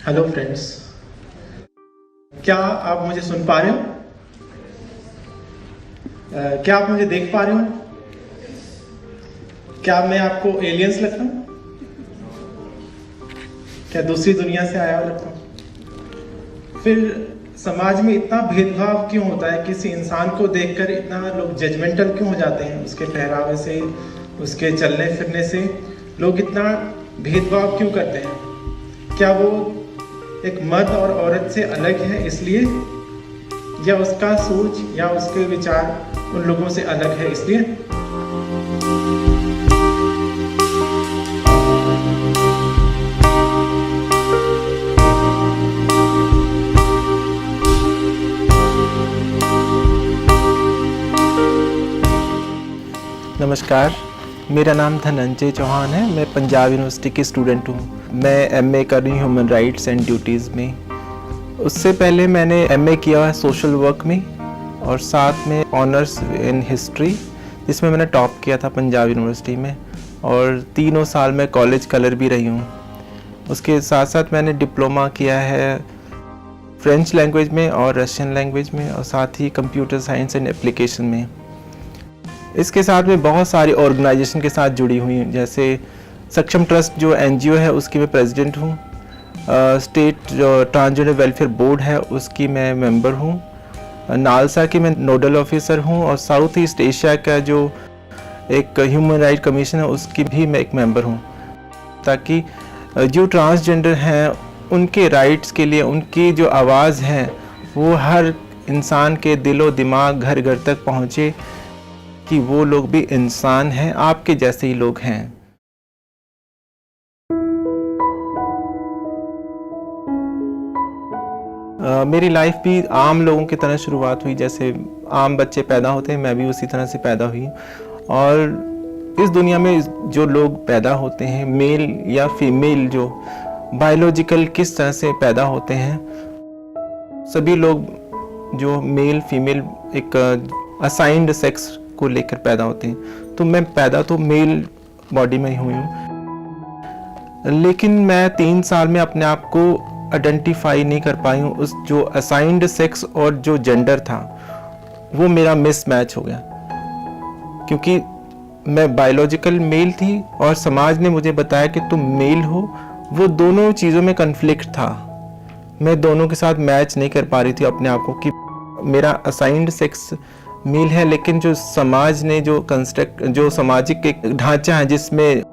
Hello friends, क्या आप मुझे सुन पा रहे हो? क्या आप मुझे देख पा रहे हो? क्या मैं आपको एलियंस लगता हूँ? क्या दूसरी दुनिया से आया हुआ लगता हूँ? फिर समाज में इतना भेदभाव क्यों होता है? किसी इंसान को देखकर इतना लोग जजमेंटल क्यों हो जाते हैं? उसके पहरावे से, उसके चलने फिरने से लोग इतना भेदभाव क्यों करते हैं? क्या वो एक मर्द और औरत से अलग है इसलिए, या उसका सोच या उसके विचार उन लोगों से अलग है इसलिए? नमस्कार, मेरा नाम धनंजय चौहान है। मैं पंजाब यूनिवर्सिटी की स्टूडेंट हूँ। मैं एमए कर रही हूँ ह्यूमन राइट्स एंड ड्यूटीज़ में। उससे पहले मैंने एमए किया है सोशल वर्क में और साथ में ऑनर्स इन हिस्ट्री, जिसमें मैंने टॉप किया था पंजाब यूनिवर्सिटी में, और 3 साल में कॉलेज कलर भी रही हूँ। उसके साथ साथ मैंने डिप्लोमा किया है फ्रेंच लैंग्वेज में और रशियन लैंग्वेज में, और साथ ही कंप्यूटर साइंस एंड एप्लीकेशन में। इसके साथ में बहुत सारी ऑर्गेनाइजेशन के साथ जुड़ी हुई हूँ, जैसे सक्षम ट्रस्ट जो एनजीओ है उसकी मैं प्रेसिडेंट हूँ। स्टेट जो ट्रांसजेंडर वेलफेयर बोर्ड है उसकी मैं मेंबर हूँ। नालसा की मैं नोडल ऑफिसर हूँ, और साउथ ईस्ट एशिया का जो एक ह्यूमन राइट कमीशन है उसकी भी मैं एक मेंबर हूँ, ताकि जो ट्रांसजेंडर हैं उनके राइट्स के लिए उनकी जो आवाज़ है वो हर इंसान के दिलो दिमाग घर घर तक पहुँचे, कि वो लोग भी इंसान हैं, आपके जैसे ही लोग हैं। मेरी लाइफ भी आम लोगों की तरह शुरुआत हुई, जैसे आम बच्चे पैदा होते हैं, मैं भी उसी तरह से पैदा हुई। और इस दुनिया में जो लोग पैदा होते हैं, मेल या फीमेल, जो बायोलॉजिकल किस तरह से पैदा होते हैं, सभी लोग जो मेल फीमेल एक असाइंड सेक्स को लेकर पैदा होते हैं। तो मैं पैदा तो मेल बॉडी में ही हुई हूँ, लेकिन मैं 3 साल में अपने आप को आइडेंटिफाई नहीं कर पाई हूँ। उस जो असाइंड सेक्स और जो जेंडर था वो मेरा मिसमैच हो गया, क्योंकि मैं बायोलॉजिकल मेल थी और समाज ने मुझे बताया कि तुम मेल हो। वो दोनों चीज़ों में कन्फ्लिक्ट था। मैं दोनों के साथ मैच नहीं कर पा रही थी अपने आप को, कि मेरा असाइंड सेक्स मेल है, लेकिन जो समाज ने जो कंस्ट्रक्ट, जो सामाजिक एक ढांचा है जिसमें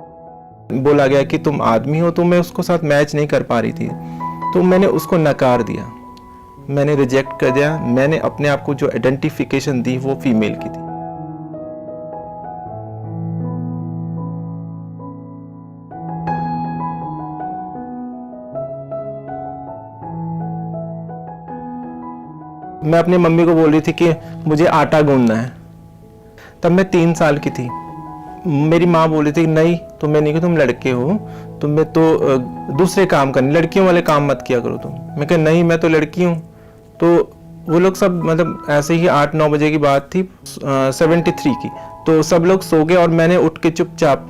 बोला गया कि तुम आदमी हो, तो मैं उसको साथ मैच नहीं कर पा रही थी। तो मैंने उसको नकार दिया, मैंने रिजेक्ट कर दिया। मैंने अपने आप को जो आइडेंटिफिकेशन दी वो फीमेल की थी। मैं अपनी मम्मी को बोल रही थी कि मुझे आटा गूंदना है, तब मैं 3 साल की थी। मेरी माँ बोल रही थी नहीं, तुम्हें नहीं, कि तुम लड़के हो, तुम्हें तो दूसरे काम करने, लड़कियों वाले काम मत किया करो तुम। मैं कहा नहीं, मैं तो लड़की हूँ। तो वो लोग सब, मतलब ऐसे ही 8-9 बजे की बात थी, 73 की, तो सब लोग सो गए और मैंने उठ के चुपचाप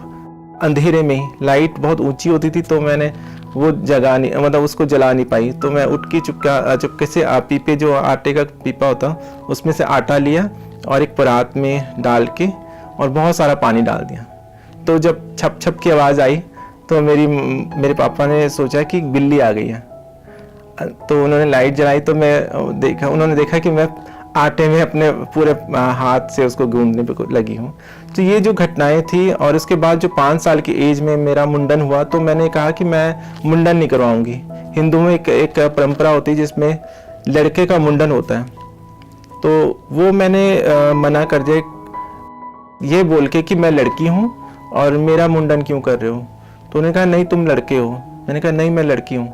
अंधेरे में ही, लाइट बहुत ऊंची होती थी तो मैंने वो जगा नहीं, मतलब उसको जला नहीं पाई, तो मैं उठ के चुपके से पीपे, जो आटे का पीपा होता, उसमें से आटा लिया और एक परात में डाल के और बहुत सारा पानी डाल दिया। तो जब छप छप की आवाज़ आई तो मेरे पापा ने सोचा कि बिल्ली आ गई है, तो उन्होंने लाइट जलाई। तो उन्होंने देखा कि मैं आटे में अपने पूरे हाथ से उसको गूंदने पे लगी हूँ। तो ये जो घटनाएं थी, और उसके बाद जो 5 साल की एज में मेरा मुंडन हुआ, तो मैंने कहा कि मैं मुंडन नहीं करवाऊंगी। हिंदू में एक परंपरा होती है जिसमें लड़के का मुंडन होता है, तो वो मैंने मना कर दिया, ये बोल के कि मैं लड़की हूँ और मेरा मुंडन क्यों कर रहे हो। तो उन्होंने कहा नहीं, तुम लड़के हो। मैंने कहा नहीं, मैं लड़की हूँ,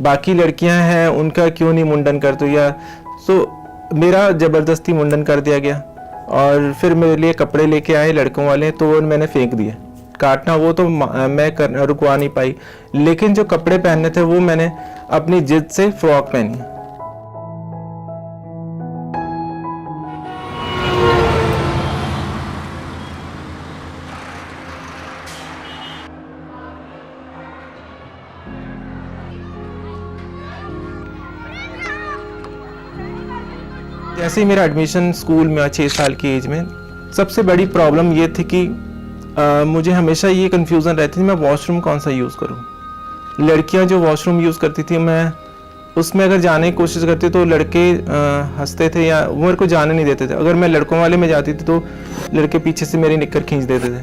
बाकी लड़कियां हैं उनका क्यों नहीं मुंडन करते, या तो मेरा ज़बरदस्ती मुंडन कर दिया गया। और फिर मेरे लिए कपड़े लेके आए लड़कों वाले, तो वो मैंने फेंक दिए। काटना वो तो मैं रुकवा नहीं पाई, लेकिन जो कपड़े पहनने थे वो मैंने अपनी जिद से फ्रॉक पहनी। जैसे ही मेरा एडमिशन स्कूल में 6 साल की एज में, सबसे बड़ी प्रॉब्लम ये थी कि मुझे हमेशा ये कन्फ्यूज़न रहती थी मैं वॉशरूम कौन सा यूज़ करूँ। लड़कियां जो वॉशरूम यूज़ करती थी, मैं उसमें अगर जाने की कोशिश करती तो लड़के हंसते थे या वो मेरे को जाने नहीं देते थे। अगर मैं लड़कों वाले में जाती थी तो लड़के पीछे से मेरी निक्कर खींच देते थे।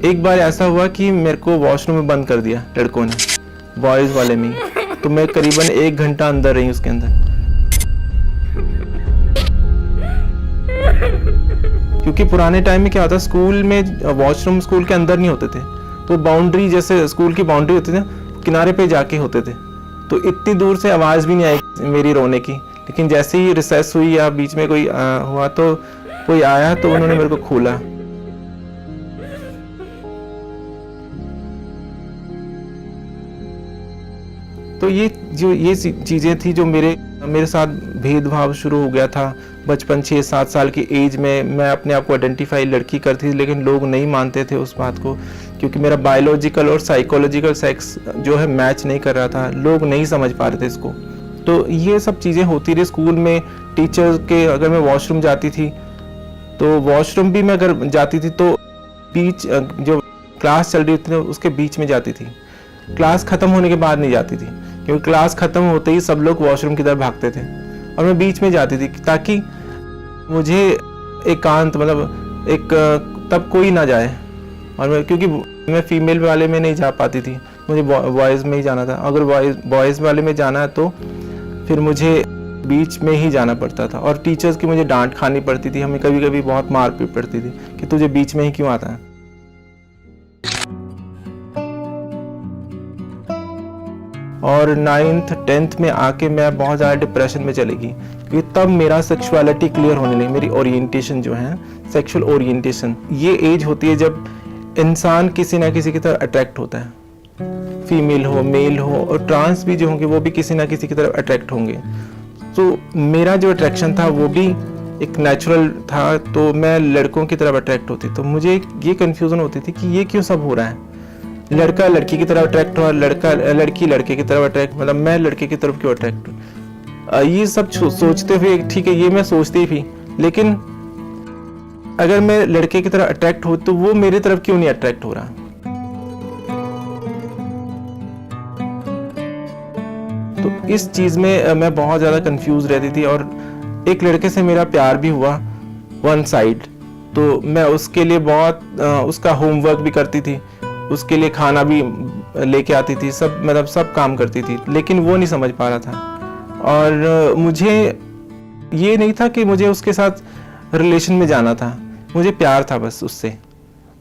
एक बार ऐसा हुआ कि मेरे को वॉशरूम में बंद कर दिया लड़कों ने, बॉयज़ वाले में, तो मैं करीबन 1 घंटा अंदर रही उसके अंदर, क्योंकि पुराने टाइम में क्या होता, स्कूल में वॉशरूम स्कूल के अंदर नहीं होते थे, तो बाउंड्री जैसे स्कूल की बाउंड्री होती थी, किनारे पे जाके होते थे, तो इतनी दूर से आवाज़ भी नहीं आई मेरी रोने की। लेकिन जैसे ही रिसेस हुई या बीच में कोई हुआ तो कोई आया तो उन्होंने मेरे को खोला। तो ये चीज़ें थी जो मेरे साथ भेदभाव शुरू हो गया था बचपन 6-7 साल की एज में। मैं अपने आप को आइडेंटिफाई लड़की करती थी, लेकिन लोग नहीं मानते थे उस बात को, क्योंकि मेरा बायोलॉजिकल और साइकोलॉजिकल सेक्स जो है मैच नहीं कर रहा था। लोग नहीं समझ पा रहे थे इसको। तो ये सब चीज़ें होती रही स्कूल में। टीचर्स के अगर मैं वॉशरूम जाती थी तो वॉशरूम भी मैं अगर जाती थी तो बीच जो क्लास चल रही थी उसके बीच में जाती थी, क्लास ख़त्म होने के बाद नहीं जाती थी, क्योंकि क्लास ख़त्म होते ही सब लोग वॉशरूम की तरफ भागते थे और मैं बीच में जाती थी ताकि मुझे एकांत मतलब एक तब कोई ना जाए। और क्योंकि मैं फीमेल वाले में नहीं जा पाती थी, मुझे बॉयज़ में ही जाना था। अगर बॉयज़ वाले में जाना है तो फिर मुझे बीच में ही जाना पड़ता था और टीचर्स की मुझे डांट खानी पड़ती थी। हमें कभी कभी बहुत मार पीट पड़ती थी कि तुझे बीच में ही क्यों आता है। और 9th 10th में आके मैं बहुत ज़्यादा डिप्रेशन में चली गई, क्योंकि तब मेरा सेक्सुअलिटी क्लियर होने लगी। मेरी ओरिएंटेशन जो है, सेक्सुअल ओरिएंटेशन, ये एज होती है जब इंसान किसी ना किसी की तरफ अट्रैक्ट होता है, फीमेल हो मेल हो, और ट्रांस भी जो होंगे वो भी किसी ना किसी की तरफ अट्रैक्ट होंगे। तो मेरा जो अट्रैक्शन था वो भी एक नेचुरल था, तो मैं लड़कों की तरफ अट्रैक्ट होती। तो मुझे ये कन्फ्यूज़न होती थी कि ये क्यों सब हो रहा है, लड़का लड़की की तरफ अट्रैक्ट हुआ, लड़की लड़के की तरफ अट्रैक्ट, मतलब मैं लड़के की तरफ क्यों अट्रैक्ट हूँ। ये सब सोचते हुए, ठीक है ये मैं सोचती थी, लेकिन अगर मैं लड़के की तरफ अट्रैक्ट हो तो वो मेरी तरफ क्यों नहीं अट्रैक्ट हो रहा। तो इस चीज़ में मैं बहुत ज़्यादा कंफ्यूज रहती थी। और एक लड़के से मेरा प्यार भी हुआ वन साइड, तो मैं उसके लिए बहुत उसका होमवर्क भी करती थी, उसके लिए खाना भी लेके आती थी, सब मतलब सब काम करती थी, लेकिन वो नहीं समझ पा रहा था। और मुझे ये नहीं था कि मुझे उसके साथ रिलेशन में जाना था, मुझे प्यार था बस उससे,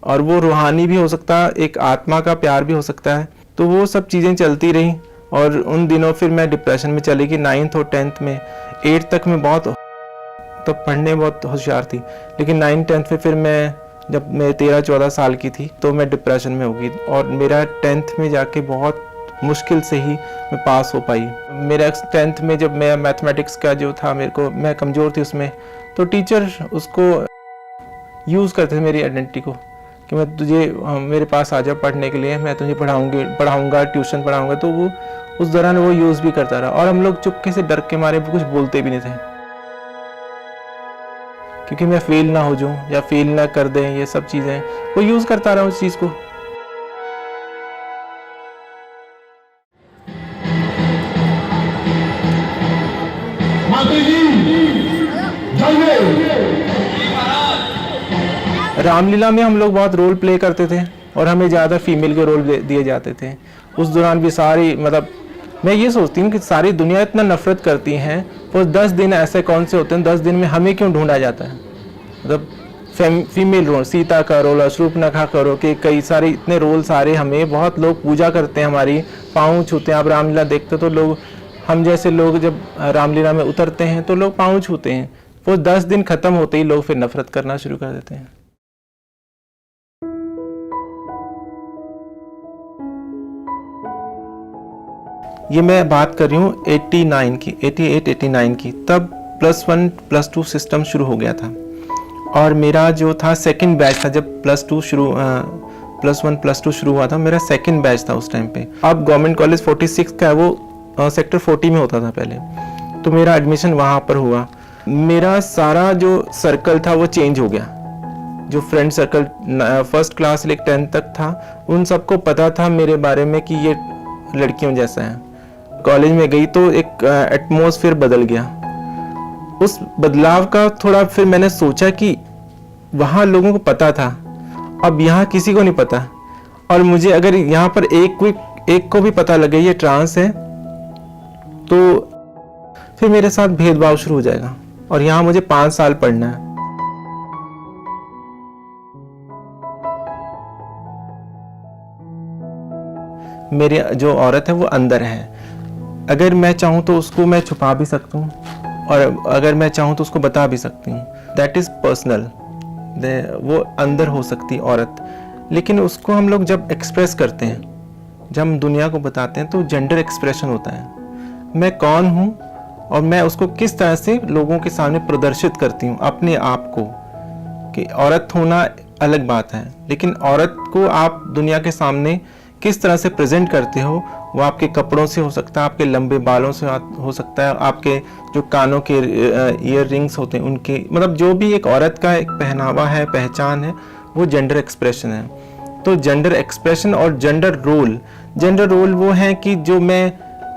और वो रूहानी भी हो सकता है, एक आत्मा का प्यार भी हो सकता है। तो वो सब चीज़ें चलती रही और उन दिनों फिर मैं डिप्रेशन में चली गई। 9th और 10th में, 8th तक मैं बहुत तब पढ़ने बहुत होशियार थी, लेकिन 9th 10th में फिर मैं जब मैं 13-14 साल की थी तो मैं डिप्रेशन में हो गई और मेरा 10th में जाके बहुत मुश्किल से ही मैं पास हो पाई। मेरा 10th में जब मैं मैथमेटिक्स का जो था, मैं कमज़ोर थी उसमें, तो टीचर उसको यूज़ करते थे मेरी आइडेंटिटी को कि मैं तुझे मेरे पास आ जा पढ़ने के लिए, मैं तुझे पढ़ाऊँगा, ट्यूशन पढ़ाऊँगा। तो वो उस दौरान वो यूज़ भी करता रहा और हम लोग चुपके से डर के मारे कुछ बोलते भी नहीं थे, क्योंकि मैं फेल ना हो जाऊँ या फेल ना कर दें, ये सब चीज़ें वो यूज़ करता रहा उस चीज़ को। रामलीला में हम लोग बहुत रोल प्ले करते थे और हमें ज़्यादा फीमेल के रोल दिए जाते थे। उस दौरान भी सारी, मतलब मैं ये सोचती हूँ कि सारी दुनिया इतना नफरत करती हैं, वो 10 दिन ऐसे कौन से होते हैं, 10 दिन में हमें क्यों ढूंढा जाता है। मतलब फीमेल रोल, सीता का रोल, अशरूपनखा का रोल, के कई सारे इतने रोल सारे, हमें बहुत लोग पूजा करते हैं, हमारी पाँव छूते हैं। आप रामलीला देखते तो लोग, हम जैसे लोग जब रामलीला में उतरते हैं तो लोग पाँव छूते हैं। वो 10 दिन ख़त्म होते ही लोग फिर नफरत करना शुरू कर देते हैं। ये मैं बात कर रही हूँ 89 की, 88-89 की। तब +1 +2 सिस्टम शुरू हो गया था और मेरा जो था सेकंड बैच था जब +1 +2 शुरू हुआ था, मेरा सेकंड बैच था उस टाइम पे। अब गवर्नमेंट कॉलेज 46 का है, वो सेक्टर 40 में होता था पहले। तो मेरा एडमिशन वहाँ पर हुआ। मेरा सारा जो सर्कल था वो चेंज हो गया। जो फ्रेंड सर्कल फर्स्ट क्लास से 10th तक था, उन सबको पता था मेरे बारे में कि ये लड़कियों जैसा है। कॉलेज में गई तो एक एटमॉस्फेयर बदल गया। उस बदलाव का थोड़ा फिर मैंने सोचा कि वहाँ लोगों को पता था, अब यहाँ किसी को नहीं पता। और मुझे अगर यहाँ पर एक को भी पता लगे ये ट्रांस है, तो फिर मेरे साथ भेदभाव शुरू हो जाएगा। और यहाँ मुझे 5 साल पढ़ना है। मेरी जो औरत है वो अंदर है। अगर मैं चाहूँ तो उसको मैं छुपा भी सकता हूँ, और अगर मैं चाहूँ तो उसको बता भी सकती हूँ। That is personal. वो अंदर हो सकती औरत, लेकिन उसको हम लोग जब एक्सप्रेस करते हैं, जब हम दुनिया को बताते हैं, तो जेंडर एक्सप्रेशन होता है। मैं कौन हूँ और मैं उसको किस तरह से लोगों के सामने प्रदर्शित करती हूँ अपने आप को। कि औरत होना अलग बात है, लेकिन औरत को आप दुनिया के सामने किस तरह से प्रेजेंट करते हो, वो आपके कपड़ों से हो सकता है, आपके लंबे बालों से हो सकता है, आपके जो कानों के ईयर रिंग्स होते हैं उनके, मतलब जो भी एक औरत का एक पहनावा है, पहचान है, वो जेंडर एक्सप्रेशन है। तो जेंडर एक्सप्रेशन और जेंडर रोल वो है कि जो मैं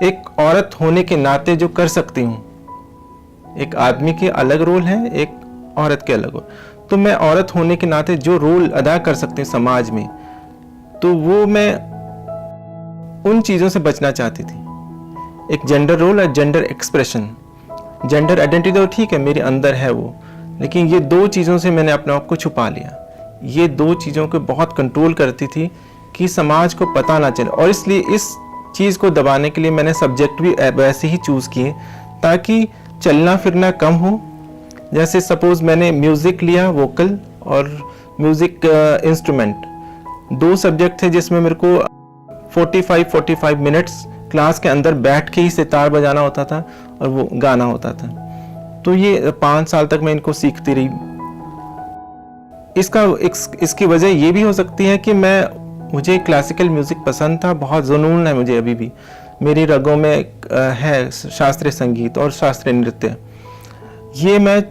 एक औरत होने के नाते जो कर सकती हूँ। एक आदमी के अलग रोल है, एक औरत के अलग रोल। तो मैं औरत होने के नाते जो रोल अदा कर सकती हूँ समाज में, तो वो मैं उन चीज़ों से बचना चाहती थी। एक जेंडर रोल और जेंडर एक्सप्रेशन। जेंडर आइडेंटिटी तो ठीक है, मेरे अंदर है वो, लेकिन ये 2 चीज़ों से मैंने अपने आप को छुपा लिया। ये 2 चीज़ों को बहुत कंट्रोल करती थी कि समाज को पता ना चले। और इसलिए इस चीज़ को दबाने के लिए मैंने सब्जेक्ट भी वैसे ही चूज़ किए ताकि चलना फिरना कम हो। जैसे सपोज़ मैंने म्यूज़िक लिया, वोकल और म्यूज़िक इंस्ट्रूमेंट, 2 सब्जेक्ट थे जिसमें मेरे को 45 मिनट्स क्लास के अंदर बैठ के ही सितार बजाना होता था और वो गाना होता था। तो ये 5 साल तक मैं इनको सीखती रही। इसकी वजह ये भी हो सकती है कि मुझे क्लासिकल म्यूज़िक पसंद था, बहुत जुनून है मुझे अभी भी। मेरी रगों में है शास्त्रीय संगीत और शास्त्रीय नृत्य। ये मैं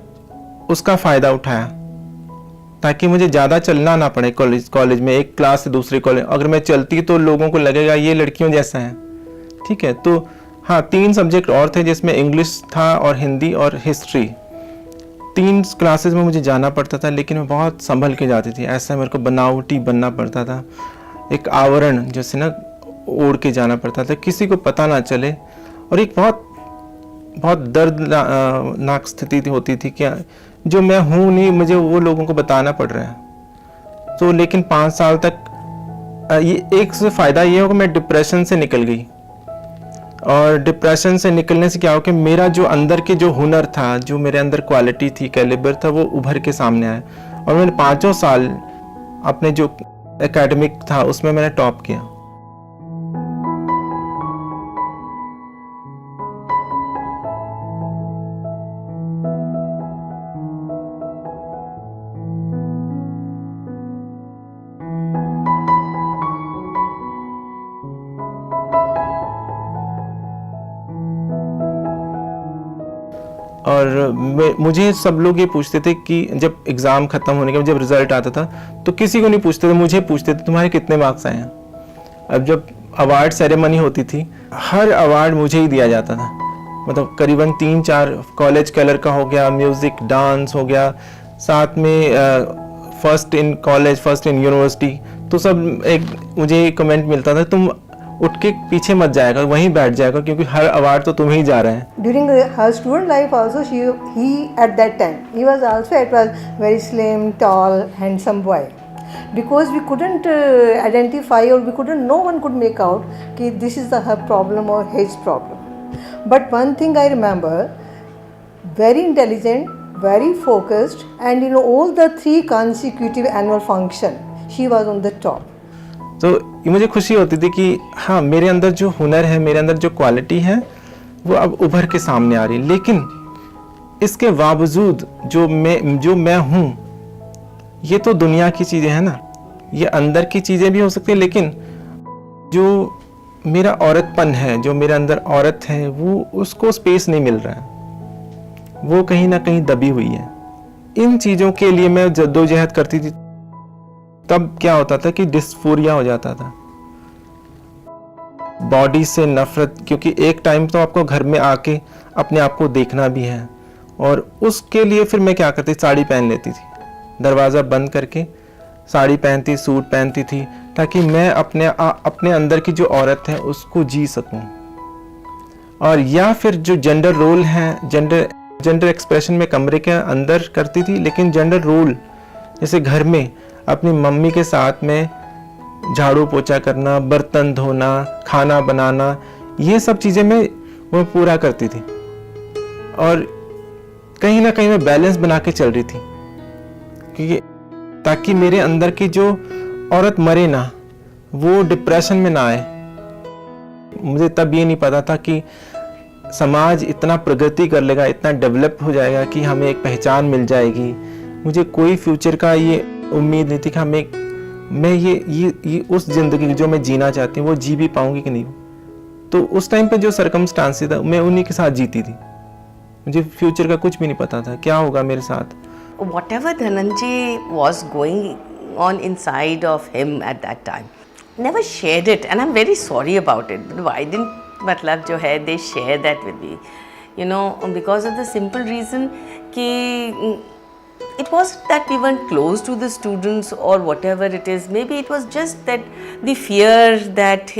उसका फ़ायदा उठाया ताकि मुझे ज़्यादा चलना ना पड़े कॉलेज में, एक क्लास से दूसरे कॉलेज। अगर मैं चलती तो लोगों को लगेगा ये लड़कियों जैसा है, ठीक है। तो हाँ, 3 सब्जेक्ट और थे जिसमें इंग्लिश था और हिंदी और हिस्ट्री। 3 क्लासेस में मुझे जाना पड़ता था, लेकिन मैं बहुत संभल के जाती थी। ऐसा मेरे को बनावटी बनना पड़ता था, एक आवरण जैसे ना ओढ़ के जाना पड़ता था, किसी को पता ना चले। और एक बहुत दर्दनाक स्थिति होती थी कि जो मैं हूँ नहीं, मुझे वो लोगों को बताना पड़ रहा है। तो लेकिन 5 साल तक ये एक से फ़ायदा ये हो कि मैं डिप्रेशन से निकल गई। और डिप्रेशन से निकलने से क्या हो कि मेरा जो अंदर के जो हुनर था, जो मेरे अंदर क्वालिटी थी, कैलिबर था, वो उभर के सामने आया। और मैंने 5 साल अपने जो एकेडमिक था उसमें मैंने टॉप किया। और मुझे सब लोग ये पूछते थे कि जब एग्ज़ाम ख़त्म होने के बाद जब रिज़ल्ट आता था तो किसी को नहीं पूछते थे, मुझे पूछते थे तुम्हारे कितने मार्क्स आए हैं। अब जब अवार्ड सेरेमनी होती थी, हर अवार्ड मुझे ही दिया जाता था। मतलब करीबन 3-4 कॉलेज कलर का हो गया, म्यूज़िक डांस हो गया, साथ में first in college, first in university. तो सब मुझे कमेंट मिलता था, तुम उठ के पीछे मत जाएगा, वहीं बैठ जाएगा, क्योंकि हर अवार्ड तो तुम्हें ही जा रहे हैं। During her student life also, he at that time, he was also very slim, tall, handsome boy. Because we couldn't identify, or no one could make out कि this is her problem or his problem. But one thing I remember, very intelligent, very focused, and all the 3 consecutive annual function, she was on the top. तो मुझे खुशी होती थी कि हाँ, मेरे अंदर जो हुनर है, मेरे अंदर जो क्वालिटी है, वो अब उभर के सामने आ रही है। लेकिन इसके बावजूद जो मैं हूँ, ये तो दुनिया की चीज़ें हैं ना, ये अंदर की चीज़ें भी हो सकती है, लेकिन जो मेरा औरतपन है, जो मेरे अंदर औरत है, वो उसको स्पेस नहीं मिल रहा है, वो कहीं ना कहीं दबी हुई है। इन चीज़ों के लिए मैं जद्दोजहद करती थी। तब क्या होता था कि डिस्फोरिया हो जाता था, बॉडी से नफरत, क्योंकि एक टाइम तो आपको घर में आके अपने आप को देखना भी है, और उसके लिए फिर मैं क्या करती, साड़ी पहन लेती थी, दरवाज़ा बंद करके साड़ी पहनती, सूट पहनती थी, ताकि मैं अपने अंदर की जो औरत है उसको जी सकूं। और या फिर जो जेंडर रोल है, जेंडर एक्सप्रेशन में कमरे के अंदर करती थी, लेकिन जेंडर रोल जैसे घर में अपनी मम्मी के साथ में झाड़ू पोछा करना, बर्तन धोना, खाना बनाना, ये सब चीज़ें मैं वो पूरा करती थी। और कहीं ना कहीं मैं बैलेंस बना के चल रही थी, क्योंकि ताकि मेरे अंदर की जो औरत मरे ना, वो डिप्रेशन में ना आए। मुझे तब ये नहीं पता था कि समाज इतना प्रगति कर लेगा, इतना डेवलप हो जाएगा कि हमें एक पहचान मिल जाएगी। मुझे कोई फ्यूचर का ये उम्मीद नहीं थी कि मैं ये उस ज़िंदगी जो मैं जीना चाहती हूँ वो जी भी पाऊंगी कि नहीं। तो उस टाइम पे जो सर्कमस्टांसेस था, मैं उन्हीं के साथ जीती थी। मुझे फ्यूचर का कुछ भी नहीं पता था क्या होगा मेरे साथ। Whatever Dhananjay was going on inside of him at that time, never shared it, and I'm very sorry about it. But why didn't matlab jo hai they share that with me? You know, because of the simple reason ki it wasn't that we weren't close to the students or whatever it is. Maybe it was just that the fear that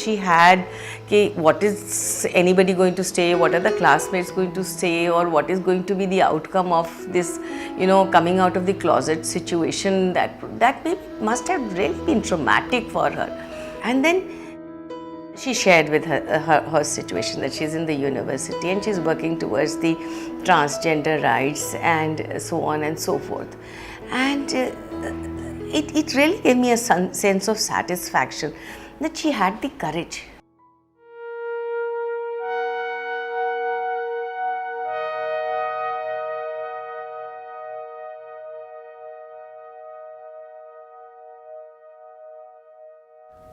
she had, कि what is anybody going to say, what are the classmates going to say, or what is going to be the outcome of this, you know, coming out of the closet situation, that maybe must have really been traumatic for her. And then she shared with her situation that she's in the university and she's working towards the transgender rights and so on and so forth. And it really gave me a sense of satisfaction that she had the courage.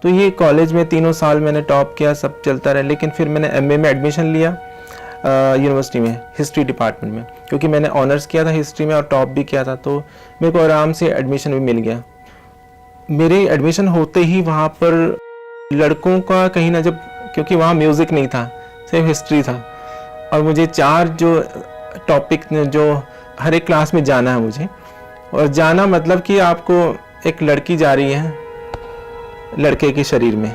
तो ये college में तीनों साल मैंने top किया, सब चलता रहा। लेकिन फिर मैंने एमए में एडमिशन लिया यूनिवर्सिटी में, हिस्ट्री डिपार्टमेंट में, क्योंकि मैंने ऑनर्स किया था हिस्ट्री में और टॉप भी किया था, तो मेरे को आराम से एडमिशन भी मिल गया। मेरे एडमिशन होते ही वहाँ पर लड़कों का कहीं ना, जब क्योंकि वहाँ म्यूज़िक नहीं था, सिर्फ हिस्ट्री था, और मुझे 4 जो टॉपिक जो हर एक क्लास में जाना है मुझे, और जाना मतलब कि आपको एक लड़की जा रही है लड़के के शरीर में,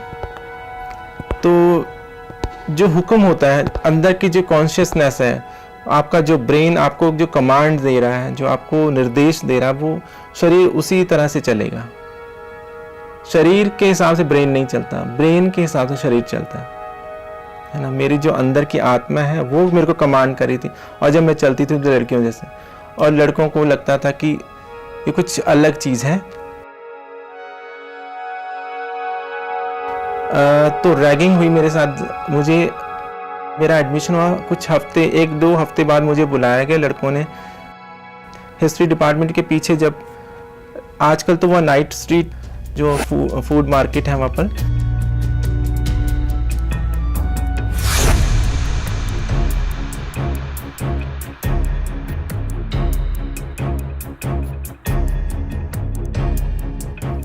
तो जो हुक्म होता है अंदर की, जो कॉन्शियसनेस है, आपका जो ब्रेन आपको जो कमांड दे रहा है, जो आपको निर्देश दे रहा है, वो शरीर उसी तरह से चलेगा। शरीर के हिसाब से ब्रेन नहीं चलता, ब्रेन के हिसाब से शरीर चलता है ना। मेरी जो अंदर की आत्मा है वो मेरे को कमांड कर रही थी, और जब मैं चलती थी तो लड़कियों जैसे, और लड़कों को लगता था कि ये कुछ अलग चीज़ है। तो रैगिंग हुई मेरे साथ। मेरा एडमिशन हुआ कुछ हफ्ते, 1-2 हफ्ते बाद मुझे बुलाया गया लड़कों ने हिस्ट्री डिपार्टमेंट के पीछे। जब आजकल तो वह नाइट स्ट्रीट जो फूड मार्केट है वहाँ पर,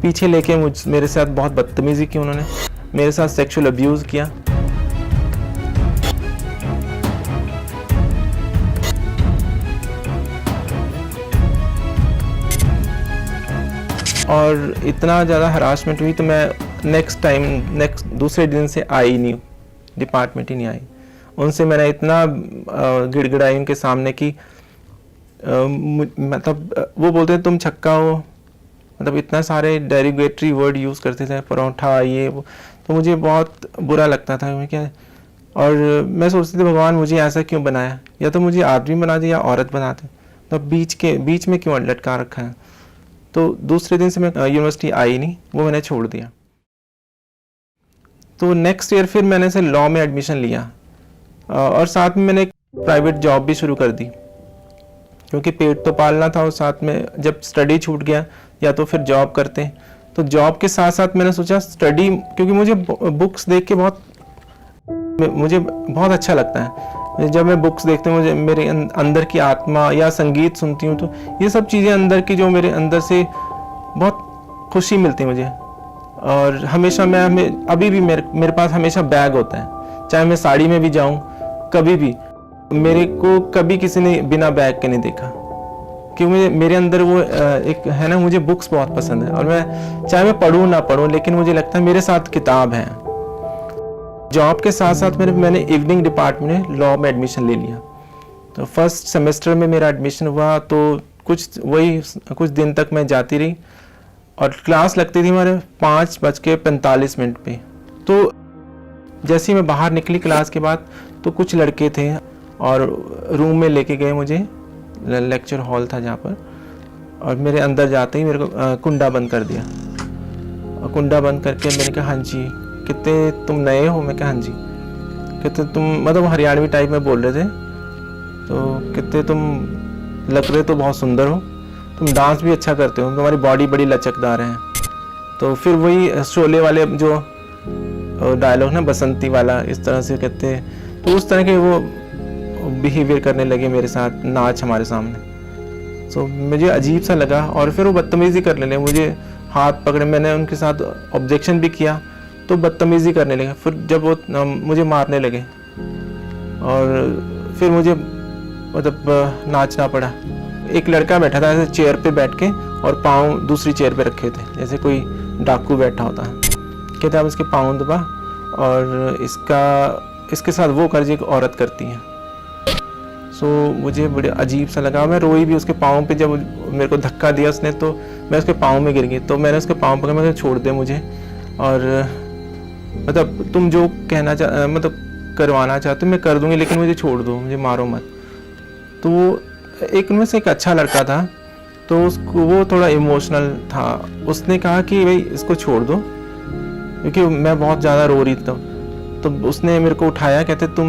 पीछे लेके मेरे साथ बहुत बदतमीजी की उन्होंने, मेरे साथ सेक्सुअल अब्यूज़ किया। और इतना ज़्यादा हरासमेंट हुई, तो मैं दूसरे दिन से आई नहीं, डिपार्टमेंट ही नहीं आई। उनसे मैंने इतना गिड़गिड़ाई उनके सामने कि मतलब वो बोलते हैं तुम छक्का हो, मतलब इतना सारे डेरिगेटरी वर्ड यूज़ करते थे, परोठा ये वो, तो मुझे बहुत बुरा लगता था। मैं क्या, और मैं सोचती थी भगवान मुझे ऐसा क्यों बनाया, या तो मुझे आदमी बना दे या औरत बनाते, तो बीच में क्यों लटका रखा है। तो दूसरे दिन से मैं यूनिवर्सिटी आई नहीं, वो मैंने छोड़ दिया। तो नेक्स्ट ईयर फिर मैंने से लॉ में एडमिशन लिया, और साथ में मैंने एक प्राइवेट जॉब भी शुरू कर दी, क्योंकि पेट तो पालना था, और साथ में जब स्टडी छूट गया या तो फिर जॉब करते, तो जॉब के साथ साथ मैंने सोचा स्टडी, क्योंकि मुझे बुक्स देख के मुझे बहुत अच्छा लगता है। जब मैं बुक्स देखता हूँ, मुझे मेरे अंदर की आत्मा, या संगीत सुनती हूँ, तो ये सब चीज़ें अंदर की जो मेरे अंदर से बहुत खुशी मिलती है मुझे। और हमेशा अभी भी मेरे पास हमेशा बैग होता है, चाहे मैं साड़ी में भी जाऊँ, कभी भी मेरे को कभी किसी ने बिना बैग के नहीं देखा, क्योंकि मेरे अंदर वो एक है ना, मुझे बुक्स बहुत पसंद है। और मैं चाहे मैं पढूं ना पढूं, लेकिन मुझे लगता है मेरे साथ किताब है। जॉब के साथ साथ मैंने इवनिंग डिपार्टमेंट में लॉ में एडमिशन ले लिया। तो फर्स्ट सेमेस्टर में मेरा एडमिशन हुआ, तो कुछ दिन तक मैं जाती रही, और क्लास लगती थी हमारे 5:45 पे। तो जैसे ही मैं बाहर निकली क्लास के बाद, तो कुछ लड़के थे और रूम में लेके गए मुझे, लेक्चर हॉल था जहाँ पर, और मेरे अंदर जाते ही मेरे को कुंडा बंद कर दिया। और कुंडा बंद करके मैंने कहा, हाँ जी, कितने तुम नए हो? मैं कहा, हाँ जी। कितने तुम, मतलब हरियाणवी टाइप में बोल रहे थे, तो कितने तुम लग रहे तो बहुत सुंदर हो, तुम डांस भी अच्छा करते हो, तुम्हारी बॉडी बड़ी लचकदार है। तो फिर वही शोले वाले जो डायलॉग ना, बसंती वाला, इस तरह से कहते, तो उस तरह के वो बिहेवियर करने लगे मेरे साथ, नाच हमारे सामने। तो मुझे अजीब सा लगा, और फिर वो बदतमीज़ी करने लगे, मुझे हाथ पकड़े। मैंने उनके साथ ऑब्जेक्शन भी किया, तो बदतमीज़ी करने लगे। फिर जब वो मुझे मारने लगे, और फिर मुझे मतलब नाचना पड़ा। एक लड़का बैठा था ऐसे चेयर पे बैठ के, और पाँव दूसरी चेयर पे रखे थे, जैसे कोई डाकू बैठा होता है। कहते आप इसके पाँव दबा, और इसके साथ वो कर जो एक औरत करती है। सो मुझे बड़े अजीब सा लगा, मैं रोई भी उसके पाँव पे। जब मेरे को धक्का दिया उसने, तो मैं उसके पाँव में गिर गई। तो मैंने उसके पाँव पकड़, मैं छोड़ दे मुझे, और मतलब तुम जो मतलब करवाना चाहते हो मैं कर दूंगी, लेकिन मुझे छोड़ दो, मुझे मारो मत। तो एक उनमें से एक अच्छा लड़का था, तो उसको वो थोड़ा इमोशनल था। उसने कहा कि भाई इसको छोड़ दो, क्योंकि मैं बहुत ज़्यादा रो रही थी। तो उसने मेरे को उठाया, कहते तुम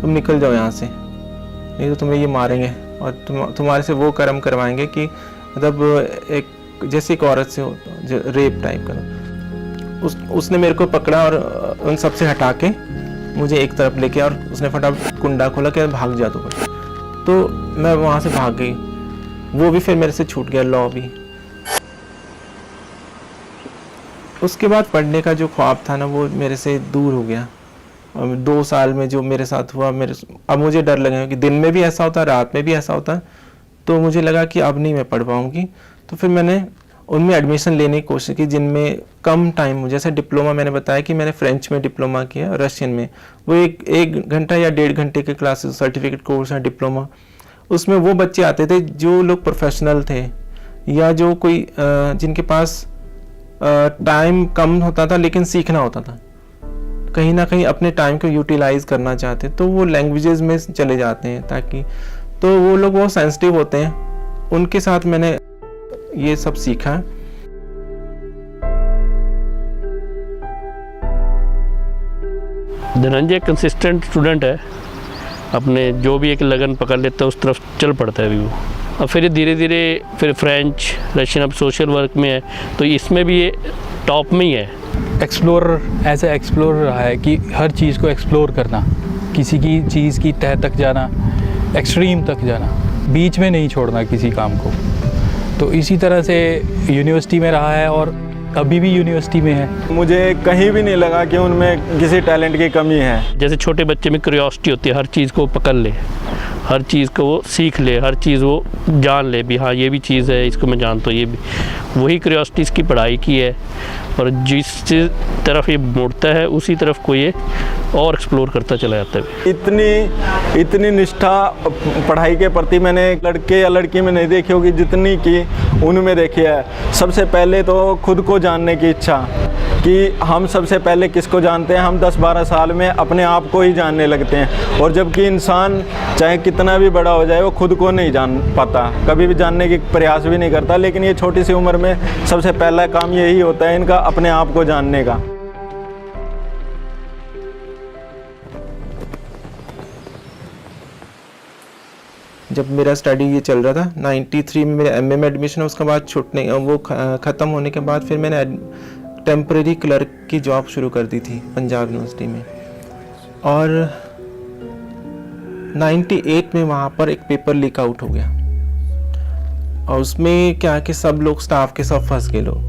निकल जाओ यहाँ से, नहीं तो तुम्हें ये मारेंगे, और तुम्हारे से वो कर्म करवाएंगे कि मतलब एक जैसे एक औरत से हो, जो रेप टाइप का। उसने मेरे को पकड़ा और उन सब से हटा के मुझे एक तरफ लेके, और उसने फटाफट कुंडा खोला कि भाग जा तू। तो मैं वहाँ से भाग गई, वो भी फिर मेरे से छूट गया, लॉ भी। उसके बाद पढ़ने का जो ख्वाब था ना, वो मेरे से दूर हो गया। और 2 साल में जो मेरे साथ हुआ, अब मुझे डर लगा कि दिन में भी ऐसा होता, रात में भी ऐसा होता। तो मुझे लगा कि अब नहीं मैं पढ़ पाऊँगी। तो फिर मैंने उनमें एडमिशन लेने की कोशिश की जिनमें कम टाइम, जैसे डिप्लोमा मैंने बताया कि मैंने फ्रेंच में डिप्लोमा किया, रशियन में वो एक घंटा या 1.5 घंटे के क्लासेस, सर्टिफिकेट कोर्स है डिप्लोमा। उसमें वो बच्चे आते थे जो लोग प्रोफेशनल थे, या जो कोई जिनके पास टाइम कम होता था लेकिन सीखना होता था, कहीं ना कहीं अपने टाइम को यूटिलाइज करना चाहते, तो वो लैंग्वेजेस में चले जाते हैं, ताकि तो वो लोग बहुत सेंसिटिव होते हैं। उनके साथ मैंने ये सब सीखा। धनंजय कंसिस्टेंट स्टूडेंट है, अपने जो भी एक लगन पकड़ लेता है उस तरफ चल पड़ता है अभी वो। और फिर धीरे धीरे फिर फ्रेंच, रशियन, अब सोशल वर्क में है, तो इसमें भी ये टॉप में ही है। एक्सप्लोर ऐसे एक्सप्लोर रहा है कि हर चीज़ को एक्सप्लोर करना, किसी की चीज़ की तह तक जाना, एक्सट्रीम तक जाना, बीच में नहीं छोड़ना किसी काम को। तो इसी तरह से यूनिवर्सिटी में रहा है, और अभी भी यूनिवर्सिटी में है। मुझे कहीं भी नहीं लगा कि उनमें किसी टैलेंट की कमी है। जैसे छोटे बच्चे में क्यूरियोसिटी होती है, हर चीज़ को पकड़ ले, हर चीज़ को वो सीख ले, हर चीज़ वो जान ले भी, हाँ ये भी चीज़ है, इसको मैं जानता हूँ, ये भी वही क्यूरियोसिटी इसकी पढ़ाई की है। और जिस तरफ ये मुड़ता है उसी तरफ को ये और एक्सप्लोर करता चला जाता है। इतनी निष्ठा पढ़ाई के प्रति मैंने लड़के या लड़की में नहीं देखी होगी जितनी कि उनमें देखी है। सबसे पहले तो खुद को जानने की इच्छा, कि हम सबसे पहले किसको जानते हैं, हम 10-12 साल में अपने आप को ही जानने लगते हैं। और जबकि इंसान चाहे कितना भी बड़ा हो जाए, वो खुद को नहीं जान पाता, कभी भी जानने की प्रयास भी नहीं करता। लेकिन ये छोटी सी उम्र में सबसे पहला काम यही होता है इनका, अपने आप को जानने का। जब मेरा स्टडी ये चल रहा था 93 में मेरे एमए में एडमिशन, उसके बाद छूटने वो ख़त्म होने के बाद फिर मैंने टेम्परेरी क्लर्क की जॉब शुरू कर दी थी पंजाब यूनिवर्सिटी में। और 98 में वहाँ पर एक पेपर लीक आउट हो गया और उसमें क्या कि सब लोग स्टाफ के सब फंस गए लोग,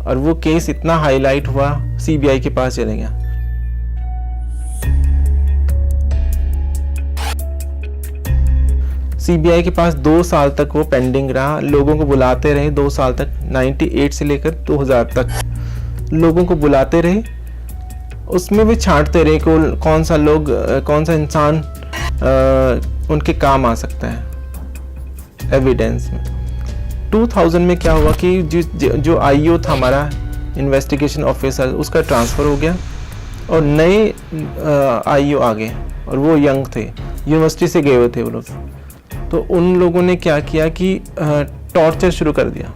और वो केस इतना हाईलाइट हुआ सीबीआई के पास चले गया। सीबीआई के पास 2 साल तक वो पेंडिंग रहा, लोगों को बुलाते रहे 2 साल तक, 98 से लेकर 2000 तक लोगों को बुलाते रहे, उसमें भी छांटते रहे कि कौन सा इंसान उनके काम आ सकता है एविडेंस में। 2000 में क्या हुआ कि जो आईओ था हमारा इन्वेस्टिगेशन ऑफिसर, उसका ट्रांसफ़र हो गया और नए आईओ आ गए, और वो यंग थे, यूनिवर्सिटी से गए हुए थे वो लोग। तो उन लोगों ने क्या किया कि टॉर्चर शुरू कर दिया।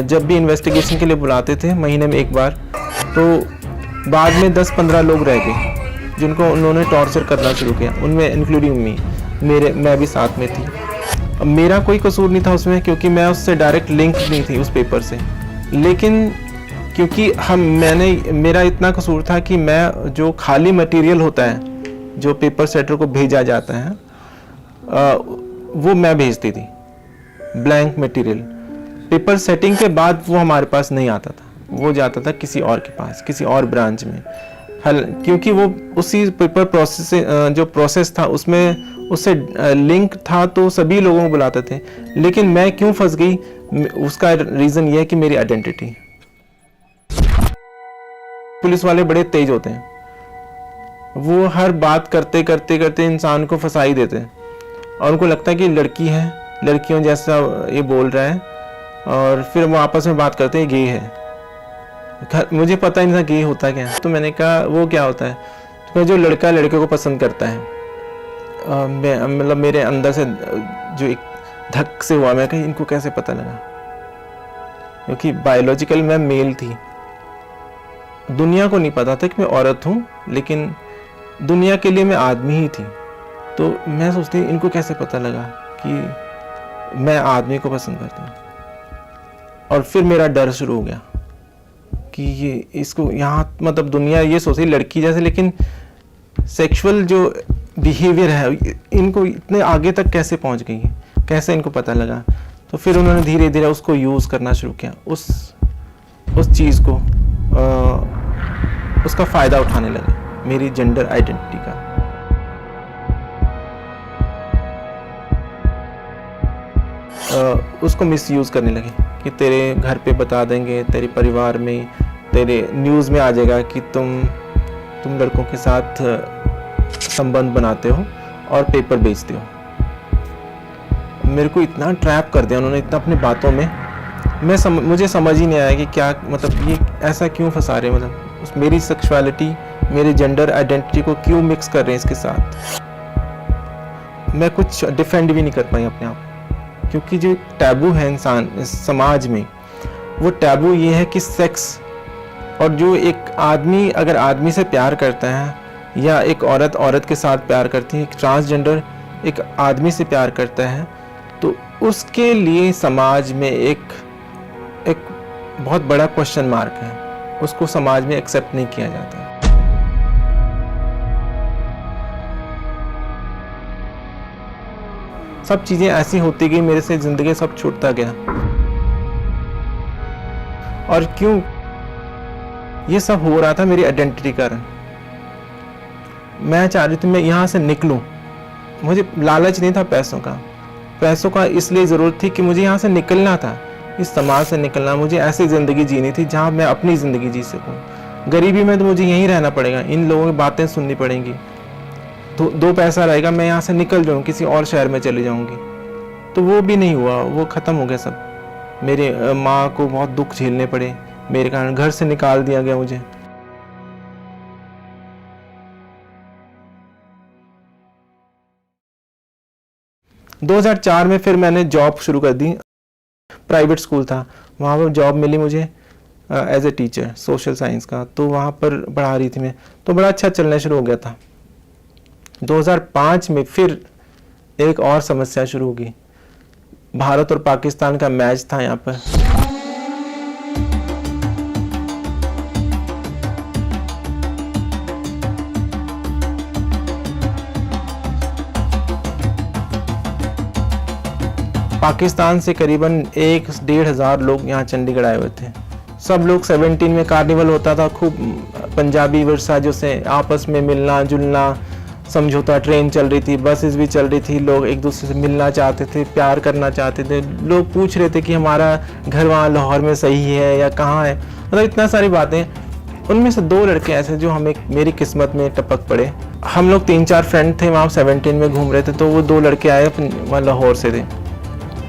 जब भी इन्वेस्टिगेशन के लिए बुलाते थे महीने में एक बार, तो बाद में 10-15 लोग रह गए जिनको उन्होंने टॉर्चर करना शुरू किया, उनमें इंक्लूडिंग मैं भी साथ में थी। अब मेरा कोई कसूर नहीं था उसमें, क्योंकि मैं उससे डायरेक्ट लिंक नहीं थी उस पेपर से, लेकिन क्योंकि मेरा इतना कसूर था कि मैं जो खाली मटेरियल होता है जो पेपर सेटर को भेजा जाता है वो मैं भेजती थी, ब्लैंक मटेरियल। पेपर सेटिंग के बाद वो हमारे पास नहीं आता था, वो जाता था किसी और के पास, किसी और ब्रांच में, क्योंकि वो उसी पेपर प्रोसेस से जो प्रोसेस था उससे लिंक था, तो सभी लोगों को बुलाते थे। लेकिन मैं क्यों फंस गई, उसका रीज़न ये है कि मेरी आइडेंटिटी। पुलिस वाले बड़े तेज होते हैं, वो हर बात करते करते करते इंसान को फंसा ही देते हैं, और उनको लगता है कि लड़की है, लड़कियों जैसा ये बोल रहा है, और फिर वो आपस में बात करते हैं गे है। मुझे पता ही नहीं था गे होता क्या है, तो मैंने कहा वो क्या होता है, तो जो लड़का लड़के को पसंद करता है, मतलब मेरे अंदर से जो एक धक से हुआ, मैं कहा इनको कैसे पता लगा, क्योंकि बायोलॉजिकल मैं मेल थी, दुनिया को नहीं पता था कि मैं औरत हूँ, लेकिन दुनिया के लिए मैं आदमी ही थी। तो मैं सोचती इनको कैसे पता लगा कि मैं आदमी को पसंद करती हूँ। और फिर मेरा डर शुरू हो गया कि ये इसको यहाँ, मतलब दुनिया ये सोचती लड़की जैसे, लेकिन सेक्सुअल जो बिहेवियर है इनको इतने आगे तक कैसे पहुँच गई है, कैसे इनको पता लगा। तो फिर उन्होंने धीरे धीरे उसको यूज़ करना शुरू किया, उस चीज़ को उसका फ़ायदा उठाने लगे, मेरी जेंडर आइडेंटिटी का। उसको मिसयूज़ करने लगे कि तेरे घर पे बता देंगे, तेरे परिवार में, तेरे न्यूज़ में आ जाएगा कि तुम लड़कों के साथ संबंध बनाते हो और पेपर बेचते हो। मेरे को इतना ट्रैप कर दिया उन्होंने, इतना अपनी बातों में, मुझे समझ ही नहीं आया कि क्या, मतलब ये ऐसा क्यों फंसा रहे हैं, मतलब मेरी सेक्सुअलिटी, मेरी जेंडर आइडेंटिटी को क्यों मिक्स कर रहे हैं इसके साथ। मैं कुछ डिफेंड भी नहीं कर पाई अपने आप, क्योंकि जो टैबू है इंसान समाज में, वो टैबू ये है कि सेक्स, और जो एक आदमी अगर आदमी से प्यार करता है, या एक औरत के साथ प्यार करती है, एक ट्रांसजेंडर एक आदमी से प्यार करता है, तो उसके लिए समाज में एक बहुत बड़ा क्वेश्चन मार्क है, उसको समाज में एक्सेप्ट नहीं किया जाता। सब चीज़ें ऐसी होती गई, मेरे से ज़िंदगी सब छूटता गया। और क्यों ये सब हो रहा था, मेरी आइडेंटिटी कारण। मैं चाह रही थी मैं यहाँ से निकलूं, मुझे लालच नहीं था पैसों का इसलिए ज़रूरत थी कि मुझे यहाँ से निकलना था, इस समाज से निकलना, मुझे ऐसी ज़िंदगी जीनी थी जहाँ मैं अपनी ज़िंदगी जी सकूँ। गरीबी में तो मुझे यहीं रहना पड़ेगा, इन लोगों की बातें सुननी पड़ेंगी, तो 2 पैसा रहेगा, मैं यहाँ से निकल जाऊँ, किसी और शहर में चली जाऊँगी। तो वो भी नहीं हुआ, वो ख़त्म हो गया सब। मेरे माँ को बहुत दुख झेलने पड़े, मेरे कारण घर से निकाल दिया गया मुझे। – 2004 में फिर मैंने जॉब शुरू कर दी, प्राइवेट स्कूल था, वहाँ पर जॉब मिली मुझे as a teacher social science का, तो वहाँ पर पढ़ा रही थी मैं, तो बड़ा अच्छा चलना शुरू हो गया था। 2005 में फिर एक और समस्या शुरू होगी। भारत और पाकिस्तान का मैच था यहाँ पर। पाकिस्तान से करीबन 1-1.5 हज़ार लोग यहाँ चंडीगढ़ आए हुए थे। सब लोग 17 में कार्निवल होता था, खूब पंजाबी वर्षा जो से आपस में मिलना जुलना, समझौता, ट्रेन चल रही थी, बसेस भी चल रही थी, लोग एक दूसरे से मिलना चाहते थे, प्यार करना चाहते थे। लोग पूछ रहे थे कि हमारा घर वहाँ लाहौर में सही है या कहाँ है, मतलब इतना सारी बातें। उनमें से 2 लड़के ऐसे जो हमें मेरी किस्मत में टपक पड़े। हम लोग 3-4 फ्रेंड थे वहाँ 17 में घूम रहे थे, तो वो 2 लड़के आए वहाँ लाहौर से थे।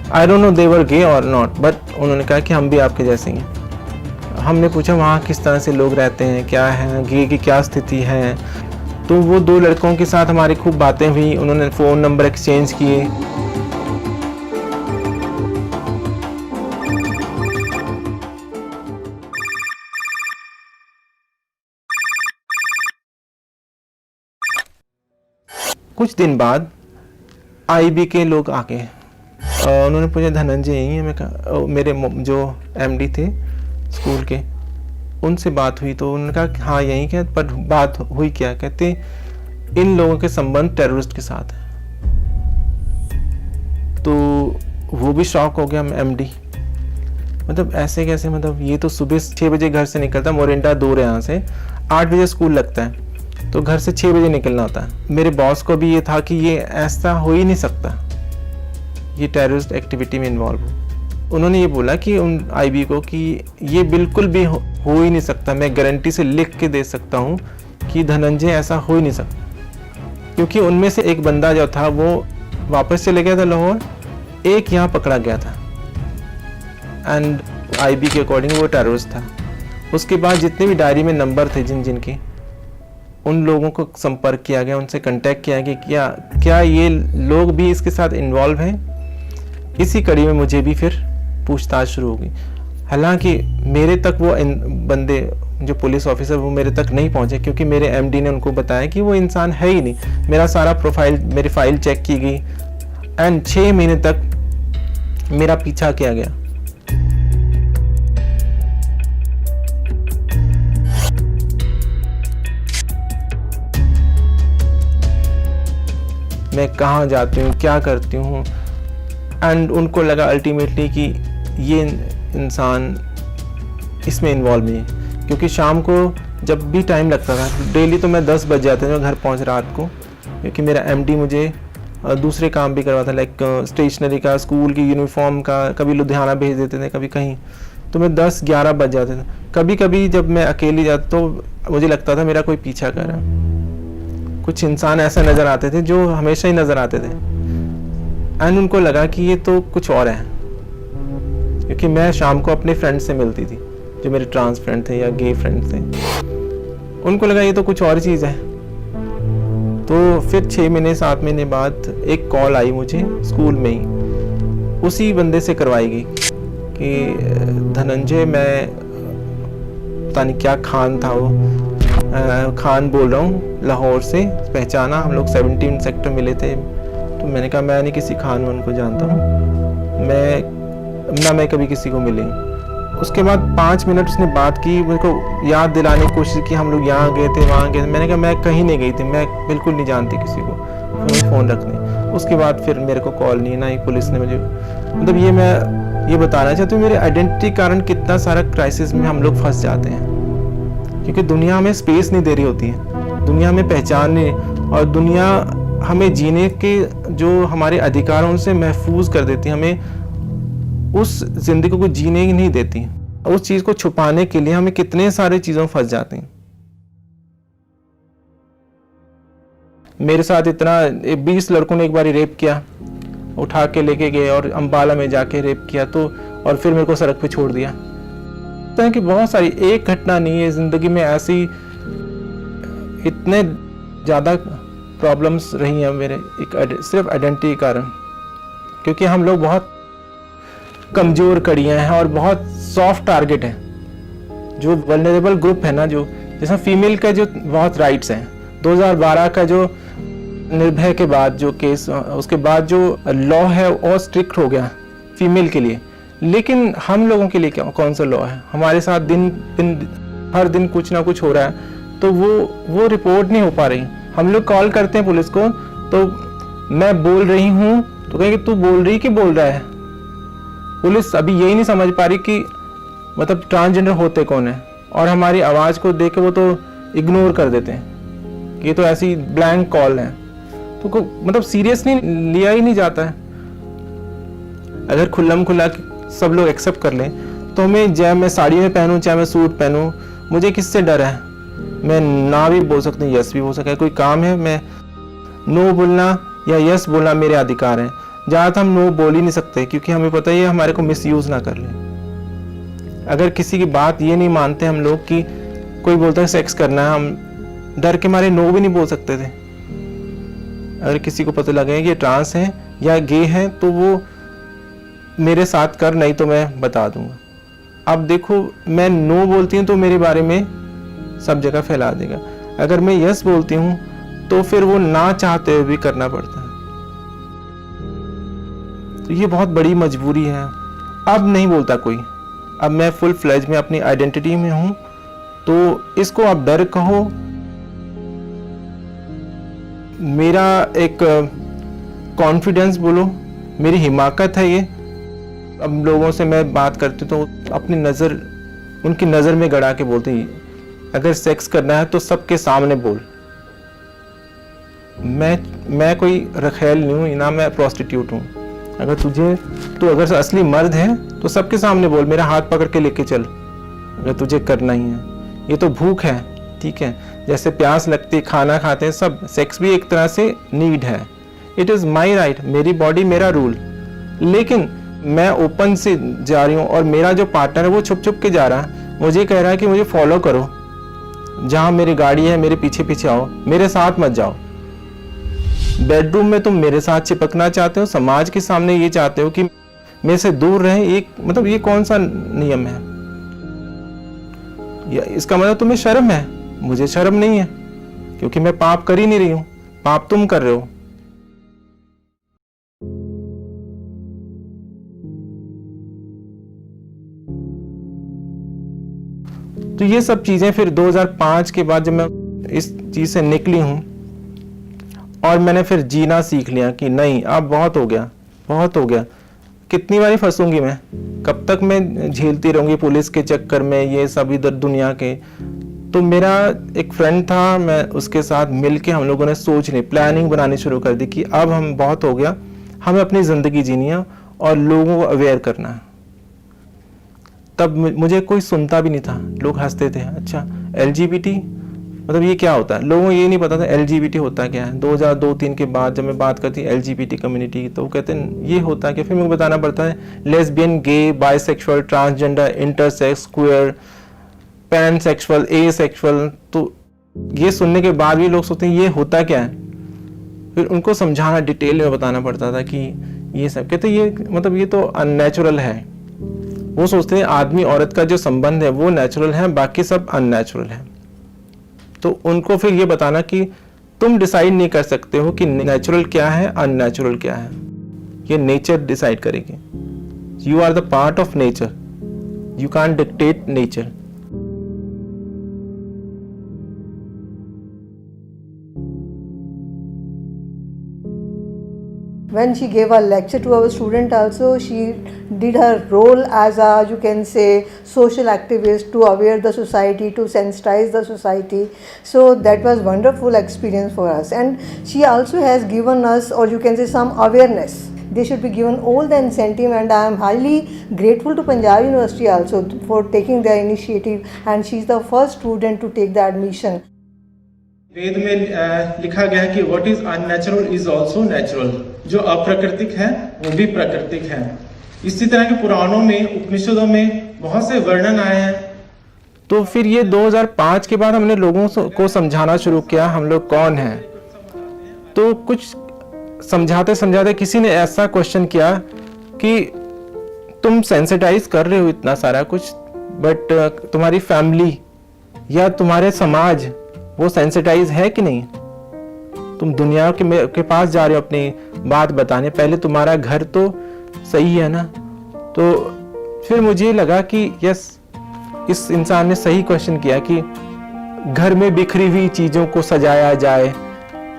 आई डोंट नो दे वर गे और नॉट, बट उन्होंने कहा कि हम भी आपके जैसे हैं। हमने पूछा वहाँ किस तरह से लोग रहते हैं, क्या है, गे की क्या स्थिति है। तो वो 2 लड़कों के साथ हमारी खूब बातें हुई, उन्होंने फ़ोन नंबर एक्सचेंज किए। कुछ दिन बाद आईबी के लोग आ गए। उन्होंने पूछा धनंजय यही है? मैं कहा, मेरे जो एमडी थे स्कूल के, उनसे बात हुई तो उन्होंने कहा कि हाँ यही क्या, पर बात हुई क्या? कहते इन लोगों के संबंध टेररिस्ट के साथ है। तो वो भी शॉक हो गया एमडी, मतलब ऐसे कैसे, मतलब ये तो सुबह 6 बजे घर से निकलता, मोरिंडा दूर है यहाँ से, 8 बजे स्कूल लगता है, तो घर से 6 बजे निकलना होता है। मेरे बॉस को भी ये था कि ये ऐसा हो ही नहीं सकता, ये टेररिस्ट एक्टिविटी में इन्वॉल्व हो। उन्होंने ये बोला कि उन आईबी को कि ये बिल्कुल भी हो ही नहीं सकता, मैं गारंटी से लिख के दे सकता हूँ कि धनंजय ऐसा हो ही नहीं सकता, क्योंकि उनमें से एक बंदा जो था वो वापस चले गया था लाहौर, एक यहाँ पकड़ा गया था एंड आईबी के अकॉर्डिंग वो टेररिस्ट था। उसके बाद जितने भी डायरी में नंबर थे जिन जिनके, उन लोगों को संपर्क किया गया, उनसे कांटेक्ट किया गया कि क्या ये लोग भी इसके साथ इन्वॉल्व हैं। इसी कड़ी में मुझे भी फिर पूछताछ शुरू हो गई। हालांकि मेरे तक वो बंदे जो पुलिस ऑफिसर वो मेरे तक नहीं पहुंचे, क्योंकि मेरे एमडी ने उनको बताया कि वो इंसान है ही नहीं। मेरा सारा प्रोफाइल, मेरी फाइल चेक की गई एंड 6 महीने तक मेरा पीछा किया गया। मैं कहाँ जाती हूँ, क्या करती हूँ, एंड उनको लगा अल्टीमेटली कि ये इंसान इसमें इन्वॉल्व नहीं है। क्योंकि शाम को जब भी टाइम लगता था, डेली तो मैं 10 बज जाते थे घर पहुँच रात को, क्योंकि मेरा एमडी मुझे दूसरे काम भी करवाता, लाइक स्टेशनरी का, स्कूल की यूनिफॉर्म का, कभी लुधियाना भेज देते थे, कभी कहीं, तो मैं 10-11 बज जाते थे। कभी कभी जब मैं अकेली जाता तो मुझे लगता था मेरा कोई पीछा कर रहा है। कुछ इंसान ऐसा नज़र आते थे जो हमेशा ही नज़र आते थे, एंड उनको लगा कि ये तो कुछ और है, क्योंकि मैं शाम को अपने फ्रेंड से मिलती थी जो मेरे ट्रांस फ्रेंड थे या गे फ्रेंड थे। उनको लगा ये तो कुछ और चीज़ है। तो फिर 6 महीने 7 महीने बाद एक कॉल आई मुझे स्कूल में ही, उसी बंदे से करवाई गई कि धनंजय, मैं पता नहीं क्या खान था वो, खान बोल रहा हूँ, लाहौर से, पहचाना, हम लोग 17 सेक्टर मिले थे। तो मैंने कहा मैं नहीं किसी खान में उनको जानता हूँ, मैं कभी किसी को मिले। उसके बाद 5 मिनट उसने बात की, मेरे को याद दिलाने की कोशिश की, हम लोग यहाँ गए थे, वहाँ गए थे। मैंने कहा मैं कहीं नहीं गई थी, मैं बिल्कुल नहीं जानती किसी को, फिर फ़ोन रखने। उसके बाद फिर मेरे को कॉल नहीं, ना ही पुलिस ने मुझे, मतलब ये मैं ये बताना चाहती हूँ, मेरे आइडेंटिटी कारण कितना सारा क्राइसिस में हम लोग फंस जाते हैं, क्योंकि दुनिया हमें स्पेस नहीं दे रही होती है, दुनिया हमें पहचानने और दुनिया हमें जीने के जो हमारे अधिकार हैं उनसे महफूज कर देती है, हमें उस जिंदगी को जीने ही नहीं देती। उस चीज़ को छुपाने के लिए हमें कितने सारे चीज़ों में फंस जाते हैं। मेरे साथ इतना 20 लड़कों ने एक बार रेप किया, उठा के लेके गए और अम्बाला में जाके रेप किया, तो और फिर मेरे को सड़क पे छोड़ दिया। तो कि बहुत सारी, एक घटना नहीं है ज़िंदगी में ऐसी, इतने ज़्यादा प्रॉब्लम्स रही हैं मेरे, एक सिर्फ आइडेंटिटी कारण, क्योंकि हम लोग बहुत कमज़ोर कड़ियाँ हैं और बहुत सॉफ्ट टारगेट हैं। जो वल्नरेबल ग्रुप है ना, जो जैसा फीमेल का जो बहुत राइट्स हैं, 2012 का जो निर्भया के बाद जो केस, उसके बाद जो लॉ है और स्ट्रिक्ट हो गया फीमेल के लिए, लेकिन हम लोगों के लिए क्या, कौन सा लॉ है? हमारे साथ हर दिन कुछ ना कुछ हो रहा है, तो वो रिपोर्ट नहीं हो पा रही। हम लोग कॉल करते हैं पुलिस को, तो मैं बोल रही हूँ तो कहेंगे तू बोल रही कि बोल रहा है। पुलिस अभी यही नहीं समझ पा रही कि मतलब ट्रांसजेंडर होते कौन है, और हमारी आवाज़ को देख के वो तो इग्नोर कर देते हैं कि ये तो ऐसी ब्लैंक कॉल है, तो मतलब सीरियसली लिया ही नहीं जाता है। अगर खुल्लम खुल्ला सब लोग एक्सेप्ट कर लें तो हमें, चाहे मैं साड़ी में पहनूं चाहे मैं सूट पहनूं, मुझे किससे डर है? मैं ना भी बोल सकती हूँ, यस भी बोल सकता है। कोई काम है, मैं नो बोलना या यस बोलना मेरे अधिकार है। ज़्यादातर हम नो बोल ही नहीं सकते, क्योंकि हमें पता ही है हमारे को मिसयूज़ ना कर लें। अगर किसी की बात ये नहीं मानते हम लोग कि कोई बोलता है सेक्स करना है, हम डर के मारे नो भी नहीं बोल सकते थे। अगर किसी को पता लगे कि ये ट्रांस है या गे है तो वो मेरे साथ कर, नहीं तो मैं बता दूंगा। अब देखो, मैं नो बोलती हूँ तो मेरे बारे में सब जगह फैला देगा। अगर मैं यस बोलती हूँ तो फिर वो ना चाहते हुए भी करना पड़ता है। तो ये बहुत बड़ी मजबूरी है। अब नहीं बोलता कोई, अब मैं फुल फ्लेज में अपनी आइडेंटिटी में हूँ, तो इसको आप डर कहो, मेरा एक कॉन्फिडेंस बोलो, मेरी हिमाकत है ये। अब लोगों से मैं बात करती तो अपनी नज़र उनकी नज़र में गड़ा के बोलती, अगर सेक्स करना है तो सबके सामने बोल। मैं कोई रखेल नहीं हूँ ना, मैं प्रोस्टिट्यूट हूँ। अगर अगर असली मर्द है तो सबके सामने बोल, मेरा हाथ पकड़ के लेके चल, अगर तुझे करना ही है। ये तो भूख है, ठीक है, जैसे प्यास लगती, खाना खाते हैं सब, सेक्स भी एक तरह से नीड है। इट इज़ माई राइट, मेरी बॉडी मेरा रूल। लेकिन मैं ओपन से जा रही हूँ और मेरा जो पार्टनर है वो छुप छुप के जा रहा है, मुझे कह रहा है कि मुझे फॉलो करो, जहाँ मेरी गाड़ी है मेरे पीछे पीछे आओ, मेरे साथ मत जाओ। बेडरूम में तुम मेरे साथ चिपकना चाहते हो, समाज के सामने ये चाहते हो कि मेरे से दूर रहे। एक मतलब ये कौन सा नियम है? या इसका मतलब तुम्हें शर्म है, मुझे शर्म नहीं है, क्योंकि मैं पाप कर ही नहीं रही हूँ, पाप तुम कर रहे हो। तो ये सब चीजें फिर 2005 के बाद जब मैं इस चीज से निकली हूँ और मैंने फिर जीना सीख लिया कि नहीं, अब बहुत हो गया, बहुत हो गया। कितनी बारी फंसूंगी मैं, कब तक मैं झेलती रहूंगी पुलिस के चक्कर में, ये सब इधर दुनिया के। तो मेरा एक फ्रेंड था, मैं उसके साथ मिलके हम लोगों ने प्लानिंग बनानी शुरू कर दी कि अब हम बहुत हो गया, हमें अपनी ज़िंदगी जीनी है और लोगों को अवेयर करना है। तब मुझे कोई सुनता भी नहीं था, लोग हंसते थे, अच्छा LGBT मतलब ये क्या होता है, लोगों को ये नहीं पता था LGBT होता क्या है। 2002-3 के बाद जब मैं बात करती LGBT कम्युनिटी की, तो वो कहते हैं ये होता है क्या, फिर मुझे बताना पड़ता है lesbian, gay, bisexual, transgender, intersex, queer, pansexual, asexual. तो ये सुनने के बाद भी लोग सोचते हैं ये होता क्या है, फिर उनको समझाना, डिटेल में बताना पड़ता था कि ये सब, कहते ये मतलब ये तो अननेचुरल है। वो सोचते हैं आदमी औरत का जो संबंध है वो नेचुरल है, बाकी सब अननेचुरल है। तो उनको फिर ये बताना कि तुम डिसाइड नहीं कर सकते हो कि नेचुरल क्या है, अननेचुरल क्या है, ये नेचर डिसाइड करेगी। You are the part of nature, you can't dictate nature. When she gave a lecture to our student also, she did her role as a, you can say, social activist to aware the society, to sensitize the society. So that was wonderful experience for us. And she also has given us, or you can say, some awareness. They should be given all the incentive, and I am highly grateful to Punjab University also for taking the initiative, and she is the first student to take the admission. वेद में लिखा गया है कि what is unnatural is also natural, जो अप्राकृतिक है वो भी प्राकृतिक है। इसी तरह के पुराणों में, उपनिषदों में बहुत से वर्णन आए हैं। तो फिर ये 2005 के बाद हमने लोगों को समझाना शुरू किया हम लोग कौन हैं। तो कुछ समझाते समझाते किसी ने ऐसा क्वेश्चन किया कि तुम सेंसिटाइज कर रहे हो इतना सारा कुछ, बट तुम्हारी फैमिली या तुम्हारे समाज वो सेंसिटाइज है कि नहीं। तुम दुनिया के पास जा रहे हो अपनी बात बताने, पहले तुम्हारा घर तो सही है ना। तो फिर मुझे लगा कि यस, इस इंसान ने सही क्वेश्चन किया कि घर में बिखरी हुई चीज़ों को सजाया जाए।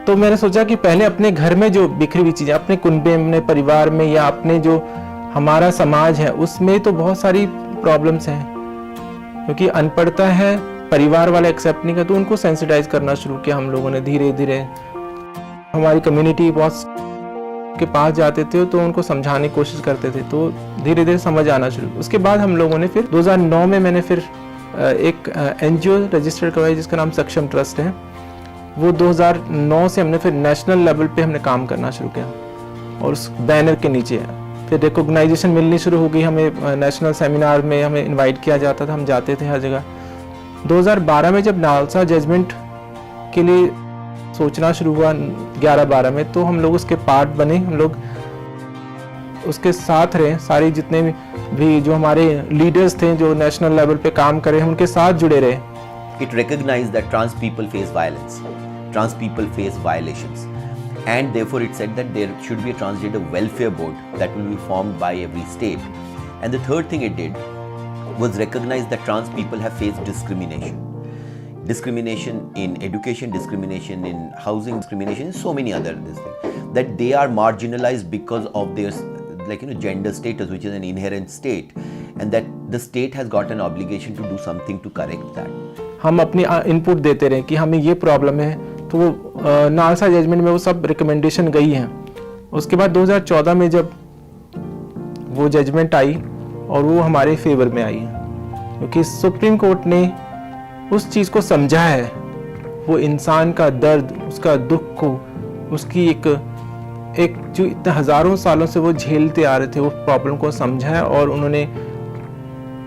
तो मैंने सोचा कि पहले अपने घर में जो बिखरी हुई चीज़ें, अपने कुनबे में, अपने परिवार में, या अपने जो हमारा समाज है उसमें तो बहुत सारी प्रॉब्लम्स हैं, क्योंकि अनपढ़ता है, परिवार वाले एक्सेप्ट नहीं करते। तो उनको सेंसिटाइज करना शुरू किया हम लोगों ने धीरे धीरे। हमारी कम्युनिटी बहुत के पास जाते थे तो उनको समझाने की कोशिश करते थे, तो धीरे धीरे समझ आना शुरू। उसके बाद हम लोगों ने फिर 2009 में मैंने फिर एक NGO रजिस्टर करवाई जिसका नाम सक्षम ट्रस्ट है। वो 2009 से हमने फिर नेशनल लेवल पे हमने काम करना शुरू किया और उस बैनर के नीचे फिर रिकॉग्नाइजेशन मिलनी शुरू हो गई। हमें नेशनल सेमिनार में हमें इनवाइट किया जाता था, हम जाते थे हर जगह। 2012 में जब नालसा जजमेंट के लिए सोचना शुरू हुआ 11-12 में, तो हम लोग उसके पार्ट बने, हम लोग उसके साथ रहे। सारे जितने भी जो हमारे लीडर्स थे जो नेशनल लेवल पे काम करे, हम उनके साथ जुड़े रहे। It recognized that trans people face violence, trans people face violations, and therefore it said that there should be a transgender welfare board that will be formed by every state. And the third thing it did was recognize that trans people have faced discrimination. Discrimination in education, discrimination in housing, discrimination, so many other things. That they are marginalized because of their gender status, which is an inherent state, and that the state has got an obligation to do something to correct that. हम अपनी input देते रहे कि हमें ये problem है, तो वो नालसा जजमेंट में वो सब रिकमेंडेशन गई हैं। उसके बाद 2014 में जब वो जजमेंट आई और वो हमारे फेवर में आई है, क्योंकि सुप्रीम कोर्ट ने उस चीज़ को समझा है, वो इंसान का दर्द, उसका दुख को, उसकी एक जो इतने हज़ारों सालों से वो झेलते आ रहे थे, वो प्रॉब्लम को समझा है और उन्होंने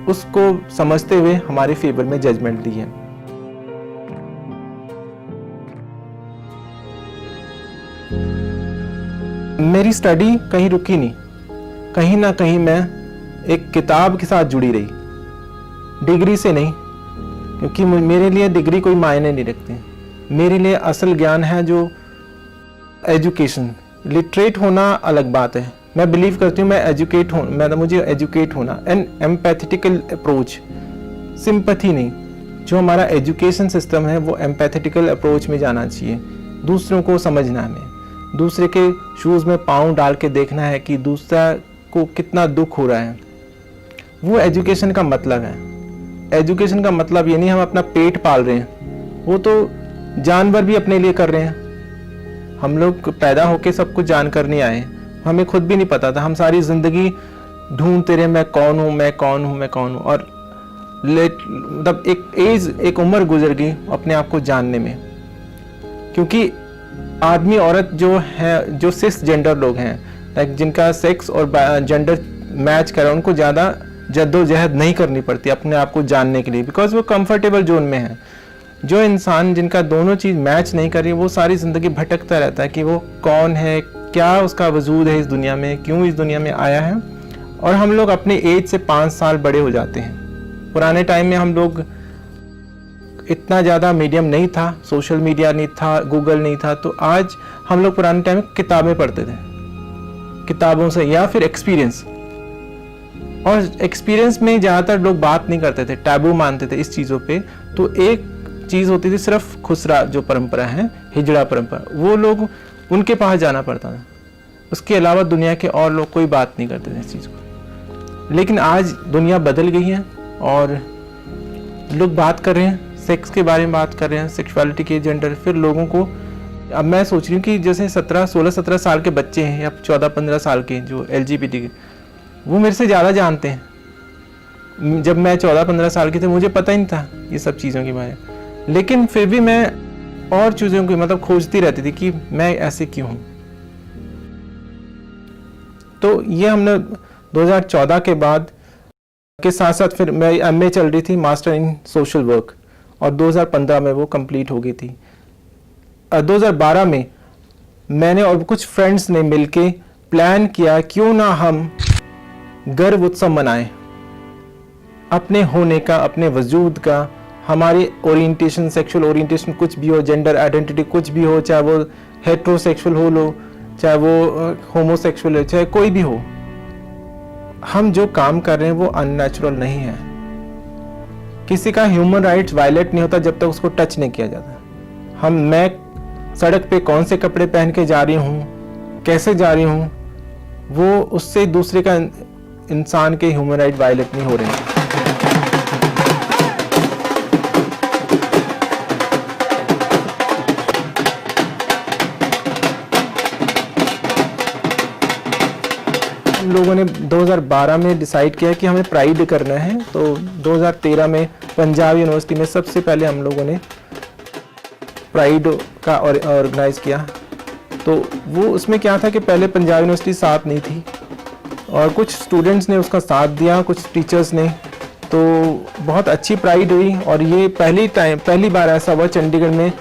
उसको समझते हुए हमारे फेवर में जजमेंट दी है। मेरी स्टडी कहीं रुकी नहीं, कहीं ना कहीं मैं एक किताब के साथ जुड़ी रही, डिग्री से नहीं, क्योंकि मेरे लिए डिग्री कोई मायने नहीं रखती। मेरे लिए असल ज्ञान है जो एजुकेशन। लिटरेट होना अलग बात है, मैं बिलीव करती हूँ मुझे एजुकेट होना, एन एम्पैथेटिकल अप्रोच, सिंपैथी नहीं। जो हमारा एजुकेशन सिस्टम है वो एम्पैथेटिकल अप्रोच में जाना चाहिए। दूसरों को समझना है, दूसरे के शूज़ में पाँव डाल के देखना है कि दूसरा को कितना दुख हो रहा है। वो एजुकेशन का मतलब है। एजुकेशन का मतलब ये नहीं हम अपना पेट पाल रहे हैं, वो तो जानवर भी अपने लिए कर रहे हैं। हम लोग पैदा होके सब कुछ जानकर नहीं आए, हमें खुद भी नहीं पता था। हम सारी ज़िंदगी ढूंढते रहे, मैं कौन हूँ, मैं कौन हूँ, मैं कौन हूँ। और मतलब एक उम्र गुजर गई अपने आप को जानने में, क्योंकि आदमी औरत जो है, जो सिस जेंडर लोग हैं, लाइक जिनका सेक्स और जेंडर मैच करे, उनको ज़्यादा जद्दोजहद नहीं करनी पड़ती अपने आप को जानने के लिए, बिकॉज वो कंफर्टेबल जोन में है। जो इंसान जिनका दोनों चीज़ मैच नहीं कर रही, वो सारी ज़िंदगी भटकता रहता है कि वो कौन है, क्या उसका वजूद है इस दुनिया में, क्यों इस दुनिया में आया है। और हम लोग अपने एज से 5 साल बड़े हो जाते हैं। पुराने टाइम में हम लोग इतना ज़्यादा मीडियम नहीं था, सोशल मीडिया नहीं था, गूगल नहीं था, तो आज हम लोग पुराने टाइम में किताबें पढ़ते थे, किताबों से या फिर एक्सपीरियंस। और एक्सपीरियंस में ज़्यादातर लोग बात नहीं करते थे, टैबू मानते थे इस चीज़ों पे। तो एक चीज़ होती थी सिर्फ खुसरा जो परंपरा है, हिजड़ा परंपरा, वो लोग उनके पास जाना पड़ता था। उसके अलावा दुनिया के और लोग कोई बात नहीं करते थे इस चीज़ को। लेकिन आज दुनिया बदल गई है और लोग बात कर रहे हैं, सेक्स के बारे में बात कर रहे हैं, सेक्सुअलिटी के, जेंडर। फिर लोगों को अब मैं सोच रही हूँ कि जैसे 16-17 साल के बच्चे हैं या 14-15 साल के जो LGBT के, वो मेरे से ज़्यादा जानते हैं। जब मैं 14-15 साल के थे मुझे पता ही नहीं था ये सब चीज़ों के बारे में, लेकिन फिर भी मैं और चीज़ों की मतलब खोजती रहती थी कि मैं ऐसे क्यों हूँ। तो ये हमने 2014 के बाद के साथ साथ फिर मैं MA चल रही थी, मास्टर इन सोशल वर्क, और 2015 में वो कंप्लीट हो गई थी। 2012 में मैंने और कुछ फ्रेंड्स ने मिलके प्लान किया क्यों ना हम गर्व उत्सव मनाएं, अपने होने का, अपने वजूद का, हमारी ओरिएंटेशन, सेक्सुअल ओरिएंटेशन कुछ भी हो, जेंडर आइडेंटिटी कुछ भी हो, चाहे वो हेट्रोसेक्सुअल हो, चाहे वो होमोसेक्सुअल हो, चाहे कोई भी हो, हम जो काम कर रहे हैं वो अननेचुरल नहीं है। किसी का ह्यूमन राइट्स वायलेट नहीं होता जब तक उसको टच नहीं किया जाता। मैं सड़क पे कौन से कपड़े पहन के जा रही हूँ, कैसे जा रही हूँ, वो उससे दूसरे का इंसान के ह्यूमन राइट वायलेट नहीं हो रहे हैं। हम लोगों ने 2012 में डिसाइड किया कि हमें प्राइड करना है, तो 2013 में पंजाब यूनिवर्सिटी में सबसे पहले हम लोगों ने प्राइड का ऑर्गेनाइज किया। तो वो उसमें क्या था कि पहले पंजाब यूनिवर्सिटी साथ नहीं थी और कुछ स्टूडेंट्स ने उसका साथ दिया, कुछ टीचर्स ने, तो बहुत अच्छी प्राइड हुई। और ये पहली बार ऐसा हुआ चंडीगढ़ में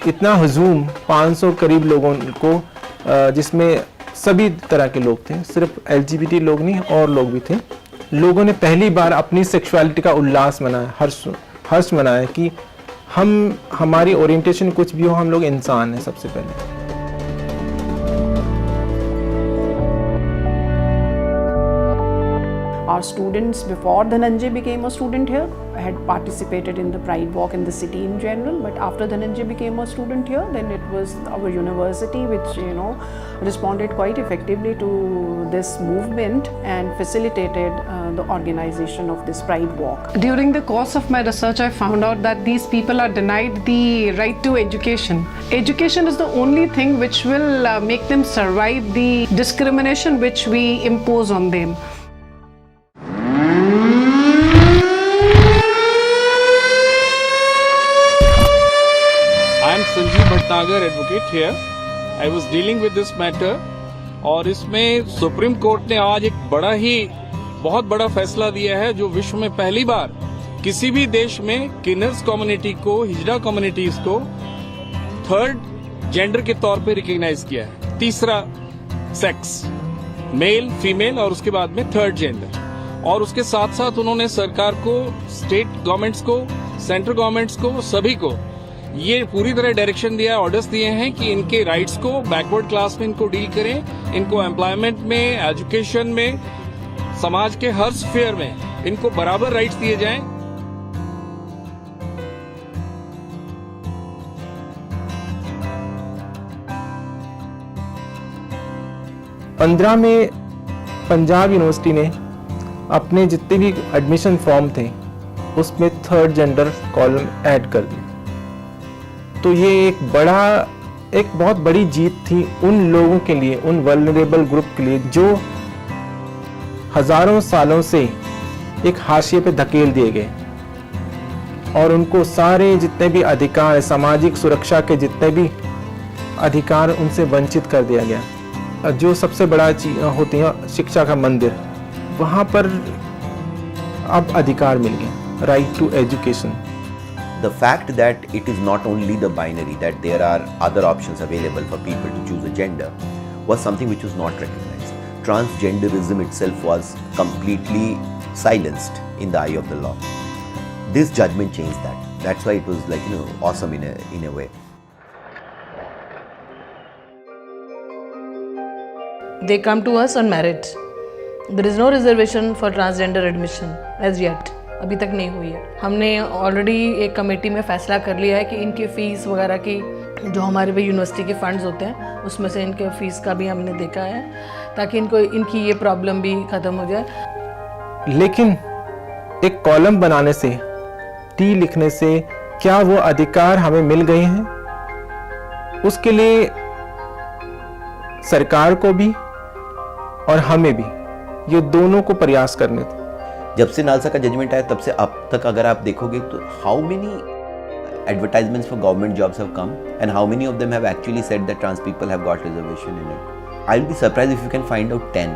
इतना हुजूम 500 करीब लोगों को, जिसमें सभी तरह के लोग थे, सिर्फ LGBT लोग नहीं और लोग भी थे। लोगों ने पहली बार अपनी सेक्सुअलिटी का उल्लास मनाया, हर्ष मनाया कि हमारी ओरिएंटेशन कुछ भी हो, हम लोग इंसान हैं सबसे पहले। Our students before Dhananjay became a student here had participated in the Pride Walk in the city in general, but after Dhananjay became a student here, then it was our university which responded quite effectively to this movement and facilitated the organization of this Pride Walk. During the course of my research, I found out that these people are denied the right to education. Education is the only thing which will make them survive the discrimination which we impose on them. Sanjeev Bhatnagar advocate here. I was dealing with this matter और इसमें supreme court ने आज एक बहुत बड़ा फैसला दिया है, जो विश्व में पहली बार किसी भी देश में किन्नर्स कम्युनिटी को, हिजड़ा कम्युनिटीज को थर्ड जेंडर के तौर पे रिकॉग्नाइज किया है। तीसरा सेक्स, मेल, फीमेल और उसके बाद में थर्ड जेंडर। और उसके साथ साथ उन्होंने सरकार को, स्टेट गवर्नमेंट्स को, सेंट्रल गवर्नमेंट्स को, सभी को ये पूरी तरह डायरेक्शन दिया, ऑर्डर्स दिए हैं कि इनके राइट्स को, बैकवर्ड क्लास में इनको डील करें, इनको एम्प्लॉयमेंट में, एजुकेशन में, समाज के हर स्फीयर में इनको बराबर राइट्स दिए जाएं। पंद्रह में पंजाब यूनिवर्सिटी ने अपने जितने भी एडमिशन फॉर्म थे उसमें थर्ड जेंडर कॉलम ऐड कर दिया। तो ये एक बहुत बड़ी जीत थी उन लोगों के लिए, उन वल्नरेबल ग्रुप के लिए जो हजारों सालों से एक हाशिए पे धकेल दिए गए और उनको सारे जितने भी अधिकार, सामाजिक सुरक्षा के जितने भी अधिकार, उनसे वंचित कर दिया गया। जो सबसे बड़ा चीज होती है शिक्षा का मंदिर, वहाँ पर अब अधिकार मिल गया, right to education. The fact that it is not only the binary, that there are other options available for people to choose a gender, was something which was not recognized. Transgenderism itself was completely silenced in the eye of the law. This judgment changed that. That's why it was like, awesome in a way. They come to us on merit. There is no reservation for transgender admission as yet. अभी तक नहीं हुई है। हमने already एक committee में फैसला कर लिया है कि इनकी फ़ीस वगैरह की, जो हमारे भी यूनिवर्सिटी के फंड्स होते हैं उसमें से इनके फ़ीस का भी हमने देखा है, ताकि इनकी ये प्रॉब्लम भी ख़त्म हो जाए। लेकिन एक कॉलम बनाने से, टी लिखने से क्या वो अधिकार हमें मिल गए हैं? उसके लिए सरकार को भी और हमें भी, ये दोनों को प्रयास करने थे। जब से नालसा का जजमेंट आया तब से अब तक अगर आप देखोगे तो how many advertisements for government jobs have come and how many of them have actually said that trans people have got reservation in it. I'll be surprised if you can find out 10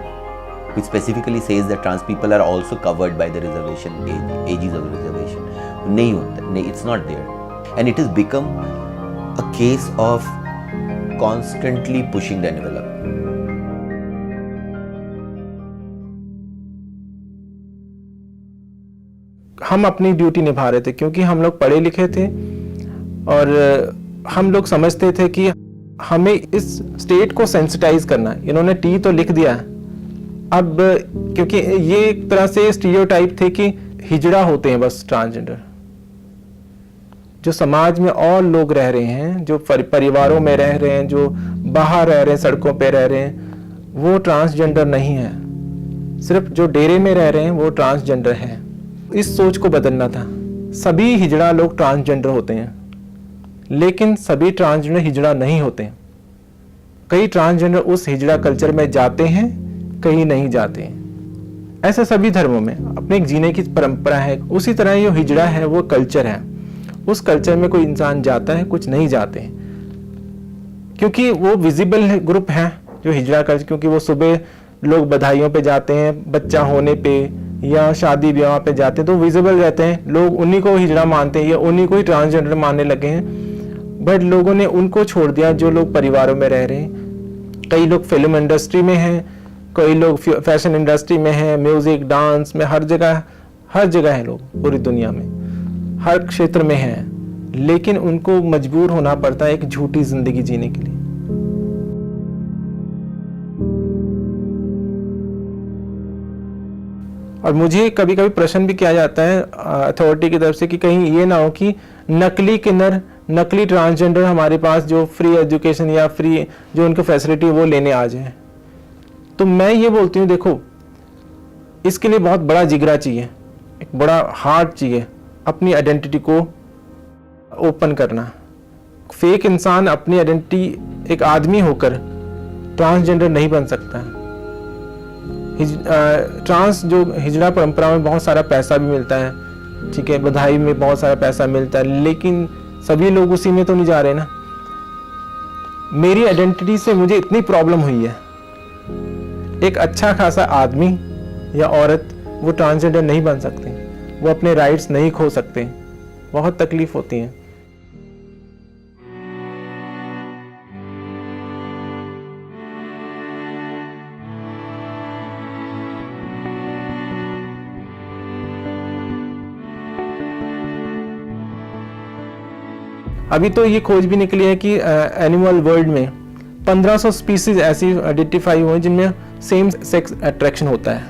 which specifically says that trans people are also covered by the reservation ages of reservation. नहीं होता, नहीं, it's not there, and it has become a case of constantly pushing the envelope. हम अपनी duty निभा रहे थे, क्योंकि हम लोग पढ़े लिखे थे और हम लोग समझते थे कि हमें इस स्टेट को सेंसिटाइज करना है। इन्होंने टी तो लिख दिया है, अब क्योंकि ये एक तरह से स्टीरियोटाइप थे कि हिजड़ा होते हैं बस ट्रांसजेंडर। जो समाज में और लोग रह रहे हैं, जो परिवारों में रह रहे हैं, जो बाहर रह रहे हैं, सड़कों पे रह रहे हैं, वो ट्रांसजेंडर नहीं है। सिर्फ जो डेरे में रह रहे हैं वो ट्रांसजेंडर है। इस सोच को बदलना था। सभी हिजड़ा लोग ट्रांसजेंडर होते हैं, लेकिन सभी ट्रांसजेंडर हिजड़ा नहीं होते हैं। कई ट्रांसजेंडर उस हिजड़ा कल्चर में जाते हैं, कहीं नहीं जाते हैं। ऐसा सभी धर्मों में अपने एक जीने की परंपरा है। उसी तरह ये हिजड़ा है, वो कल्चर है। उस कल्चर में कोई इंसान जाता है, कुछ नहीं जाते हैं, क्योंकि वो विजिबल ग्रुप है जो हिजड़ा कल्चर। क्योंकि वो सुबह लोग बधाइयों पे जाते हैं, बच्चा होने पे या शादी ब्याह पे जाते हैं, तो विजिबल रहते हैं। लोग उन्हीं को हिजड़ा मानते हैं या उन्हीं को ही ट्रांसजेंडर मानने लगे हैं। बट लोगों ने उनको छोड़ दिया जो लोग परिवारों में रह रहे हैं। कई लोग फिल्म इंडस्ट्री में हैं, कई लोग फैशन इंडस्ट्री में हैं, म्यूजिक डांस में, हर जगह है लोग पूरी दुनिया में, हर क्षेत्र में हैं। लेकिन उनको मजबूर होना पड़ता है एक झूठी जिंदगी जीने के लिए। और मुझे कभी कभी प्रश्न भी किया जाता है अथॉरिटी की तरफ से कि कहीं ये ना हो कि नकली किन्नर, नकली ट्रांसजेंडर हमारे पास जो फ्री एजुकेशन या फ्री जो उनको फैसिलिटी वो लेने आ जाए। तो मैं ये बोलती हूँ, देखो इसके लिए बहुत बड़ा जिगरा चाहिए, एक बड़ा हार्ट चाहिए अपनी आइडेंटिटी को ओपन करना। फेक इंसान अपनी आइडेंटिटी एक आदमी होकर ट्रांसजेंडर नहीं बन सकता। ट्रांस जो हिजड़ा परंपरा में बहुत सारा पैसा भी मिलता है, ठीक है, बधाई में बहुत सारा पैसा मिलता है, लेकिन सभी लोग उसी में तो नहीं जा रहे ना। मेरी आइडेंटिटी से मुझे इतनी प्रॉब्लम हुई है, एक अच्छा खासा आदमी या औरत वो ट्रांसजेंडर नहीं बन सकते, वो अपने राइट्स नहीं खो सकते, बहुत तकलीफ होती है। अभी तो ये खोज भी निकली है कि एनिमल वर्ल्ड में 1500 स्पीसीज ऐसी आइडेंटिफाई हुए जिनमें सेम सेक्स अट्रैक्शन होता है।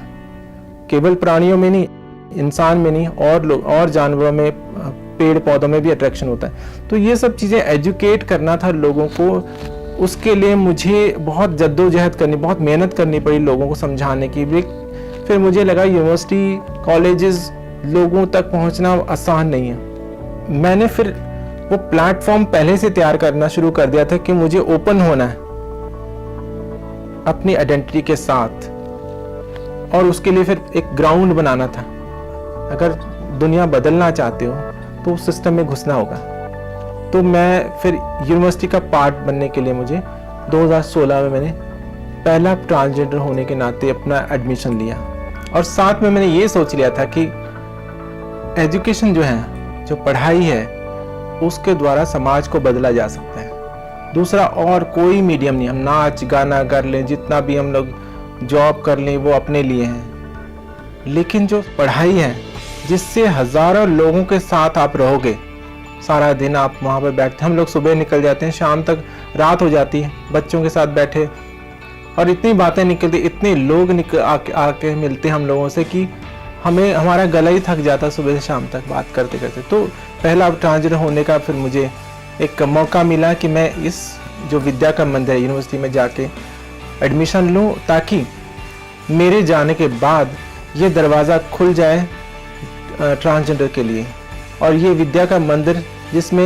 केवल प्राणियों में नहीं, इंसान में नहीं, और जानवरों में, पेड़ पौधों में भी अट्रैक्शन होता है। तो ये सब चीज़ें एजुकेट करना था लोगों को। उसके लिए मुझे बहुत जद्दोजहद करनी, बहुत मेहनत करनी पड़ी लोगों को समझाने की। फिर मुझे लगा यूनिवर्सिटी, कॉलेजेस, लोगों तक पहुंचना आसान नहीं है। मैंने फिर वो प्लेटफॉर्म पहले से तैयार करना शुरू कर दिया था कि मुझे ओपन होना है अपनी आइडेंटिटी के साथ, और उसके लिए फिर एक ग्राउंड बनाना था। अगर दुनिया बदलना चाहते हो तो उस सिस्टम में घुसना होगा। तो मैं फिर यूनिवर्सिटी का पार्ट बनने के लिए मुझे 2016 में मैंने पहला ट्रांसजेंडर होने के नाते अपना एडमिशन लिया, और साथ में मैंने ये सोच लिया था कि एजुकेशन जो है, जो पढ़ाई है, उसके द्वारा समाज को बदला जा सकता है। दूसरा और कोई मीडियम नहीं। हम नाच गाना कर लें, जितना भी हम लोग जॉब कर लें, वो अपने लिए हैं, लेकिन जो पढ़ाई है जिससे हजारों लोगों के साथ आप रहोगे, सारा दिन आप वहाँ पर बैठते, हम लोग सुबह निकल जाते हैं, शाम तक रात हो जाती है बच्चों के साथ बैठे, और इतनी बातें निकलती, इतने लोग आके मिलते हैं हम लोगों से कि हमें हमारा गला ही थक जाता सुबह से शाम तक बात करते करते। तो पहला ट्रांसजेंडर होने का फिर मुझे एक मौका मिला कि मैं इस जो विद्या का मंदिर है यूनिवर्सिटी में जाके एडमिशन लूँ, ताकि मेरे जाने के बाद ये दरवाज़ा खुल जाए ट्रांसजेंडर के लिए। और ये विद्या का मंदिर जिसमें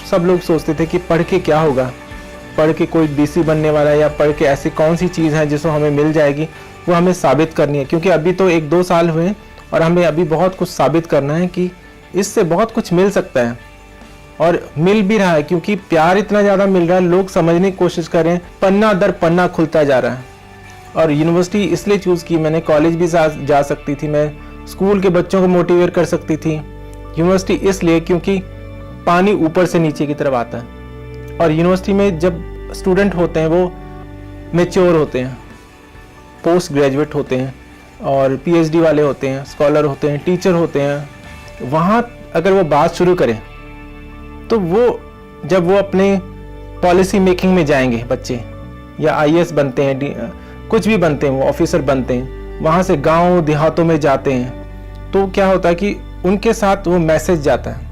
सब लोग सोचते थे कि पढ़ के क्या होगा, पढ़ के कोई डीसी बनने वाला है, या पढ़ के ऐसी कौन सी चीज़ है जिसको हमें मिल जाएगी, वो हमें साबित करनी है। क्योंकि अभी तो 1-2 साल हुए और हमें अभी बहुत कुछ साबित करना है कि इससे बहुत कुछ मिल सकता है, और मिल भी रहा है। क्योंकि प्यार इतना ज़्यादा मिल रहा है, लोग समझने की कोशिश कर रहे हैं, पन्ना दर पन्ना खुलता जा रहा है। और यूनिवर्सिटी इसलिए चूज़ की मैंने, कॉलेज भी जा सकती थी, मैं स्कूल के बच्चों को मोटिवेट कर सकती थी। यूनिवर्सिटी इसलिए क्योंकि पानी ऊपर से नीचे की तरफ आता है, और यूनिवर्सिटी में जब स्टूडेंट होते हैं वो मैच्योर होते हैं, पोस्ट ग्रेजुएट होते हैं, और पीएचडी वाले होते हैं, स्कॉलर होते हैं, टीचर होते हैं, वहाँ अगर वो बात शुरू करें तो वो जब वो अपने पॉलिसी मेकिंग में जाएंगे बच्चे, या आईएएस बनते हैं, कुछ भी बनते हैं, वो ऑफिसर बनते हैं, वहाँ से गांव देहातों में जाते हैं, तो क्या होता है कि उनके साथ वो मैसेज जाता है।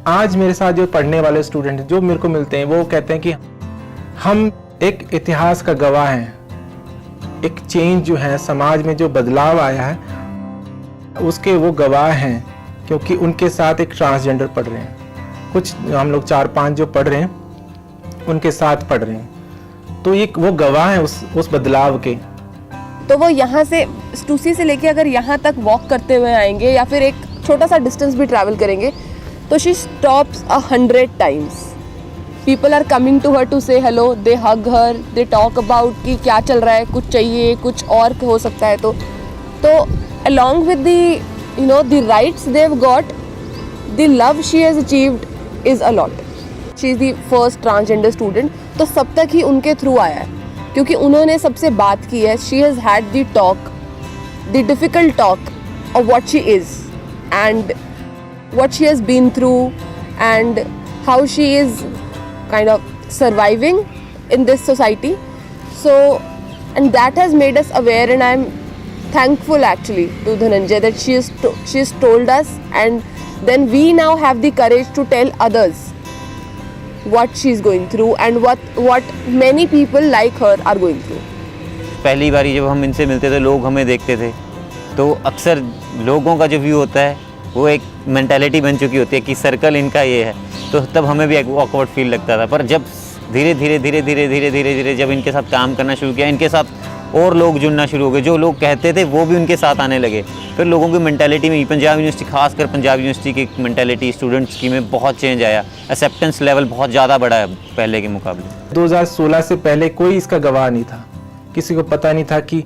आज मेरे साथ जो पढ़ने वाले स्टूडेंट जो मेरे को मिलते हैं, वो कहते हैं कि हम एक इतिहास का गवाह हैं, एक चेंज जो है समाज में, जो बदलाव आया है उसके वो गवाह हैं, क्योंकि उनके साथ एक ट्रांसजेंडर पढ़ रहे हैं। कुछ हम लोग 4-5 जो पढ़ रहे हैं उनके साथ पढ़ रहे हैं, तो एक वो गवाह है उस बदलाव के। तो वो यहाँ से स्टूसी से लेके अगर यहाँ तक वॉक करते हुए आएंगे या फिर एक छोटा सा डिस्टेंस भी ट्रैवल करेंगे, तो she stops 100 times. People are coming to her to say hello, they hug her, they talk about कि क्या चल रहा है, कुछ चाहिए, कुछ और हो सकता है। तो along with the rights they've got, the love she has achieved is a lot. She is the first transgender student, तो सब तक ही उनके थ्रू आया है, क्योंकि उन्होंने सबसे बात की है। She has had the talk, the difficult talk of what she is and what she has been through and how she is kind of surviving in this society. So, and that has made us aware, and I'm thankful actually to Dhananjay that she has told us, and then we now have the courage to tell others what she's going through and what many people like her are going through. पहली बारी जब हम इनसे मिलते थे, लोग हमें देखते थे, तो अक्सर लोगों का जो व्यू होता है वो एक मेंटालिटी बन चुकी होती है कि सर्कल इनका ये है, तो तब हमें भी एक ऑकवर्ड फील लगता था। पर जब धीरे धीरे जब इनके साथ काम करना शुरू किया, इनके साथ और लोग जुड़ना शुरू हो गए, जो लोग कहते थे वो भी उनके साथ आने लगे। फिर लोगों की मेंटालिटी में, पंजाब यूनिवर्सिटी, खासकर पंजाब यूनिवर्सिटी की मेंटालिटी स्टूडेंट्स की में बहुत चेंज आया, एक्सेप्टेंस लेवल बहुत ज़्यादा बढ़ा है पहले के मुकाबले। 2016 से पहले कोई इसका गवाह नहीं था, किसी को पता नहीं था कि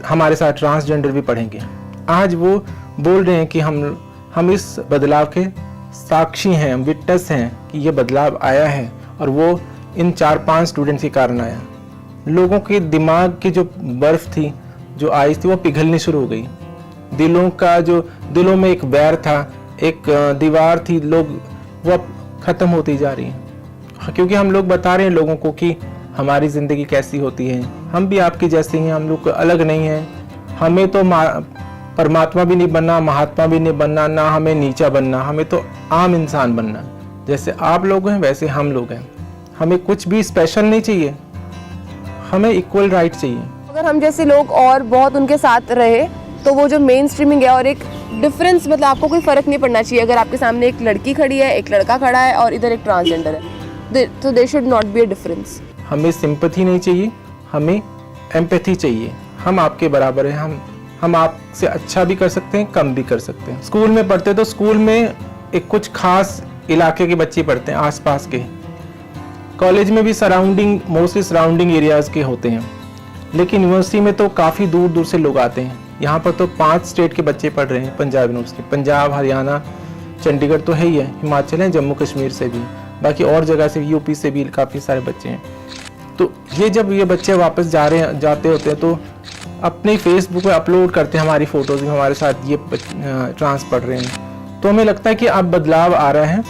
हमारे साथ ट्रांसजेंडर भी पढ़ेंगे। आज वो बोल रहे हैं कि हम इस बदलाव के साक्षी हैं, विटनेस हैं कि ये बदलाव आया है, और वो इन 4-5 स्टूडेंट्स के कारण आया। लोगों के दिमाग की जो बर्फ थी, जो आइस थी, वो पिघलनी शुरू हो गई। दिलों में एक बैर था, एक दीवार थी, वो अब ख़त्म होती जा रही है, क्योंकि हम लोग बता रहे हैं लोगों को कि हमारी ज़िंदगी कैसी होती है, हम भी आपकी जैसे ही हैं, हम लोग अलग नहीं हैं, हमें तो परमात्मा भी नहीं बनना, महात्मा भी नहीं बनना, ना हमें नीचा बनना, हमें तो आम इंसान बनना। जैसे आप लोग हैं वैसे हम लोग हैं, हमें कुछ भी स्पेशल नहीं चाहिए, हमें इक्वल राइट चाहिए। अगर हम जैसे लोग और बहुत उनके साथ रहे, तो वो जो मेन स्ट्रीमिंग है और एक डिफरेंस, मतलब आपको कोई फ़र्क नहीं पड़ना चाहिए। अगर आपके सामने एक लड़की खड़ी है, एक लड़का खड़ा है और इधर एक ट्रांसजेंडर है, तो there should not be a difference. हमें सिंपैथी नहीं चाहिए, हमें एम्पैथी चाहिए। हम आपके बराबर हैं, हम आपसे अच्छा भी कर सकते हैं, कम भी कर सकते हैं। स्कूल में पढ़ते तो स्कूल में एक कुछ खास इलाके के बच्चे पढ़ते हैं, आसपास के। कॉलेज में भी मोस्टली सराउंडिंग एरियाज़ के होते हैं, लेकिन यूनिवर्सिटी में तो काफ़ी दूर दूर से लोग आते हैं। यहाँ पर तो 5 स्टेट के बच्चे पढ़ रहे हैं पंजाब यूनिवर्सिटी। पंजाब, हरियाणा, चंडीगढ़ तो है ही है, हिमाचल है, जम्मू कश्मीर से भी, बाकी और जगह से, यूपी से भी काफ़ी सारे बच्चे हैं। तो जब ये बच्चे वापस जाते होते हैं, तो अपने फेसबुक पे अपलोड करते हैं हमारी फ़ोटोज़, हमारे साथ ये ट्रांस पढ़ रहे हैं। तो हमें लगता है कि अब बदलाव आ रहा है,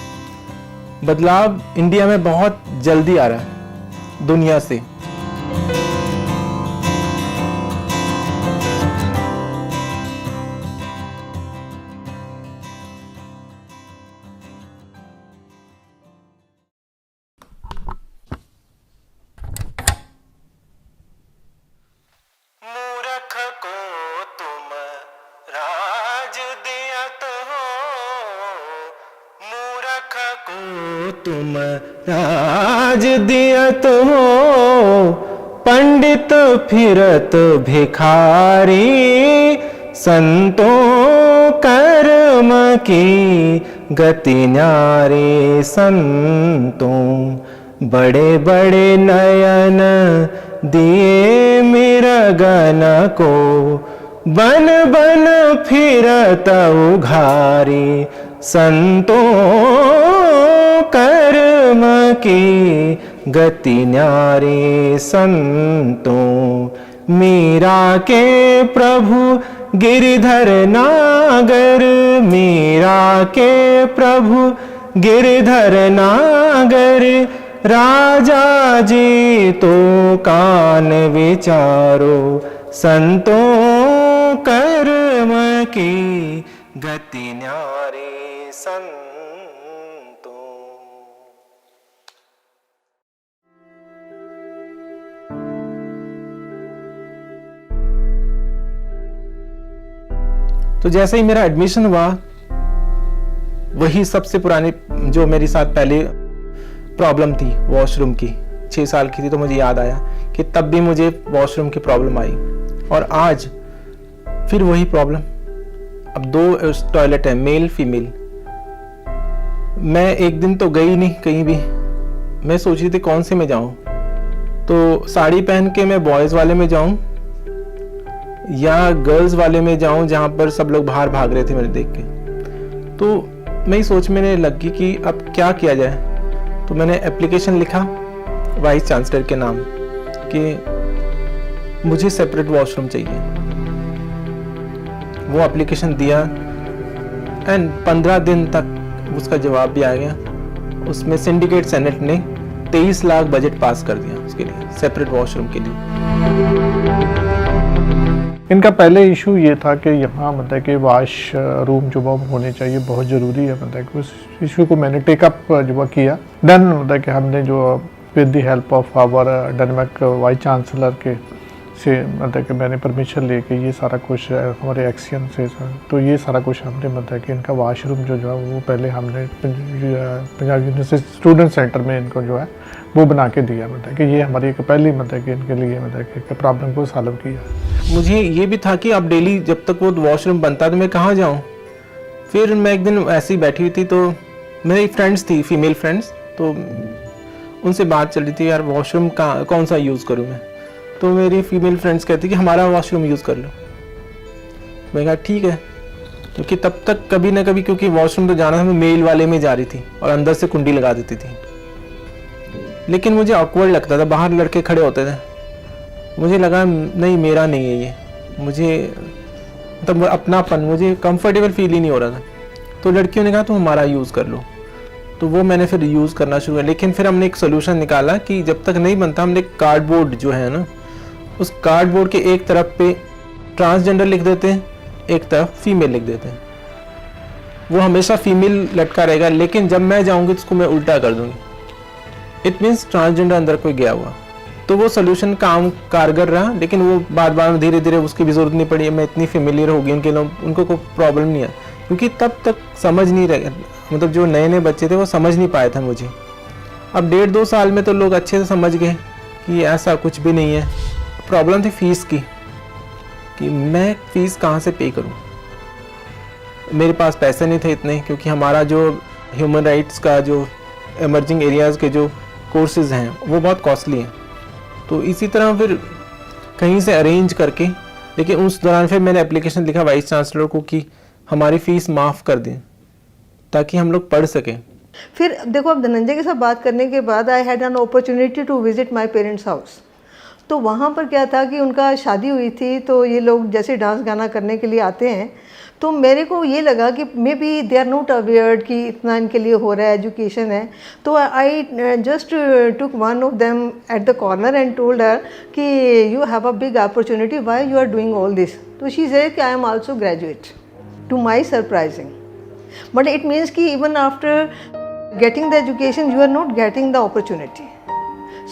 बदलाव इंडिया में बहुत जल्दी आ रहा है दुनिया से। तुम राज दियत हो, पंडित फिरत भिखारी, संतों कर्म की गति न्यारी। संतों बड़े बड़े नयन दिए मृगन को, बन बन फिरत उघारी। संतों कर्म कर्म की गति न्यारे संतों, मीरा के प्रभु गिरधर नागर, मीरा के प्रभु गिरधर नागर, राजा जी तो कान विचारो, संतों कर्म की गति न्यारे संतों। तो जैसे ही मेरा एडमिशन हुआ, वही सबसे पुरानी जो मेरे साथ पहले प्रॉब्लम थी वॉशरूम की, 6 साल की थी, तो मुझे याद आया कि तब भी मुझे वॉशरूम की प्रॉब्लम आई और आज फिर वही प्रॉब्लम। अब 2 टॉयलेट है, मेल फीमेल। मैं एक दिन तो गई नहीं कहीं भी, मैं सोच रही थी कौन से में जाऊं, तो साड़ी पहन के मैं बॉयज़ वाले में जाऊं या गर्ल्स वाले में जाऊं जहां पर सब लोग बाहर भाग रहे थे मेरे देख के। तो मैं सोच में लगी कि अब क्या किया जाए। तो मैंने एप्लीकेशन लिखा वाइस चांसलर के नाम कि मुझे सेपरेट वॉशरूम चाहिए। वो एप्लीकेशन दिया एंड 15 दिन तक उसका जवाब भी आ गया। उसमें सिंडिकेट सेनेट ने 23 लाख बजट पास कर दिया उसके लिए, सेपरेट वॉशरूम के लिए। इनका पहले इशू ये था कि यहाँ मतलब कि वाश रूम जो वो होने चाहिए, बहुत ज़रूरी है। मतलब कि उस इशू को मैंने टेकअप जो वो किया। देन मतलब कि हमने जो with the help of our Denmark vice chancellor के से मतलब कि मैंने परमिशन लेके ये सारा कुछ हमारे एक्शन से, तो ये सारा कुछ हमने मतलब कि इनका वाशरूम जो है वो पहले हमने पंजाब यूनिवर्सिटी स्टूडेंट सेंटर में इनको जो है वो बना के दिया। मतलब कि ये हमारी एक पहली मतलब कि इनके लिए मतलब कि प्रॉब्लम को सॉल्व किया। मुझे ये भी था कि अब डेली जब तक वो वॉशरूम बनता तो मैं कहाँ जाऊँ। फिर मैं एक दिन ऐसी बैठी हुई थी, तो मेरी फ्रेंड्स थी, फीमेल फ्रेंड्स, तो उनसे बात चल रही थी यार वॉशरूम का कौन सा यूज़ करूँ मैं। तो मेरी फीमेल फ्रेंड्स कहती कि हमारा वॉशरूम यूज़ कर लो। मैं कहा ठीक है, क्योंकि तब तक कभी ना कभी, क्योंकि वॉशरूम तो जाना था, मैं मेल वाले में जा रही थी और अंदर से कुंडी लगा देती थी। लेकिन मुझे ऑकवर्ड लगता था, बाहर लड़के खड़े होते थे, मुझे लगा नहीं मेरा नहीं है ये, मुझे मतलब अपनापन, मुझे कंफर्टेबल फील ही नहीं हो रहा था। तो लड़कियों ने कहा तो हमारा यूज़ कर लो, तो वो मैंने फिर यूज़ करना शुरू किया। लेकिन फिर हमने एक सोल्यूशन निकाला कि जब तक नहीं बनता, हमने कार्डबोर्ड जो है ना, उस कार्डबोर्ड के एक तरफ पे ट्रांसजेंडर लिख देते हैं, एक तरफ फीमेल लिख देते हैं। वो हमेशा फीमेल लटका रहेगा, लेकिन जब मैं जाऊंगी तो उसको मैं उल्टा कर दूंगी। इट मीन्स ट्रांसजेंडर अंदर कोई गया हुआ। तो वो सोल्यूशन काम कारगर रहा, लेकिन वो बाद धीरे धीरे उसकी भी जरूरत नहीं पड़ी। मैं इतनी फेमिलियर हो गई उनके लोग, उनको कोई प्रॉब्लम नहीं है, क्योंकि तब तक समझ नहीं रहे, मतलब जो नए नए बच्चे थे वो समझ नहीं पाए थे मुझे। अब 1.5-2 साल में तो लोग अच्छे से समझ गए कि ऐसा कुछ भी नहीं है। प्रॉब्लम थी फीस की, कि मैं फ़ीस कहाँ से पे करूँ। मेरे पास पैसे नहीं थे इतने, क्योंकि हमारा जो ह्यूमन राइट्स का जो एमर्जिंग एरियाज़ के जो कोर्सेज़ हैं वो बहुत कॉस्टली हैं। तो इसी तरह फिर कहीं से अरेंज करके, लेकिन उस दौरान फिर मैंने एप्लीकेशन लिखा वाइस चांसलर को कि हमारी फ़ीस माफ़ कर दें ताकि हम लोग पढ़ सकें। फिर देखो, अब धनंजय के साथ बात करने के बाद I had an opportunity to visit my parents house. तो वहाँ पर क्या था कि उनका शादी हुई थी, तो ये लोग जैसे डांस गाना करने के लिए आते हैं, तो मेरे को ये लगा कि maybe they are not aware कि इतना इनके लिए हो रहा है, एजुकेशन है। तो I just took one of them at the corner and told her कि you have a big opportunity, why you are doing all this. तो शी सेड कि I am also graduate, to my surprising. But it means कि even after getting the education you are not getting the opportunity.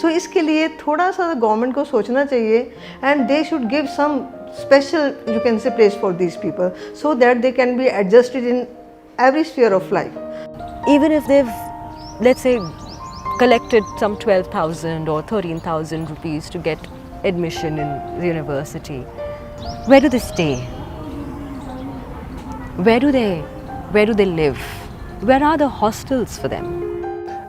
So इसके लिए थोड़ा सा government को सोचना चाहिए, and they should give some special, you can say, place for these people, so that they can be adjusted in every sphere of life. Even if they've, let's say, collected some 12,000 or 13,000 rupees to get admission in the university, where do they stay? Where do they live? Where are the hostels for them?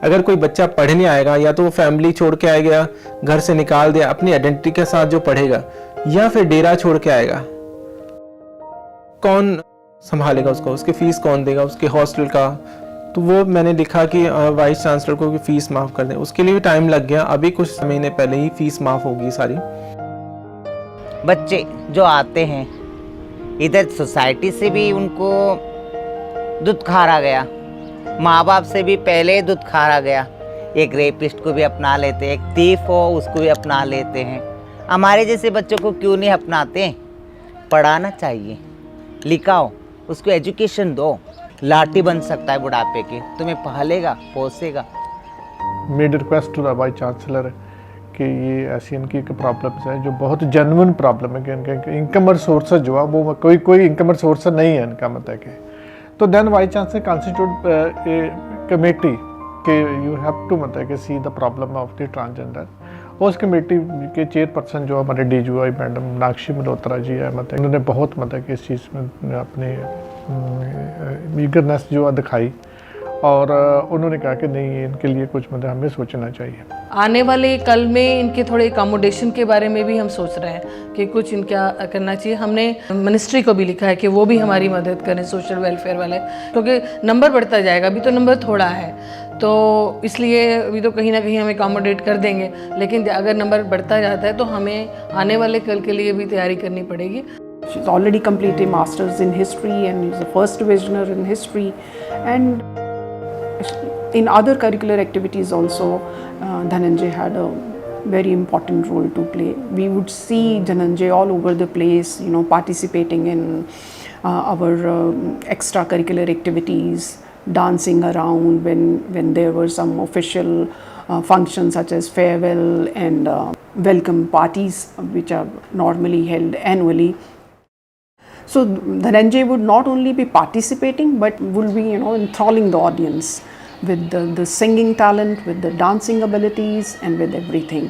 अगर कोई बच्चा पढ़ने आएगा, या तो वो family छोड़ के आएगा, घर से निकाल दिया, अपनी आइडेंटिटी के साथ जो पढ़ेगा, या फिर डेरा छोड़ के आएगा, कौन संभालेगा उसको? उसकी फीस कौन देगा? उसके हॉस्टल का, तो वो मैंने लिखा कि वाइस चांसलर को फीस माफ़ कर दें। उसके लिए भी टाइम लग गया, अभी कुछ महीने पहले ही फीस माफ़ होगी सारी। बच्चे जो आते हैं इधर सोसाइटी से भी उनको दुत्खारा गया, माँ बाप से भी पहले दुत्खारा गया। एक रेपिस्ट को भी अपना लेते हैं, एक थीफ हो उसको भी अपना लेते हैं। हमारे जैसे बच्चों को क्यों नहीं अपनाते? पढ़ाना चाहिए, लिखाओ, उसको एजुकेशन दो। लाठी बन सकता है बुढ़ापे की, तुम्हें पालेगा पोसेगा। Made request to the vice chancellor कि ये ऐसी इनकी प्रॉब्लम्स है जो बहुत जेन्युइन प्रॉब्लम है कि इनके इनकम सोर्स जो है वो कोई इनकम सोर्स नहीं है इनका, मतलब कि तो then vice chancellor constitute a committee कि यू हैव टू मतलब कि see the problem of the transgender. उस कमेटी के चेयरपर्सन जो हमारे DGI मैडम नागशी मल्होत्रा जी है, मतलब उन्होंने बहुत मतलब कि इस चीज़ में अपनी ईगरनेस जो है दिखाई और उन्होंने कहा कि नहीं इनके लिए कुछ मतलब हमें सोचना चाहिए। आने वाले कल में इनके थोड़े अकोमोडेशन के बारे में भी हम सोच रहे हैं कि कुछ इनका करना चाहिए। हमने मिनिस्ट्री को भी लिखा है कि वो भी हमारी मदद करें, सोशल वेलफेयर वाले, क्योंकि नंबर बढ़ता जाएगा, अभी तो नंबर थोड़ा है, तो इसलिए अभी तो कहीं ना कहीं हम अकोमोडेट कर देंगे, लेकिन अगर नंबर बढ़ता जाता है तो हमें आने वाले कल के लिए भी तैयारी करनी पड़ेगी। She's already completed masters in history and is the first divisioner in history, and in other curricular activities also Dhananjay had a very important role to play. We would see Dhananjay all over the place, you know, participating in our extracurricular activities, dancing around when there were some official functions such as farewell and welcome parties which are normally held annually. So Dhananjay would not only be participating but would be, you know, enthralling the audience with the singing talent, with the dancing abilities and with everything.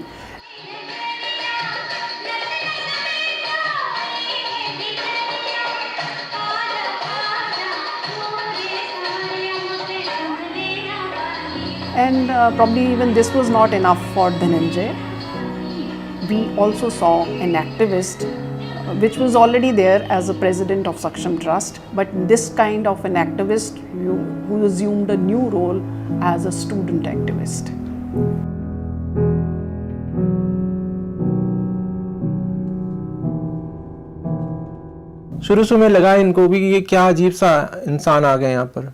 And probably even this was not enough for Dhananjay. We also saw an activist which was already there as a president of Saksham Trust, but this kind of an activist who assumed a new role as a student activist. शुरू में लगा इनको भी ये क्या अजीब सा इंसान आ गए यहाँ पर,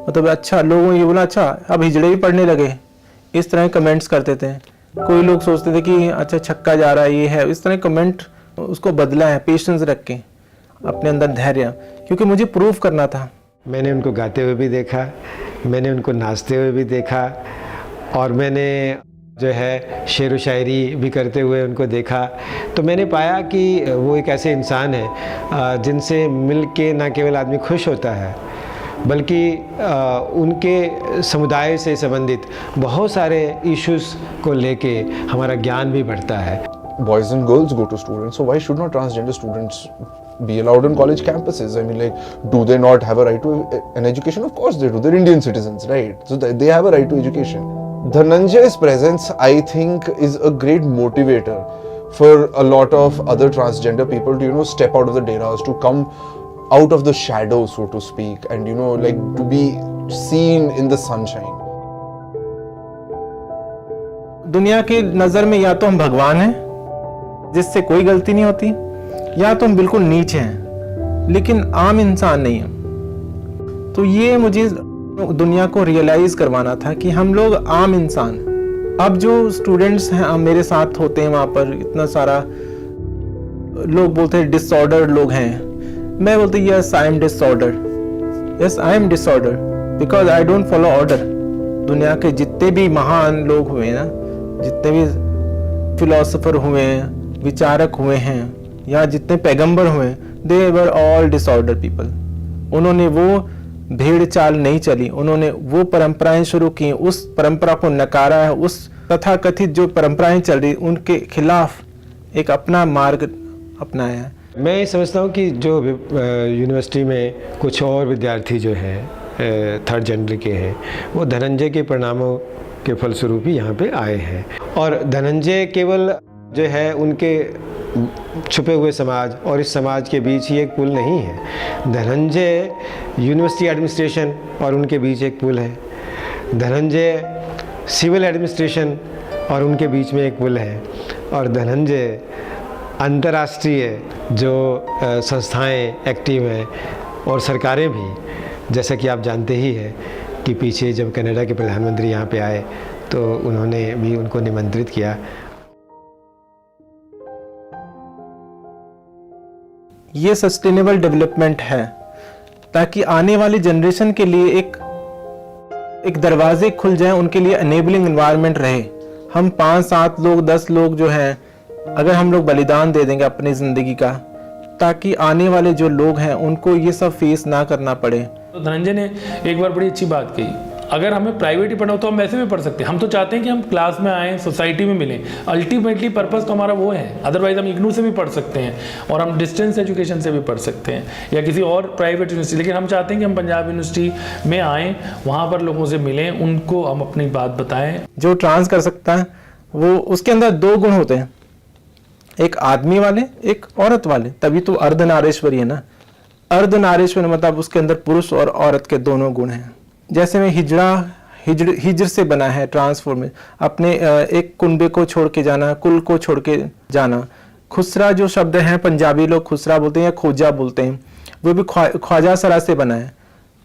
मतलब अच्छा लोगों ये बोला अच्छा अब हिजड़े भी पढ़ने लगे, इस तरह कमेंट्स करते थे। कोई लोग सोचते थे कि अच्छा छक्का जा रहा है, ये है, इस तरह कमेंट उसको बदला है, पेशेंस रख के, अपने अंदर धैर्य, क्योंकि मुझे प्रूफ करना था। मैंने उनको गाते हुए भी देखा, मैंने उनको नाचते हुए भी देखा, और मैंने जो है शेर व शायरी भी करते हुए उनको देखा। तो मैंने पाया कि वो एक ऐसे इंसान हैं जिनसे मिल के न केवल आदमी खुश होता है बल्कि उनके समुदाय से संबंधित बहुत सारे इश्यूज़ को लेके हमारा ज्ञान भी बढ़ता है। Boys and girls go to students, so why should not transgender students be allowed on college campuses? I mean, like, do they not have a right to an education? Of course they do. They're Indian citizens, right? So they have a right to education. Dhananjay's presence, I think, is a great motivator for a lot of other transgender people to, you know, step out of the deras, to come out of the shadows, so to speak, and, you know, like, to be seen in the sunshine. दुनिया की नज़र में या तो हम भगवान हैं जिससे कोई गलती नहीं होती, या तो हम बिल्कुल नीचे हैं लेकिन आम इंसान नहीं है। तो ये मुझे दुनिया को रियलाइज करवाना था कि हम लोग आम इंसान। अब जो स्टूडेंट्स हैं मेरे साथ होते हैं वहाँ पर, इतना सारा लोग बोलते हैं डिसऑर्डर लोग हैं, मैं बोलती yes I am disorder, yes I am disorder because I don't follow order. दुनिया के जितने भी महान लोग हुए ना, जितने भी फिलोसोफर हुए हैं, विचारक हुए हैं, या जितने पैगंबर हुए, दे वर ऑल डिसऑर्डर पीपल। उन्होंने वो भेड़ चाल नहीं चली, उन्होंने वो परंपराएं शुरू की, उस परंपरा को नकारा है, उस तथाकथित जो परंपराएं चल रही उनके खिलाफ एक अपना मार्ग अपनाया है। मैं समझता हूँ कि जो यूनिवर्सिटी में कुछ और विद्यार्थी जो हैं थर्ड जेंडर के हैं, वो धनंजय के परिणामों के फलस्वरूप ही यहाँ पे आए हैं। और धनंजय केवल जो है उनके छुपे हुए समाज और इस समाज के बीच ही एक पुल नहीं है। धनंजय यूनिवर्सिटी एडमिनिस्ट्रेशन और उनके बीच एक पुल है। धनंजय सिविल एडमिनिस्ट्रेशन और उनके बीच में एक पुल है। और धनंजय अंतर्राष्ट्रीय जो संस्थाएं एक्टिव हैं और सरकारें भी, जैसा कि आप जानते ही हैं कि पीछे जब कनाडा के प्रधानमंत्री यहाँ पे आए तो उन्होंने भी उनको निमंत्रित किया। ये सस्टेनेबल डेवलपमेंट है ताकि आने वाली जनरेशन के लिए एक दरवाजे खुल जाएं, उनके लिए एनेबलिंग एनवायरनमेंट रहे। हम 5-7 लोग 10 लोग जो हैं, अगर हम लोग बलिदान दे देंगे अपनी ज़िंदगी का, ताकि आने वाले जो लोग हैं उनको ये सब फेस ना करना पड़े। तो धनंजय ने एक बार बड़ी अच्छी बात कही, अगर हमें प्राइवेट ही पढ़ना हो तो हम वैसे भी पढ़ सकते हैं। हम तो चाहते हैं कि हम क्लास में आएँ, सोसाइटी में मिलें। अल्टीमेटली पर्पस तो हमारा वो है। अदरवाइज हम इग्नू से भी पढ़ सकते हैं और हम डिस्टेंस एजुकेशन से भी पढ़ सकते हैं या किसी और प्राइवेट यूनिवर्सिटी, लेकिन हम चाहते हैं कि हम पंजाब यूनिवर्सिटी में आएँ, वहाँ पर लोगों से मिलें, उनको हम अपनी बात बताएं। जो ट्रांस कर सकता है वो, उसके अंदर 2 गुण होते हैं, एक आदमी वाले, एक औरत वाले, तभी तो अर्धनारीश्वरी है ना। अर्धनारीश्वर मतलब उसके अंदर पुरुष और औरत के दोनों गुण हैं। जैसे में हिजर से बना है ट्रांसफॉर्म, अपने एक कुनबे को छोड़ के जाना, कुल को छोड़ के जाना। खुसरा जो शब्द है, पंजाबी लोग खुसरा बोलते हैं या खोजा बोलते हैं, वो भी ख्वाजा सरा से बना है।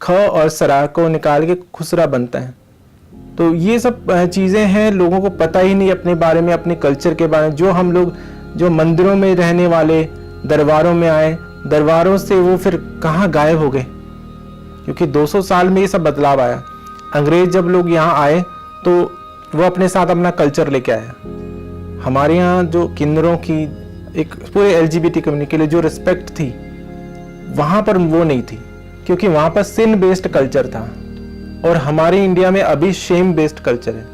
ख और सरा को निकाल के खुसरा बनता है। तो ये सब चीज़ें हैं, लोगों को पता ही नहीं अपने बारे में, अपने कल्चर के बारे में। जो हम लोग जो मंदिरों में रहने वाले, दरबारों में आए, दरबारों से वो फिर कहाँ गायब हो गए, क्योंकि 200 साल में ये सब बदलाव आया। अंग्रेज जब लोग यहाँ आए तो वो अपने साथ अपना कल्चर लेके आया। हमारे यहाँ जो किन्नरों की एक पूरे LGBT कम्युनिटी के लिए जो रिस्पेक्ट थी, वहाँ पर वो नहीं थी, क्योंकि वहाँ पर सिन बेस्ड कल्चर था। और हमारे इंडिया में अभी शेम बेस्ड कल्चर है।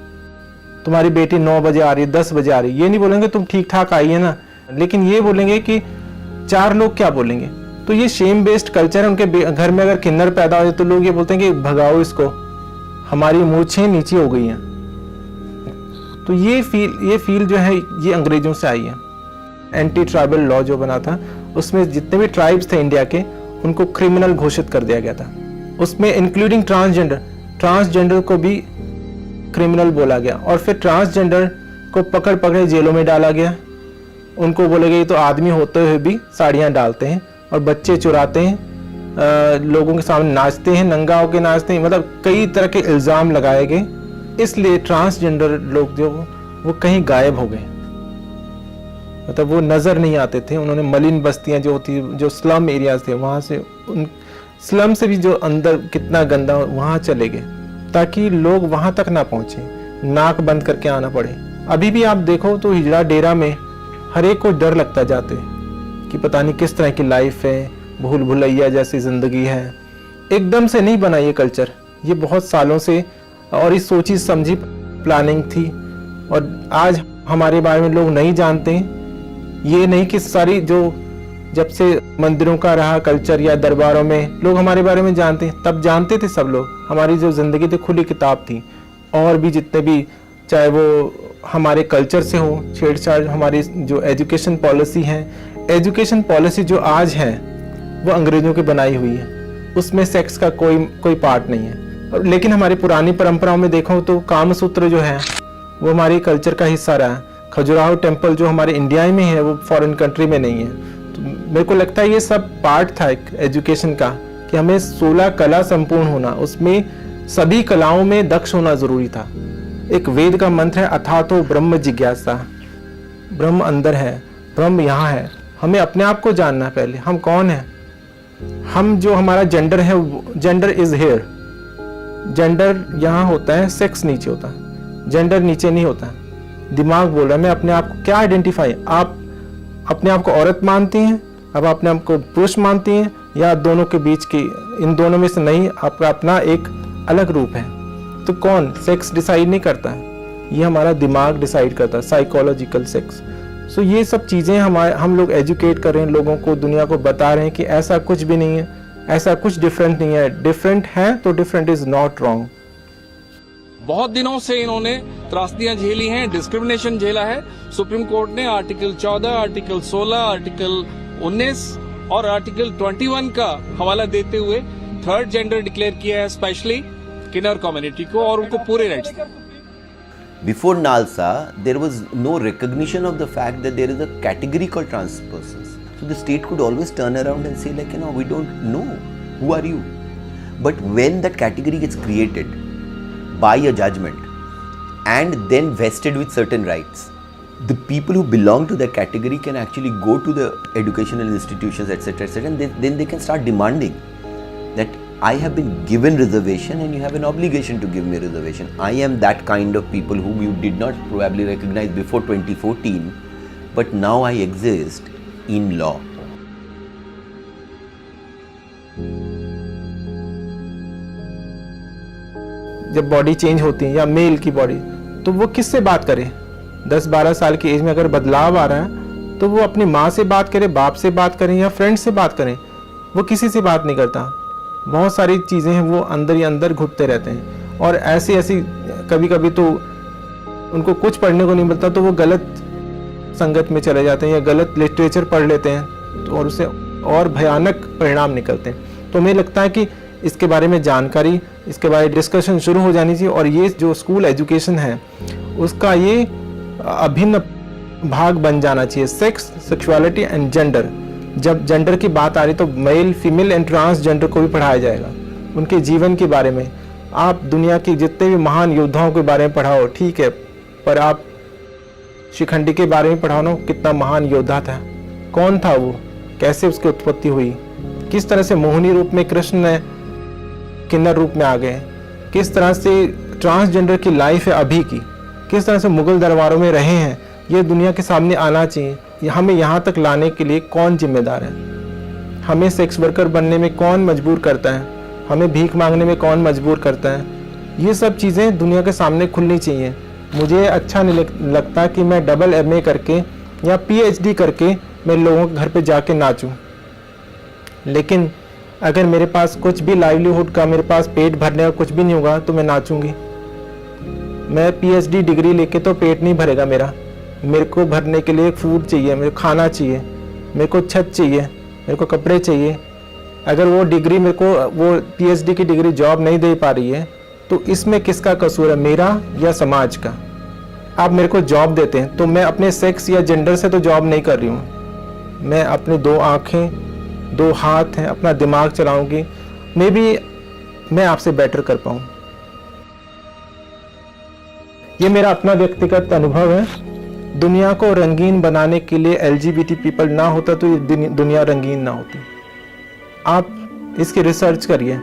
तुम्हारी बेटी 9 बजे आ रही है, 10 बजे आ रही है, ये नहीं बोलेंगे तुम ठीक ठाक आई है ना, लेकिन ये बोलेंगे कि 4 लोग क्या बोलेंगे। तो ये शेम बेस्ड कल्चर है। उनके घर में अगर किन्नर पैदा हो जाए तो लोग ये बोलते हैं कि भगाओ इसको, हमारी मूछें नीचे हो गई हैं। तो ये फील जो है ये अंग्रेजों से आई है। एंटी ट्राइबल लॉ जो बना था, उसमें जितने भी ट्राइब्स थे इंडिया के, उनको क्रिमिनल घोषित कर दिया गया था। उसमें इंक्लूडिंग ट्रांसजेंडर को भी क्रिमिनल बोला गया। और फिर ट्रांसजेंडर को पकड़ जेलों में डाला गया। उनको बोले गए तो आदमी होते हुए भी साड़ियाँ डालते हैं और बच्चे चुराते हैं, लोगों के सामने नाचते हैं, नंगा होकर नाचते हैं, मतलब कई तरह के इल्ज़ाम लगाए गए। इसलिए ट्रांसजेंडर लोग जो वो कहीं गायब हो गए, मतलब वो नज़र नहीं आते थे। उन्होंने मलिन बस्तियां जो होती, जो स्लम एरियाज थे, वहाँ से, उन स्लम से भी जो अंदर कितना गंदा, वहाँ चले गए ताकि लोग वहाँ तक ना पहुँचे, नाक बंद करके आना पड़े। अभी भी आप देखो तो हिजड़ा डेरा में हर एक को डर लगता जाते कि पता नहीं किस तरह की लाइफ है, भूल भुलैया जैसी ज़िंदगी है। एकदम से नहीं बना ये कल्चर, ये बहुत सालों से और इस सोची समझी प्लानिंग थी। और आज हमारे बारे में लोग नहीं जानते। ये नहीं कि सारी जो जब से मंदिरों का रहा कल्चर या दरबारों में लोग हमारे बारे में जानते हैं, तब जानते थे सब लोग। हमारी जो ज़िंदगी थी खुली किताब थी। और भी जितने भी, चाहे वो हमारे कल्चर से हो छेड़छाड़, हमारी जो एजुकेशन पॉलिसी है, एजुकेशन पॉलिसी जो आज है वो अंग्रेजों की बनाई हुई है, उसमें सेक्स का कोई पार्ट नहीं है। लेकिन हमारी पुरानी परंपराओं में देखो तो कामसूत्र जो है वो हमारे कल्चर का हिस्सा रहा है। खजुराहो टेम्पल जो हमारे इंडिया में है वो फॉरेन कंट्री में नहीं है। तो मेरे को लगता है ये सब पार्ट था एक एजुकेशन का, कि हमें 16 कला संपूर्ण होना, उसमें सभी कलाओं में दक्ष होना जरूरी था। एक वेद का मंत्र है, अथातो ब्रह्म जिज्ञासा। ब्रह्म अंदर है, ब्रह्म यहाँ है। हमें अपने आप को जानना है पहले, हम कौन है। हम जो हमारा जेंडर है, जेंडर इज हेयर। जेंडर यहाँ होता है, सेक्स नीचे होता है, जेंडर नीचे नहीं होता। दिमाग बोल रहा है मैं अपने आप को क्या आइडेंटिफाई। आप अपने आप को औरत मानती हैं, अब अपने आप को पुरुष मानती हैं, या दोनों के बीच की, इन दोनों में से नहीं, आपका अपना एक अलग रूप है। तो कौन सेक्स डिसाइड नहीं करता है, ये हमारा दिमाग डिसाइड करता है, साइकोलॉजिकल सेक्स। सो ये सब चीज़ें हम लोग एजुकेट कर रहे हैं, लोगों को, दुनिया को बता रहे हैं कि ऐसा कुछ भी नहीं है, ऐसा कुछ डिफरेंट नहीं है। डिफरेंट है तो डिफरेंट इज नॉट रॉन्ग। बहुत दिनों से इन्होंने त्रासदियां झेली हैं, डिस्क्रिमिनेशन झेला है। सुप्रीम कोर्ट ने आर्टिकल 14, आर्टिकल 16, आर्टिकल 19 और आर्टिकल 21 का हवाला देते हुए थर्ड जेंडर डिक्लेयर किया है, स्पेशली किन्नर कम्युनिटी को, और उनको पूरे rights. Before NALSA, there was no recognition of the fact that there is a category called trans persons. So the state could always turn around and say like, you know, we don't know, who are you? But when that category gets created by a judgment and then vested with certain rights, the people who belong to that category can actually go to the educational institutions, etc., etc., and then they can start demanding that I have been given reservation and you have an obligation to give me reservation. I am that kind of people whom you did not probably recognize before 2014, but now I exist in law. जब body change होती है या mail की body, तो वो किससे बात करे? 10-12 साल की एज में अगर बदलाव आ रहा है तो वो अपनी माँ से बात करे, बाप से बात करें या फ्रेंड से बात करें, वो किसी से बात नहीं करता। बहुत सारी चीज़ें हैं वो अंदर ही अंदर घुटते रहते हैं, और ऐसी कभी कभी तो उनको कुछ पढ़ने को नहीं मिलता तो वो गलत संगत में चले जाते हैं या गलत लिटरेचर पढ़ लेते हैं, तो और उससे और भयानक परिणाम निकलते हैं। तो मुझे लगता है कि इसके बारे में जानकारी, इसके बारे में डिस्कशन शुरू हो जानी चाहिए, और ये जो स्कूल एजुकेशन है उसका ये अभिन्न भाग बन जाना चाहिए। सेक्स, सेक्सुअलिटी एंड जेंडर, जब जेंडर की बात आ रही तो मेल, फीमेल एंड ट्रांसजेंडर को भी पढ़ाया जाएगा। उनके जीवन के बारे में आप दुनिया के जितने भी महान योद्धाओं के बारे में पढ़ाओ, ठीक है, पर आप शिखंडी के बारे में पढ़ाओ ना, कितना महान योद्धा था, कौन था वो, कैसे उसकी उत्पत्ति हुई, किस तरह से मोहिनी रूप में कृष्ण ने किन्नर रूप में आ गए, किस तरह से ट्रांसजेंडर की लाइफ है अभी की, किस तरह से मुगल दरबारों में रहे हैं, ये दुनिया के सामने आना चाहिए। हमें यहाँ तक लाने के लिए कौन जिम्मेदार है? हमें सेक्स वर्कर बनने में कौन मजबूर करता है? हमें भीख मांगने में कौन मजबूर करता है? ये सब चीज़ें दुनिया के सामने खुलनी चाहिए। मुझे अच्छा नहीं लगता कि मैं डबल MA करके या PhD करके मैं लोगों के घर पे जाके नाचूं, लेकिन अगर मेरे पास कुछ भी लाइवलीहुड का, मेरे पास पेट भरने का कुछ भी नहीं होगा तो मैं नाचूंगी। मैं PhD डिग्री लेके तो पेट नहीं भरेगा मेरा, मेरे को भरने के लिए फूड चाहिए, मेरे को खाना चाहिए, मेरे को छत चाहिए, मेरे को कपड़े चाहिए। अगर वो डिग्री मेरे को, वो PhD की डिग्री जॉब नहीं दे पा रही है तो इसमें किसका कसूर है, मेरा या समाज का? आप मेरे को जॉब देते हैं तो मैं अपने सेक्स या जेंडर से तो जॉब नहीं कर रही हूँ, मैं अपनी 2 आँखें, 2 हाथ हैं, अपना दिमाग चलाऊँगी, मे बी मैं आपसे बेटर कर पाऊँ। ये मेरा अपना व्यक्तिगत अनुभव है। दुनिया को रंगीन बनाने के लिए LGBT पीपल ना होता तो ये दुनिया रंगीन ना होती। आप इसकी रिसर्च करिए,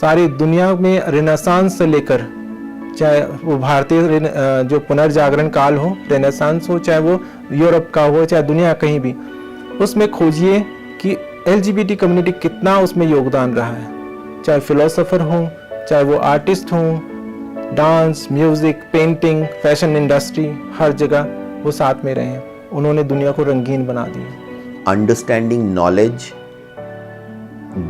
सारी दुनिया में रेनेसांस से लेकर, चाहे वो भारतीय जो पुनर्जागरण काल हो, रेनेसांस हो, चाहे वो यूरोप का हो, चाहे दुनिया कहीं भी, उसमें खोजिए कि LGBT कम्युनिटी कितना उसमें योगदान रहा है। चाहे फिलोसोफर हो, चाहे वो आर्टिस्ट हो, dance, music, painting, fashion industry, हर जगह वो साथ में रहे हैं, उन्होंने दुनिया को रंगीन बना दिया। Understanding knowledge,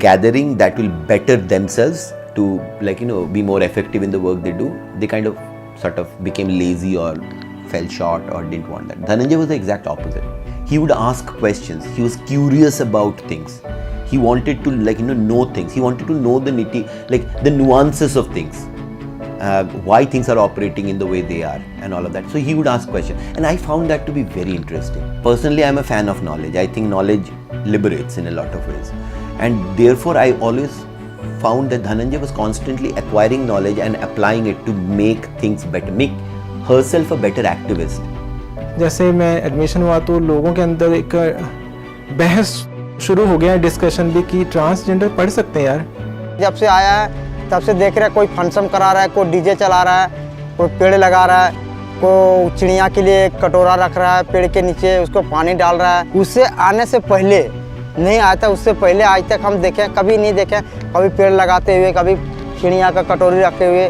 gathering that will better themselves to, like, you know, be more effective in the work they do. They kind of sort of became lazy or fell short or didn't want that. Dhananjay was the exact opposite. He would ask questions. He was curious about things. He wanted to, like, you know things. He wanted to know the the nuances of things. Why things are operating in the way they are and all of that. So he would ask questions, and I found that to be very interesting. Personally, I'm a fan of knowledge. I think knowledge liberates in a lot of ways, and therefore I always found that Dhananjay was constantly acquiring knowledge and applying it to make things better, make herself a better activist. जैसे मैं admission हुआ तो लोगों के अंदर एक बहस शुरू हो गया, डिस्कशन भी, कि ट्रांसजेंडर पढ़ सकते हैं यार। जब से आया है तब से देख रहे हैं, कोई फंक्शन करा रहा है, कोई डीजे चला रहा है, कोई पेड़ लगा रहा है, कोई चिड़िया के लिए कटोरा रख रहा है पेड़ के नीचे, उसको पानी डाल रहा है। उससे आने से पहले नहीं आया था, उससे पहले आज तक हम देखें कभी नहीं देखे, कभी पेड़ लगाते हुए, कभी चिड़िया का कटोरी रखे हुए,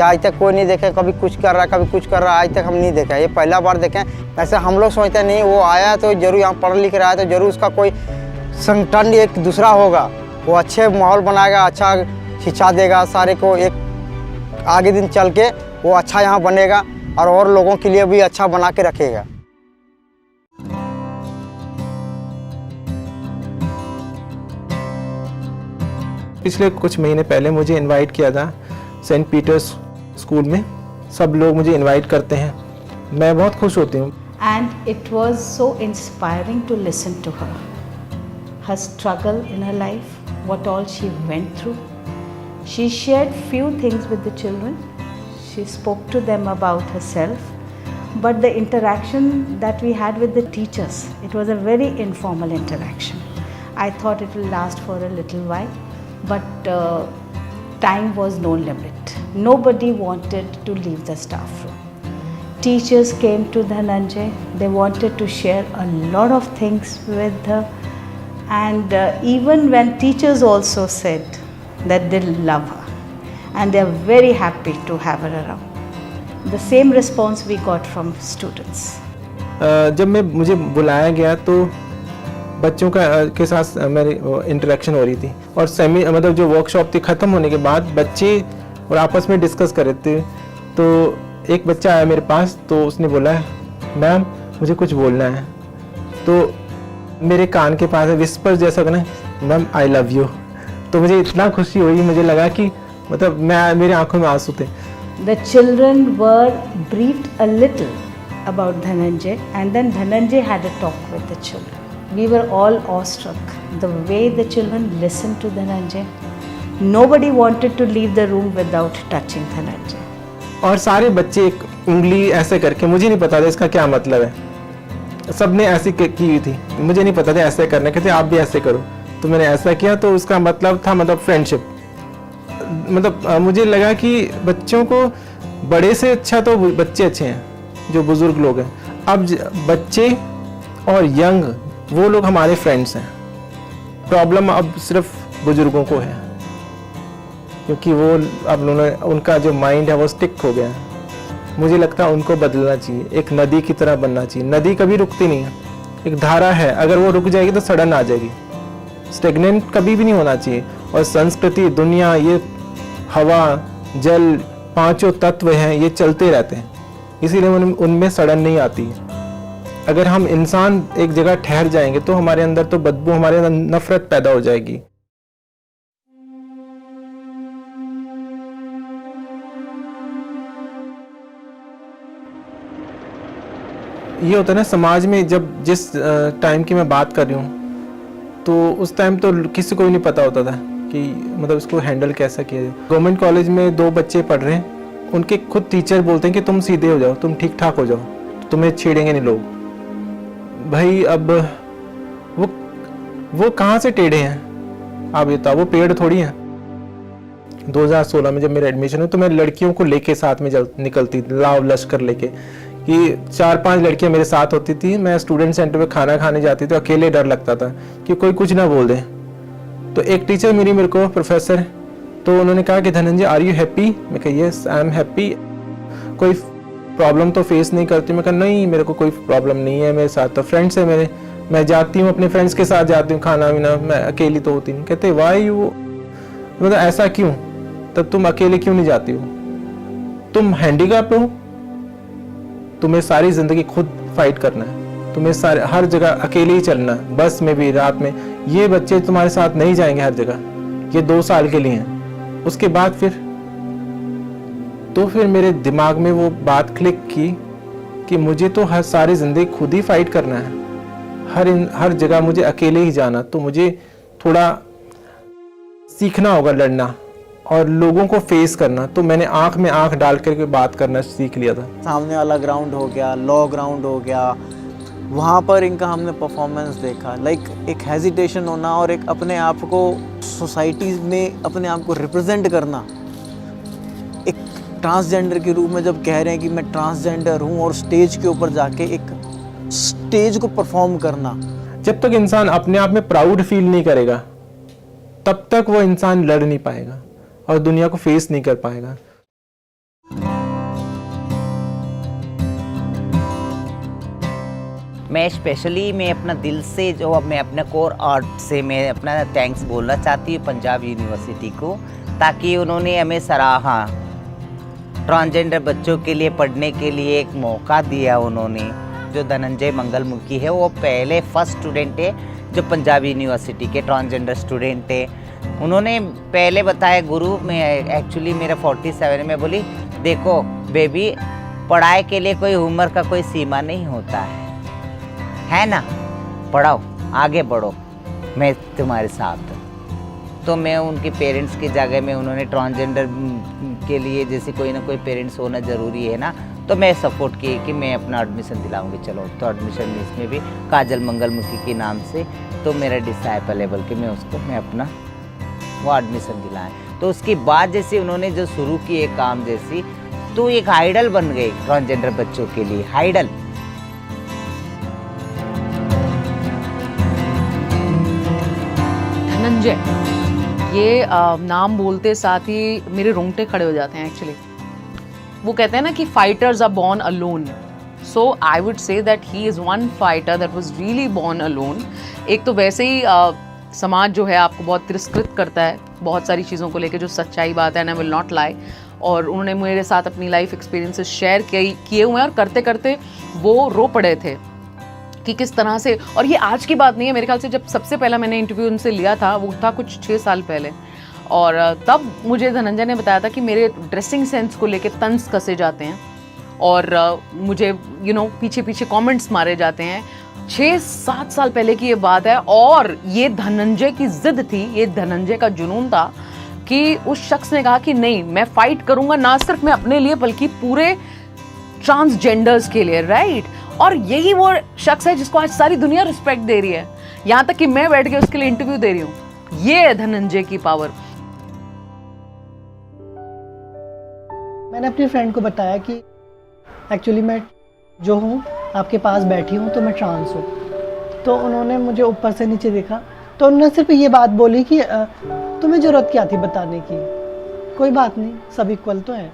आज तक कोई नहीं देखे, कभी कुछ कर रहा है, कभी कुछ कर रहा है, आज तक हम नहीं देखा, ये पहला बार देखें। ऐसे हम लोग सोचते नहीं, वो आया तो जरूर यहाँ पढ़ लिख रहा है तो जरूर उसका कोई संगठन एक दूसरा होगा, वो अच्छे माहौल बनाएगा, अच्छा शिक्षा देगा सारे को, एक आगे दिन चल के वो अच्छा यहाँ बनेगा और लोगों के लिए भी अच्छा बना के रखेगा। पिछले कुछ महीने पहले मुझे इनवाइट किया था सेंट पीटर्स स्कूल में। सब लोग मुझे इनवाइट करते हैं, मैं बहुत खुश होती हूँ। And it was so inspiring to listen to her. Her struggle in her life, what all she went through. She shared few things with the children. She spoke to them about herself. But the interaction that we had with the teachers, it was a very informal interaction. I thought it will last for a little while, but time was no limit. Nobody wanted to leave the staff room. Teachers came to Dhananjay. They wanted to share a lot of things with her. And even when teachers also said that they love her and they are very happy to have her around. The same response we got from students. जब मुझे बुलाया गया तो बच्चों के साथ मेरी interaction हो रही थी और मतलब जो वर्कशॉप थी ख़त्म होने के बाद बच्चे और आपस में डिस्कस कर रहे थे। तो एक बच्चा आया मेरे पास, तो उसने बोला मैम मुझे कुछ बोलना है। तो मेरे कान के पास विस्पर जैसा करना, मैम आई लव यू। तो मुझे इतना खुशी हुई, मुझे लगा कि मतलब मेरी आंखों में आंसू थे। The children were briefed a little about Dhananjay, and then Dhananjay had a talk with the children. We were all awestruck the way the children listened to Dhananjay. Nobody wanted to leave the room without touching Dhananjay. और सारे बच्चे एक उंगली ऐसे करके, मुझे नहीं पता था इसका क्या मतलब है, सबने ऐसी की हुई थी, मुझे नहीं पता था ऐसे करने के थे, आप भी ऐसे करो। तो मैंने ऐसा किया, तो उसका मतलब था मतलब फ्रेंडशिप। मतलब मुझे लगा कि बच्चों को बड़े से अच्छा तो बच्चे अच्छे हैं जो बुजुर्ग लोग हैं। अब बच्चे और यंग वो लोग हमारे फ्रेंड्स हैं। प्रॉब्लम अब सिर्फ बुजुर्गों को है क्योंकि वो अब उनका जो माइंड है वो स्टिक हो गया है। मुझे लगता है उनको बदलना चाहिए, एक नदी की तरह बनना चाहिए। नदी कभी रुकती नहीं है, एक धारा है, अगर वो रुक जाएगी तो सडन आ जाएगी। स्टेगनेंट कभी भी नहीं होना चाहिए। और संस्कृति, दुनिया, ये हवा, जल, पांचों तत्व हैं, ये चलते रहते हैं, इसीलिए उनमें सडन नहीं आती है। अगर हम इंसान एक जगह ठहर जाएंगे तो हमारे अंदर तो बदबू, हमारे अंदर नफरत पैदा हो जाएगी। ये होता है ना समाज में, जब जिस टाइम की मैं बात कर रही हूँ तो उस टाइम तो किसी को भी नहीं पता होता था कि मतलब इसको हैंडल कैसा किया जाए। गवर्नमेंट कॉलेज में 2 बच्चे पढ़ रहे हैं, उनके खुद टीचर बोलते हैं कि तुम सीधे हो जाओ, तुम ठीक ठाक हो जाओ, तो तुम्हें छेड़ेंगे नहीं लोग। भाई अब वो कहाँ से टेढ़े हैं आप बताओ, वो पेड़ थोड़ी हैं। 2016 में जब मेरा एडमिशन हुआ तो मैं लड़कियों को लेके साथ में निकलती, लाव लश्कर लेके, कि 4-5 लड़कियां मेरे साथ होती थी। मैं स्टूडेंट सेंटर पे खाना खाने जाती थी, अकेले डर लगता था कि कोई कुछ ना बोल दे। तो एक टीचर मिली मेरे को, प्रोफेसर, तो उन्होंने कहा कि धनंजय आर यू हैप्पी? मैं कहा यस आई एम हैप्पी। कोई प्रॉब्लम तो फेस नहीं करती? मैं कहा नहीं मेरे को कोई प्रॉब्लम नहीं है, मेरे साथ तो फ्रेंड्स है मेरे, मैं जाती हूँ अपने फ्रेंड्स के साथ जाती हूँ खाना पीना, मैं अकेली तो होती नहीं। कहते वाई यू, मतलब ऐसा क्यों, तब तुम अकेले क्यों नहीं जाती हो? तुम हैंडीकैप हो, तुम्हें सारी जिंदगी खुद फाइट करना है, तुम्हें सारे हर जगह अकेले ही चलना है, बस में भी, रात में। ये बच्चे तुम्हारे साथ नहीं जाएंगे हर जगह, ये 2 साल के लिए हैं। उसके बाद फिर मेरे दिमाग में वो बात क्लिक की कि मुझे तो हर सारी जिंदगी खुद ही फाइट करना है, हर जगह मुझे अकेले ही जाना। तो मुझे थोड़ा सीखना होगा लड़ना और लोगों को फेस करना। तो मैंने आंख में आंख डाल करके बात करना सीख लिया था। सामने वाला ग्राउंड हो गया, लॉ ग्राउंड हो गया, वहाँ पर इनका हमने परफॉर्मेंस देखा। लाइक एक हेजिटेशन होना और एक अपने आप को सोसाइटी में अपने आप को रिप्रेजेंट करना। एक ट्रांसजेंडर के रूप में जब कह रहे हैं कि मैं ट्रांसजेंडर हूँ और स्टेज के ऊपर जाके एक स्टेज को परफॉर्म करना। जब तक इंसान अपने आप में प्राउड फील नहीं करेगा तब तक वो इंसान लड़ नहीं पाएगा और दुनिया को फेस नहीं कर पाएगा। मैं स्पेशली मैं अपना दिल से जो मैं अपने कोर आर्ट से मैं अपना थैंक्स बोलना चाहती हूँ पंजाब यूनिवर्सिटी को, ताकि उन्होंने हमें सराहा ट्रांसजेंडर बच्चों के लिए पढ़ने के लिए एक मौका दिया उन्होंने। जो धनंजय मंगलमुखी है वो पहले फर्स्ट स्टूडेंट है जो पंजाब यूनिवर्सिटी के ट्रांसजेंडर स्टूडेंट है। उन्होंने पहले बताया गुरु में एक्चुअली मेरा 47 में बोली देखो बेबी, पढ़ाई के लिए कोई उम्र का कोई सीमा नहीं होता है ना, पढ़ाओ आगे बढ़ो, मैं तुम्हारे साथ हूँ। तो मैं उनके पेरेंट्स की जगह में उन्होंने ट्रांसजेंडर के लिए जैसे कोई ना कोई पेरेंट्स होना ज़रूरी है ना, तो मैं सपोर्ट की कि मैं अपना एडमिशन दिलाऊंगी। चलो तो एडमिशन इसमें भी काजल मंगलमुखी के नाम से तो मेरा डिसाइपल है, बल्कि मैं उसको मैं अपना वो एडमिशन दिलाएं। तो उसके बाद जैसे उन्होंने जो शुरू किए काम जैसी, तो एक आइडल बन गए ट्रांसजेंडर बच्चों के लिए, आइडल। धनंजय, ये नाम बोलते साथ ही मेरे रोंगटे खड़े हो जाते हैं एक्चुअली। वो कहते हैं ना कि fighters are born alone, so I would say that he is one fighter that was really born alone. एक तो वैसे ही समाज जो है आपको बहुत तिरस्कृत करता है बहुत सारी चीज़ों को लेकर, जो सच्चाई बात है, and I will not lie. और उन्होंने मेरे साथ अपनी लाइफ एक्सपीरियंसेस शेयर किए हुए हैं, और करते करते वो रो पड़े थे कि किस तरह से। और ये आज की बात नहीं है, मेरे ख्याल से जब सबसे पहला मैंने इंटरव्यू उनसे लिया था वो था कुछ 6 साल पहले, और तब मुझे धनंजय ने बताया था कि मेरे ड्रेसिंग सेंस को लेके तंज कसे जाते हैं और मुझे पीछे पीछे कमेंट्स मारे जाते हैं। 6-7 साल पहले की ये बात है, और ये धनंजय की जिद थी, ये धनंजय का जुनून था कि उस शख्स ने कहा कि नहीं, मैं फाइट करूंगा, ना सिर्फ मैं अपने लिए बल्कि पूरे ट्रांसजेंडर्स के लिए, राइट। और यही वो शख्स है जिसको आज सारी दुनिया रिस्पेक्ट दे रही है, यहाँ तक कि मैं बैठ के उसके लिए इंटरव्यू दे रही हूँ। ये है धनंजय की पावर। मैंने अपनी फ्रेंड को बताया कि एक्चुअली मैं जो हूँ आपके पास बैठी हूँ तो मैं ट्रांस हूँ। तो उन्होंने मुझे ऊपर से नीचे देखा, तो उन्होंने सिर्फ ये बात बोली कि तुम्हें ज़रूरत क्या थी बताने की, कोई बात नहीं, सब इक्वल तो हैं।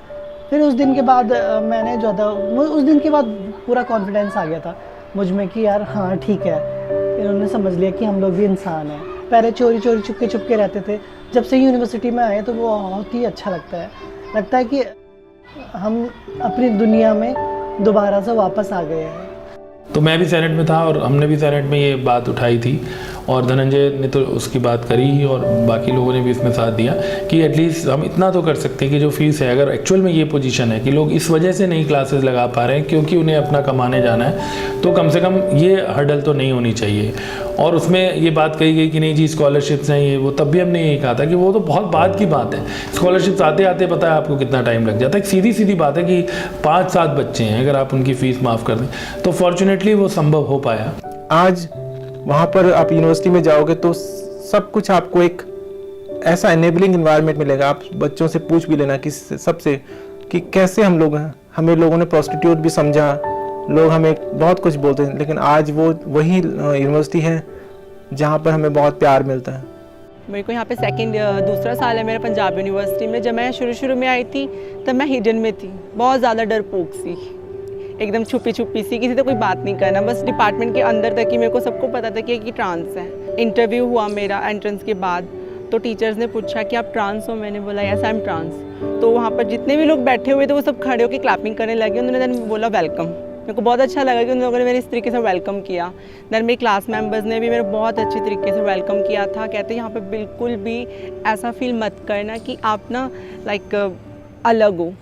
फिर उस दिन के बाद मैंने जो था, उस दिन के बाद पूरा कॉन्फिडेंस आ गया था मुझ में कि यार हाँ ठीक है, इन्होंने समझ लिया कि हम लोग भी इंसान हैं। पहले चोरी चोरी चुपके रहते थे, जब से यूनिवर्सिटी में आए तो वो बहुत ही अच्छा लगता है कि हम अपनी दुनिया में दोबारा से वापस आ गए हैं। तो मैं भी सेनेट में था और हमने भी सेनेट में ये बात उठाई थी, और धनंजय ने तो उसकी बात करी ही, और बाकी लोगों ने भी इसमें साथ दिया कि एटलीस्ट हम इतना तो कर सकते हैं कि जो फीस है, अगर एक्चुअल में ये पोजीशन है कि लोग इस वजह से नहीं क्लासेस लगा पा रहे हैं क्योंकि उन्हें अपना कमाने जाना है, तो कम से कम ये हर्डल तो नहीं होनी चाहिए। और उसमें ये बात कही गई कि नहीं जी स्कॉलरशिप्स हैं ये वो, तब भी हमने यही कहा था कि वो तो बहुत बाद की बात है। स्कॉलरशिप्स आते आते पता है आपको कितना टाइम लग जाता है। एक सीधी बात है कि 5-7 बच्चे हैं, अगर आप उनकी फ़ीस माफ़ कर दें तो फॉर्चुनेटली वो संभव हो पाया। आज वहाँ पर आप यूनिवर्सिटी में जाओगे तो सब कुछ आपको एक ऐसा एनेबलिंग इन्वायरमेंट मिलेगा। आप बच्चों से पूछ भी लेना कि सबसे कि कैसे हम लोग हैं, हमें लोगों ने प्रोस्टिट्यूट भी समझा, लोग हमें बहुत कुछ बोलते हैं, लेकिन आज वो वही यूनिवर्सिटी है जहाँ पर हमें बहुत प्यार मिलता है। मेरे को यहाँ पे दूसरा साल है मेरा पंजाब यूनिवर्सिटी में। जब मैं शुरू में आई थी तब मैं हिडन में थी, बहुत ज़्यादा डरपोक सी, एकदम छुपी सी, किसी से कोई बात नहीं करना, बस डिपार्टमेंट के अंदर तक ही मेरे को सबको पता था कि ट्रांस है। इंटरव्यू हुआ मेरा एंट्रेंस के बाद, तो टीचर्स ने पूछा कि आप ट्रांस हो, मैंने बोला यस आई एम ट्रांस। तो वहाँ पर जितने भी लोग बैठे हुए थे वो सब खड़े होकर क्लैपिंग करने लगे। उन्होंने बोला वेलकम, मेरे को बहुत अच्छा लगा कि उन लोगों ने मेरे इस तरीके से वेलकम किया। देन मेरे क्लास मेंबर्स ने भी मेरे बहुत अच्छे तरीके से वेलकम किया था। कहते यहाँ पे बिल्कुल भी ऐसा फील मत करना कि आप ना लाइक अलग हो।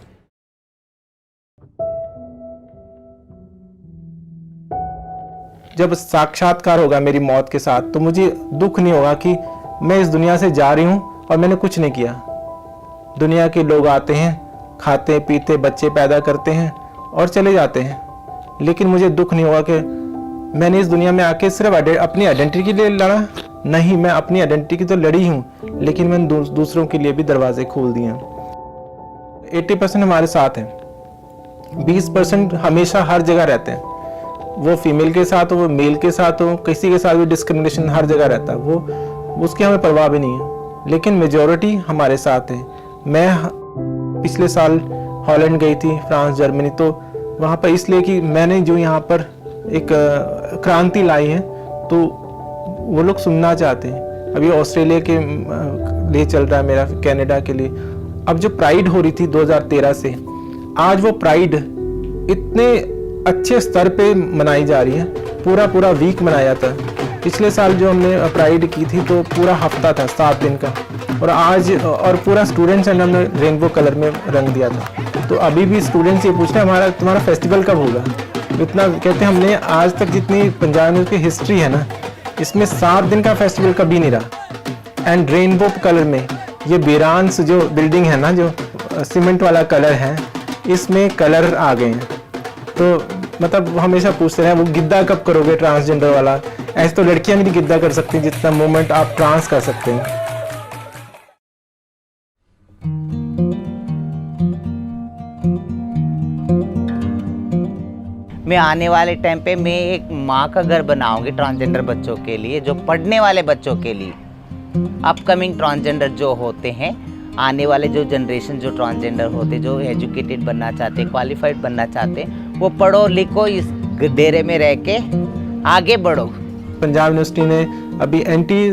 जब साक्षात्कार होगा मेरी मौत के साथ तो मुझे दुख नहीं होगा कि मैं इस दुनिया से जा रही हूँ और मैंने कुछ नहीं किया। दुनिया के लोग आते हैं, खाते पीते बच्चे पैदा करते हैं और चले जाते हैं, लेकिन मुझे दुख नहीं होगा कि मैंने इस दुनिया में आके सिर्फ अपनी आइडेंटिटी के लिए लड़ा। नहीं, मैं अपनी आइडेंटिटी की तो लड़ी हूँ, लेकिन मैंने दूसरों के लिए भी दरवाजे खोल दिए हैं। 80% हमारे साथ हैं, 20% हमेशा हर जगह रहते हैं। वो फीमेल के साथ हो, वो मेल के साथ हो, किसी के साथ भी डिस्क्रिमिनेशन हर जगह रहता है, वो उसकी हमें परवाह भी नहीं है, लेकिन मेजॉरिटी हमारे साथ है। मैं पिछले साल हॉलैंड गई थी, फ्रांस, जर्मनी, तो वहाँ पर इसलिए कि मैंने जो यहाँ पर एक क्रांति लाई है तो वो लोग सुनना चाहते हैं। अभी ऑस्ट्रेलिया के लिए चल रहा है मेरा, कनाडा के लिए। अब जो प्राइड हो रही थी 2013 से, आज वो प्राइड इतने अच्छे स्तर पे मनाई जा रही है। पूरा वीक मनाया था। पिछले साल जो हमने प्राइड की थी तो पूरा हफ्ता था, 7 दिन का, और आज और पूरा स्टूडेंट्स ने हमने रेनबो कलर में रंग दिया था। तो अभी भी स्टूडेंट्स ये पूछ रहे हैं तुम्हारा फेस्टिवल कब होगा। इतना कहते हैं हमने आज तक जितनी पंजाब में की हिस्ट्री है ना, इसमें 7 दिन का फेस्टिवल कभी नहीं रहा। एंड रेनबो कलर में ये बेरांस जो बिल्डिंग है ना, जो सीमेंट वाला कलर है, इसमें कलर आ गए हैं। तो मतलब हमेशा पूछते हैं वो गिद्दा कब करोगे ट्रांसजेंडर वाला। ऐसे तो लड़कियां भी नहीं गिद्दा कर सकती जितना मूवमेंट आप ट्रांस कर सकते हैं। मैं आने वाले टाइम पे मैं एक माँ का घर बनाऊंगी ट्रांसजेंडर बच्चों के लिए, जो पढ़ने वाले बच्चों के लिए। अपकमिंग ट्रांसजेंडर जो होते हैं, आने वाले जो जनरेशन जो ट्रांसजेंडर होते, जो एजुकेटेड बनना चाहते, क्वालिफाइड बनना चाहते, वो पढ़ो लिखो, इस डेरे में रह के आगे बढ़ो। पंजाब यूनिवर्सिटी ने अभी एंटी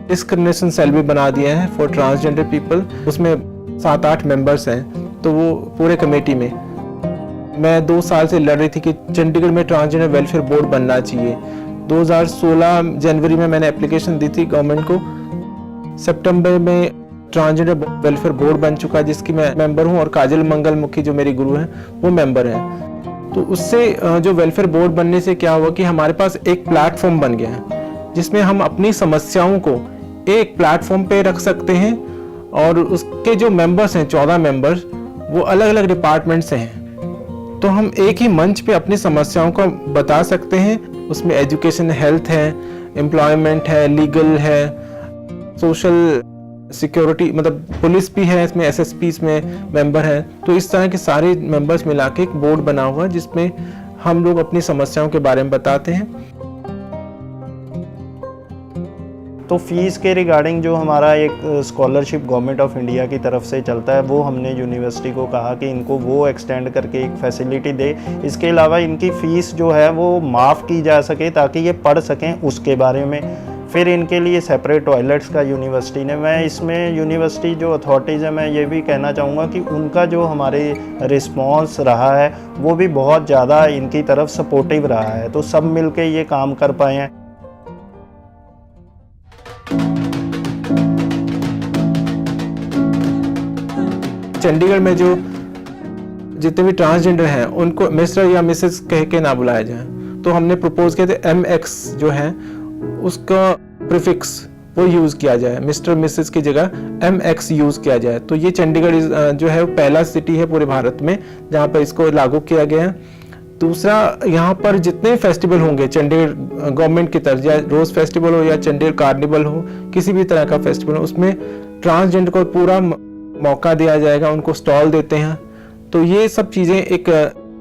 डिस्क्रिमिनेशन सेल भी बना दिया है फॉर ट्रांसजेंडर पीपल। उसमें 7-8 मेंबर्स हैं। तो वो पूरे कमेटी में मैं 2 साल से लड़ रही थी कि चंडीगढ़ में ट्रांसजेंडर वेलफेयर बोर्ड बनना चाहिए। 2016 जनवरी में मैंने एप्लीकेशन दी थी गवर्नमेंट को। सितंबर में ट्रांसजेंडर वेलफेयर बोर्ड बन चुका है, जिसकी मैं मेंबर हूं, और काजल मंगल मुखी जो मेरी गुरु हैं वो मेंबर हैं। तो उससे जो वेलफेयर बोर्ड बनने से क्या हुआ कि हमारे पास एक प्लेटफॉर्म बन गया है जिसमें हम अपनी समस्याओं को एक प्लेटफॉर्म पे रख सकते हैं। और उसके जो मेंबर्स हैं, 14 मेंबर्स, वो अलग अलग डिपार्टमेंट से हैं। तो हम एक ही मंच पे अपनी समस्याओं को बता सकते हैं। उसमें एजुकेशन, हेल्थ है, एम्प्लॉयमेंट है, लीगल है, सोशल सिक्योरिटी, मतलब पुलिस भी है इसमें, एसएसपी इसमें मेंबर हैं। तो इस तरह के सारे मेंबर्स मिला के एक बोर्ड बना हुआ है जिसमें हम लोग अपनी समस्याओं के बारे में बताते हैं। तो फीस के रिगार्डिंग जो हमारा एक स्कॉलरशिप गवर्नमेंट ऑफ इंडिया की तरफ से चलता है, वो हमने यूनिवर्सिटी को कहा कि इनको वो एक्सटेंड करके एक फैसिलिटी दे। इसके अलावा इनकी फ़ीस जो है वो माफ़ की जा सके ताकि ये पढ़ सकें उसके बारे में। फिर इनके लिए सेपरेट टॉयलेट्स का यूनिवर्सिटी ने, मैं इसमें यूनिवर्सिटी जो अथॉरिटीज़ है, मैं ये भी कहना चाहूँगा कि उनका जो हमारे रिस्पॉन्स रहा है वो भी बहुत ज़्यादा इनकी तरफ सपोर्टिव रहा है। तो सब मिल के ये काम कर पाए हैं। चंडीगढ़ में जो जितने भी ट्रांसजेंडर हैं उनको मिस्टर या मिसेस कह के ना बुलाया जाए। तो हमने प्रपोज किया था MX जो है उसका प्रीफिक्स वो यूज़ किया जाए, मिस्टर मिसेस की जगह MX यूज़ किया जाए। तो ये चंडीगढ़ जो है वो पहला सिटी है पूरे भारत में जहाँ पर इसको लागू किया गया है। दूसरा, यहाँ पर जितने फेस्टिवल होंगे चंडीगढ़ गवर्नमेंट की तरफ, या रोज़ फेस्टिवल हो या चंडीगढ़ कार्निवल हो, किसी भी तरह का फेस्टिवल हो, उसमें ट्रांसजेंडर को पूरा मौका दिया जाएगा, उनको स्टॉल देते हैं। तो ये सब चीज़ें एक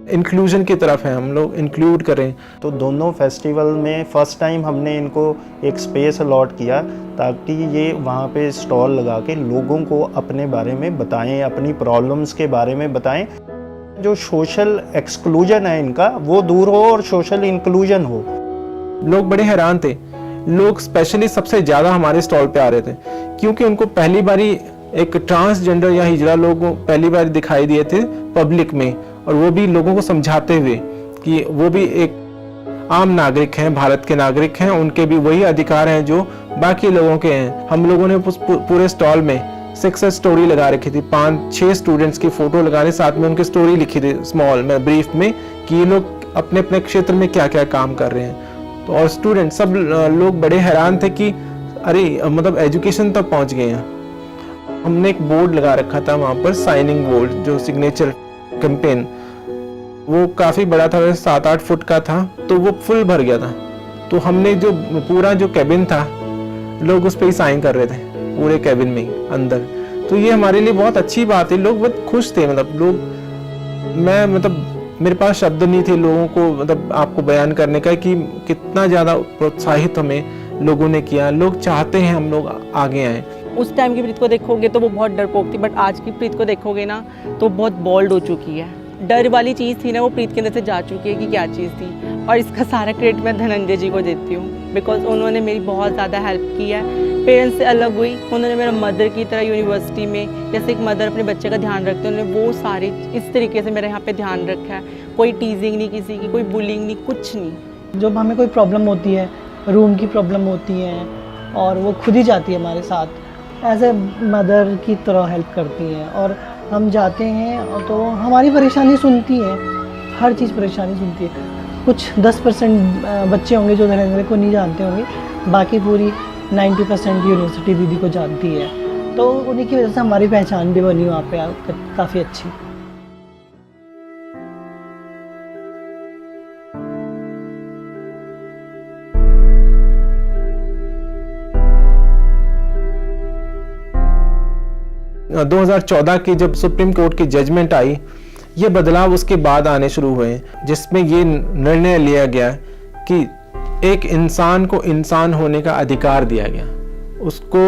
इंक्लूजन की तरफ है, हम लोग इंक्लूड करें। तो दोनों फेस्टिवल में फर्स्ट टाइम हमने इनको एक स्पेस अलॉट किया ताकि ये वहाँ पे स्टॉल लगा के लोगों को अपने बारे में बताएं, अपनी प्रॉब्लम्स के बारे में बताएं। जो सोशल एक्सक्लूजन है इनका वो दूर हो और सोशल इंक्लूजन हो। लोग बड़े हैरान थे, लोग स्पेशली सबसे ज़्यादा हमारे स्टॉल पे आ रहे थे क्योंकि उनको पहली बारी एक ट्रांसजेंडर या हिजड़ा लोग पहली बार दिखाई दिए थे पब्लिक में, और वो भी लोगों को समझाते हुए कि वो भी एक आम नागरिक हैं, भारत के नागरिक हैं, उनके भी वही अधिकार हैं जो बाकी लोगों के हैं। हम लोगों ने पूरे स्टॉल में सक्सेस स्टोरी लगा रखी थी, 5-6 स्टूडेंट्स की फोटो लगाने, साथ में उनकी स्टोरी लिखी थी स्मॉल में ब्रीफ में कि ये लोग अपने अपने क्षेत्र में क्या क्या काम कर रहे हैं। तो और स्टूडेंट सब लोग बड़े हैरान थे कि अरे मतलब एजुकेशन तक पहुंच गए हैं। हमने एक बोर्ड लगा रखा था वहाँ पर, साइनिंग बोर्ड, जो सिग्नेचर कैंपेन, वो काफ़ी बड़ा था, 7-8 फुट का था, तो वो फुल भर गया था। तो हमने जो पूरा जो कैबिन था, लोग उस पर ही साइन कर रहे थे पूरे कैबिन में ही अंदर। तो ये हमारे लिए बहुत अच्छी बात है, लोग बहुत खुश थे। मतलब लोग, मैं मतलब मेरे पास शब्द नहीं थे लोगों को मतलब आपको बयान करने का कि कितना ज़्यादा प्रोत्साहित हमें लोगों ने किया। लोग चाहते हैं हम लोग आगे आए। उस टाइम की प्रीत को देखोगे तो वो बहुत डरपोक थी, बट आज की प्रीत को देखोगे ना तो बहुत बोल्ड हो चुकी है। डर वाली चीज़ थी ना, वो प्रीत के अंदर से जा चुकी है कि क्या चीज़ थी। और इसका सारा क्रेडिट मैं धनंजय जी को देती हूँ, बिकॉज उन्होंने मेरी बहुत ज़्यादा हेल्प की है। पेरेंट्स से अलग हुई, उन्होंने मेरा मदर की तरह यूनिवर्सिटी में जैसे एक मदर अपने बच्चे का ध्यान रखते हैं, उन्होंने वो सारी इस तरीके से मेरे यहाँ पे ध्यान रखा है। कोई टीजिंग नहीं किसी की, कोई बुलिंग नहीं, कुछ नहीं। जब हमें कोई प्रॉब्लम होती है, रूम की प्रॉब्लम होती है, और वो खुद ही जाती है हमारे साथ, एज ए मदर की तरह हेल्प करती हैं। और हम जाते हैं तो हमारी परेशानी सुनती है, हर चीज़ परेशानी सुनती है। कुछ 10% बच्चे होंगे जो धनंजय को नहीं जानते होंगे, बाकी पूरी 90% यूनिवर्सिटी दीदी को जानती है। तो उन्हीं की वजह से हमारी पहचान भी बनी वहाँ पे काफ़ी अच्छी। अ, 2014 की जब सुप्रीम कोर्ट की जजमेंट आई, ये बदलाव उसके बाद आने शुरू हुए, जिसमें ये निर्णय लिया गया कि एक इंसान को इंसान होने का अधिकार दिया गया। उसको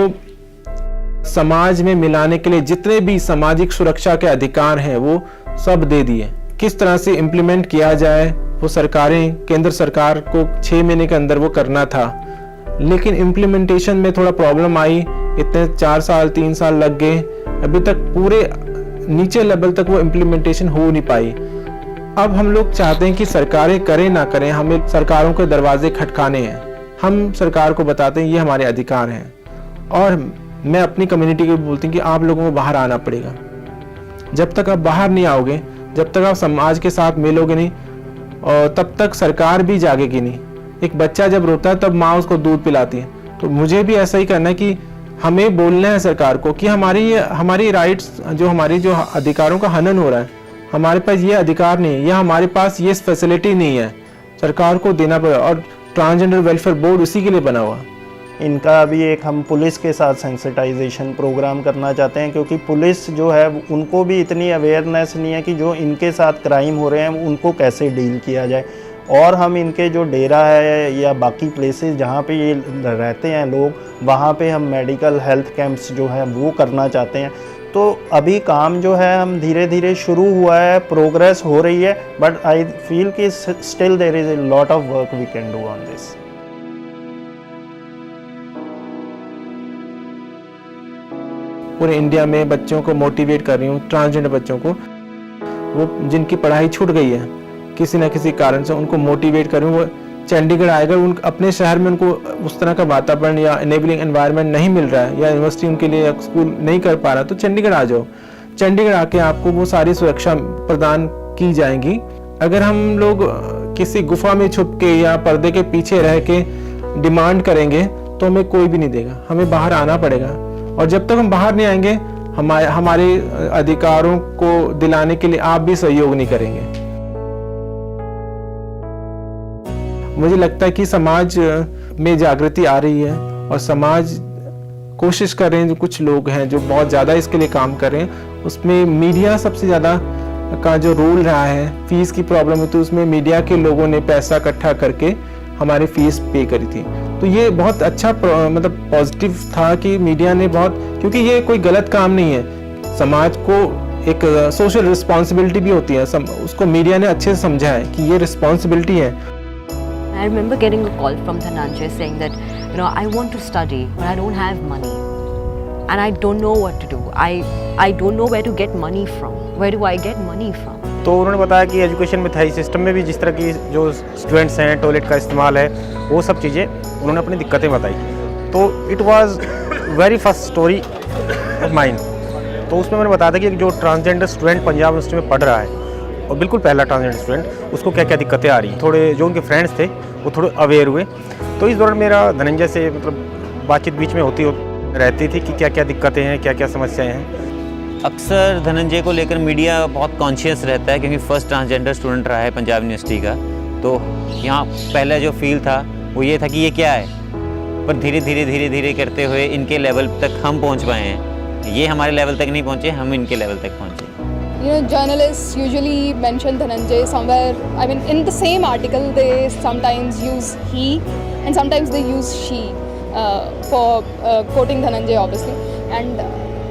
समाज में मिलाने के लिए जितने भी सामाजिक सुरक्षा के अधिकार हैं वो सब दे दिए। किस तरह से इम्प्लीमेंट किया जाए वो सरकारें, केंद्र सरकार को 6 महीने के अंदर वो करना था, लेकिन इम्प्लीमेंटेशन में थोड़ा प्रॉब्लम आई। इतने 4 साल 3 साल लग गए, अभी तक पूरे नीचे लेवल तक वो इम्प्लीमेंटेशन हो नहीं पाई। अब हम लोग चाहते हैं कि सरकारें करें ना करें, हमें सरकारों के दरवाजे खटकाने हैं। हम सरकार को बताते हैं ये हमारे अधिकार हैं, और मैं अपनी कम्युनिटी को बोलती हूँ कि आप लोगों को बाहर आना पड़ेगा। जब तक आप बाहर नहीं आओगे, जब तक आप समाज के साथ मिलोगे नहीं, और तब तक सरकार भी जागेगी नहीं। एक बच्चा जब रोता है तब माँ उसको दूध पिलाती है। तो मुझे भी ऐसा ही करना है कि हमें बोलना है सरकार को कि हमारी राइट्स, जो हमारी जो अधिकारों का हनन हो रहा है, हमारे पास ये अधिकार नहीं है या हमारे पास ये फैसिलिटी नहीं है, सरकार को देना पड़ेगा। और ट्रांसजेंडर वेलफेयर बोर्ड उसी के लिए बना हुआ। इनका अभी एक हम पुलिस के साथ सेंसिटाइजेशन प्रोग्राम करना चाहते हैं, क्योंकि पुलिस जो है उनको भी इतनी अवेयरनेस नहीं है कि जो इनके साथ क्राइम हो रहे हैं उनको कैसे डील किया जाए। और हम इनके जो डेरा है या बाकी प्लेसेस जहाँ पे ये रहते हैं लोग, वहाँ पे हम मेडिकल हेल्थ कैंप्स जो है वो करना चाहते हैं। तो अभी काम जो है हम धीरे धीरे शुरू हुआ है, प्रोग्रेस हो रही है, बट आई फील कि still there is a lot of work we can do on this. पूरे इंडिया में बच्चों को मोटिवेट कर रही हूँ, ट्रांसजेंडर बच्चों को, वो जिनकी पढ़ाई छूट गई है किसी न किसी कारण से, उनको मोटिवेट कर रही हूँ। वो चंडीगढ़ आएगा, उन अपने शहर में उनको उस तरह का वातावरण या इनेबलिंग एनवायरनमेंट नहीं मिल रहा है, या यूनिवर्सिटी उनके लिए स्कूल नहीं कर पा रहा, तो चंडीगढ़ आ जाओ। चंडीगढ़ आके आपको वो सारी सुरक्षा प्रदान की जाएंगी। अगर हम लोग किसी गुफा में छुप के या पर्दे के पीछे रह के डिमांड करेंगे तो हमें कोई भी नहीं देगा, हमें बाहर आना पड़ेगा। और जब तक हम बाहर नहीं आएंगे, हमारे अधिकारों को दिलाने के लिए आप भी सहयोग नहीं करेंगे। मुझे लगता है कि समाज में जागृति आ रही है, और समाज कोशिश कर रहे हैं, जो कुछ लोग हैं जो बहुत ज़्यादा इसके लिए काम कर रहे हैं। उसमें मीडिया सबसे ज़्यादा का जो रोल रहा है। फीस की प्रॉब्लम है तो उसमें मीडिया के लोगों ने पैसा इकट्ठा करके हमारी फीस पे करी थी। तो ये बहुत अच्छा मतलब पॉजिटिव था कि मीडिया ने बहुत, क्योंकि ये कोई गलत काम नहीं है, समाज को एक सोशल रिस्पॉन्सिबिलिटी भी होती है, उसको मीडिया ने अच्छे से समझा है कि ये रिस्पॉन्सिबिलिटी है। I remember getting a call from Dhananjay saying that, I want to study, but I don't have money. And I don't know what to do. I don't know where to get money from. Where do I get money from? तो उन्होंने बताया कि education में था, system में भी जिस तरह की जो स्टूडेंट्स हैं, टॉयलेट का इस्तेमाल है, वो सब चीज़ें उन्होंने अपनी दिक्कतें बताई। तो it was very first story of mine. तो उसमें मैंने बताया था कि जो ट्रांसजेंडर स्टूडेंट पंजाब यूनिवर्सिटी में पढ़ रहा है, और बिल्कुल पहला ट्रांसजेंडर स्टूडेंट, उसको क्या क्या दिक्कतें आ रही हैं। थोड़े जो उनके फ्रेंड्स थे वो थोड़े अवेयर हुए। तो इस दौरान मेरा धनंजय से मतलब बातचीत बीच में होती रहती थी कि क्या क्या दिक्कतें हैं, क्या क्या समस्याएं हैं। अक्सर धनंजय को लेकर मीडिया बहुत कॉन्शियस रहता है, क्योंकि फर्स्ट ट्रांसजेंडर स्टूडेंट रहा है पंजाब यूनिवर्सिटी का। तो यहाँ पहला जो फील था वो ये था कि ये क्या है, पर धीरे धीरे करते हुए इनके लेवल तक हम पहुँच पाए हैं। ये हमारे लेवल तक नहीं पहुँचे, हम इनके लेवल तक पहुँचे। Journalists usually mention Dhananjay somewhere. I mean, in the same article, they sometimes use he and sometimes they use she for quoting Dhananjay, obviously. And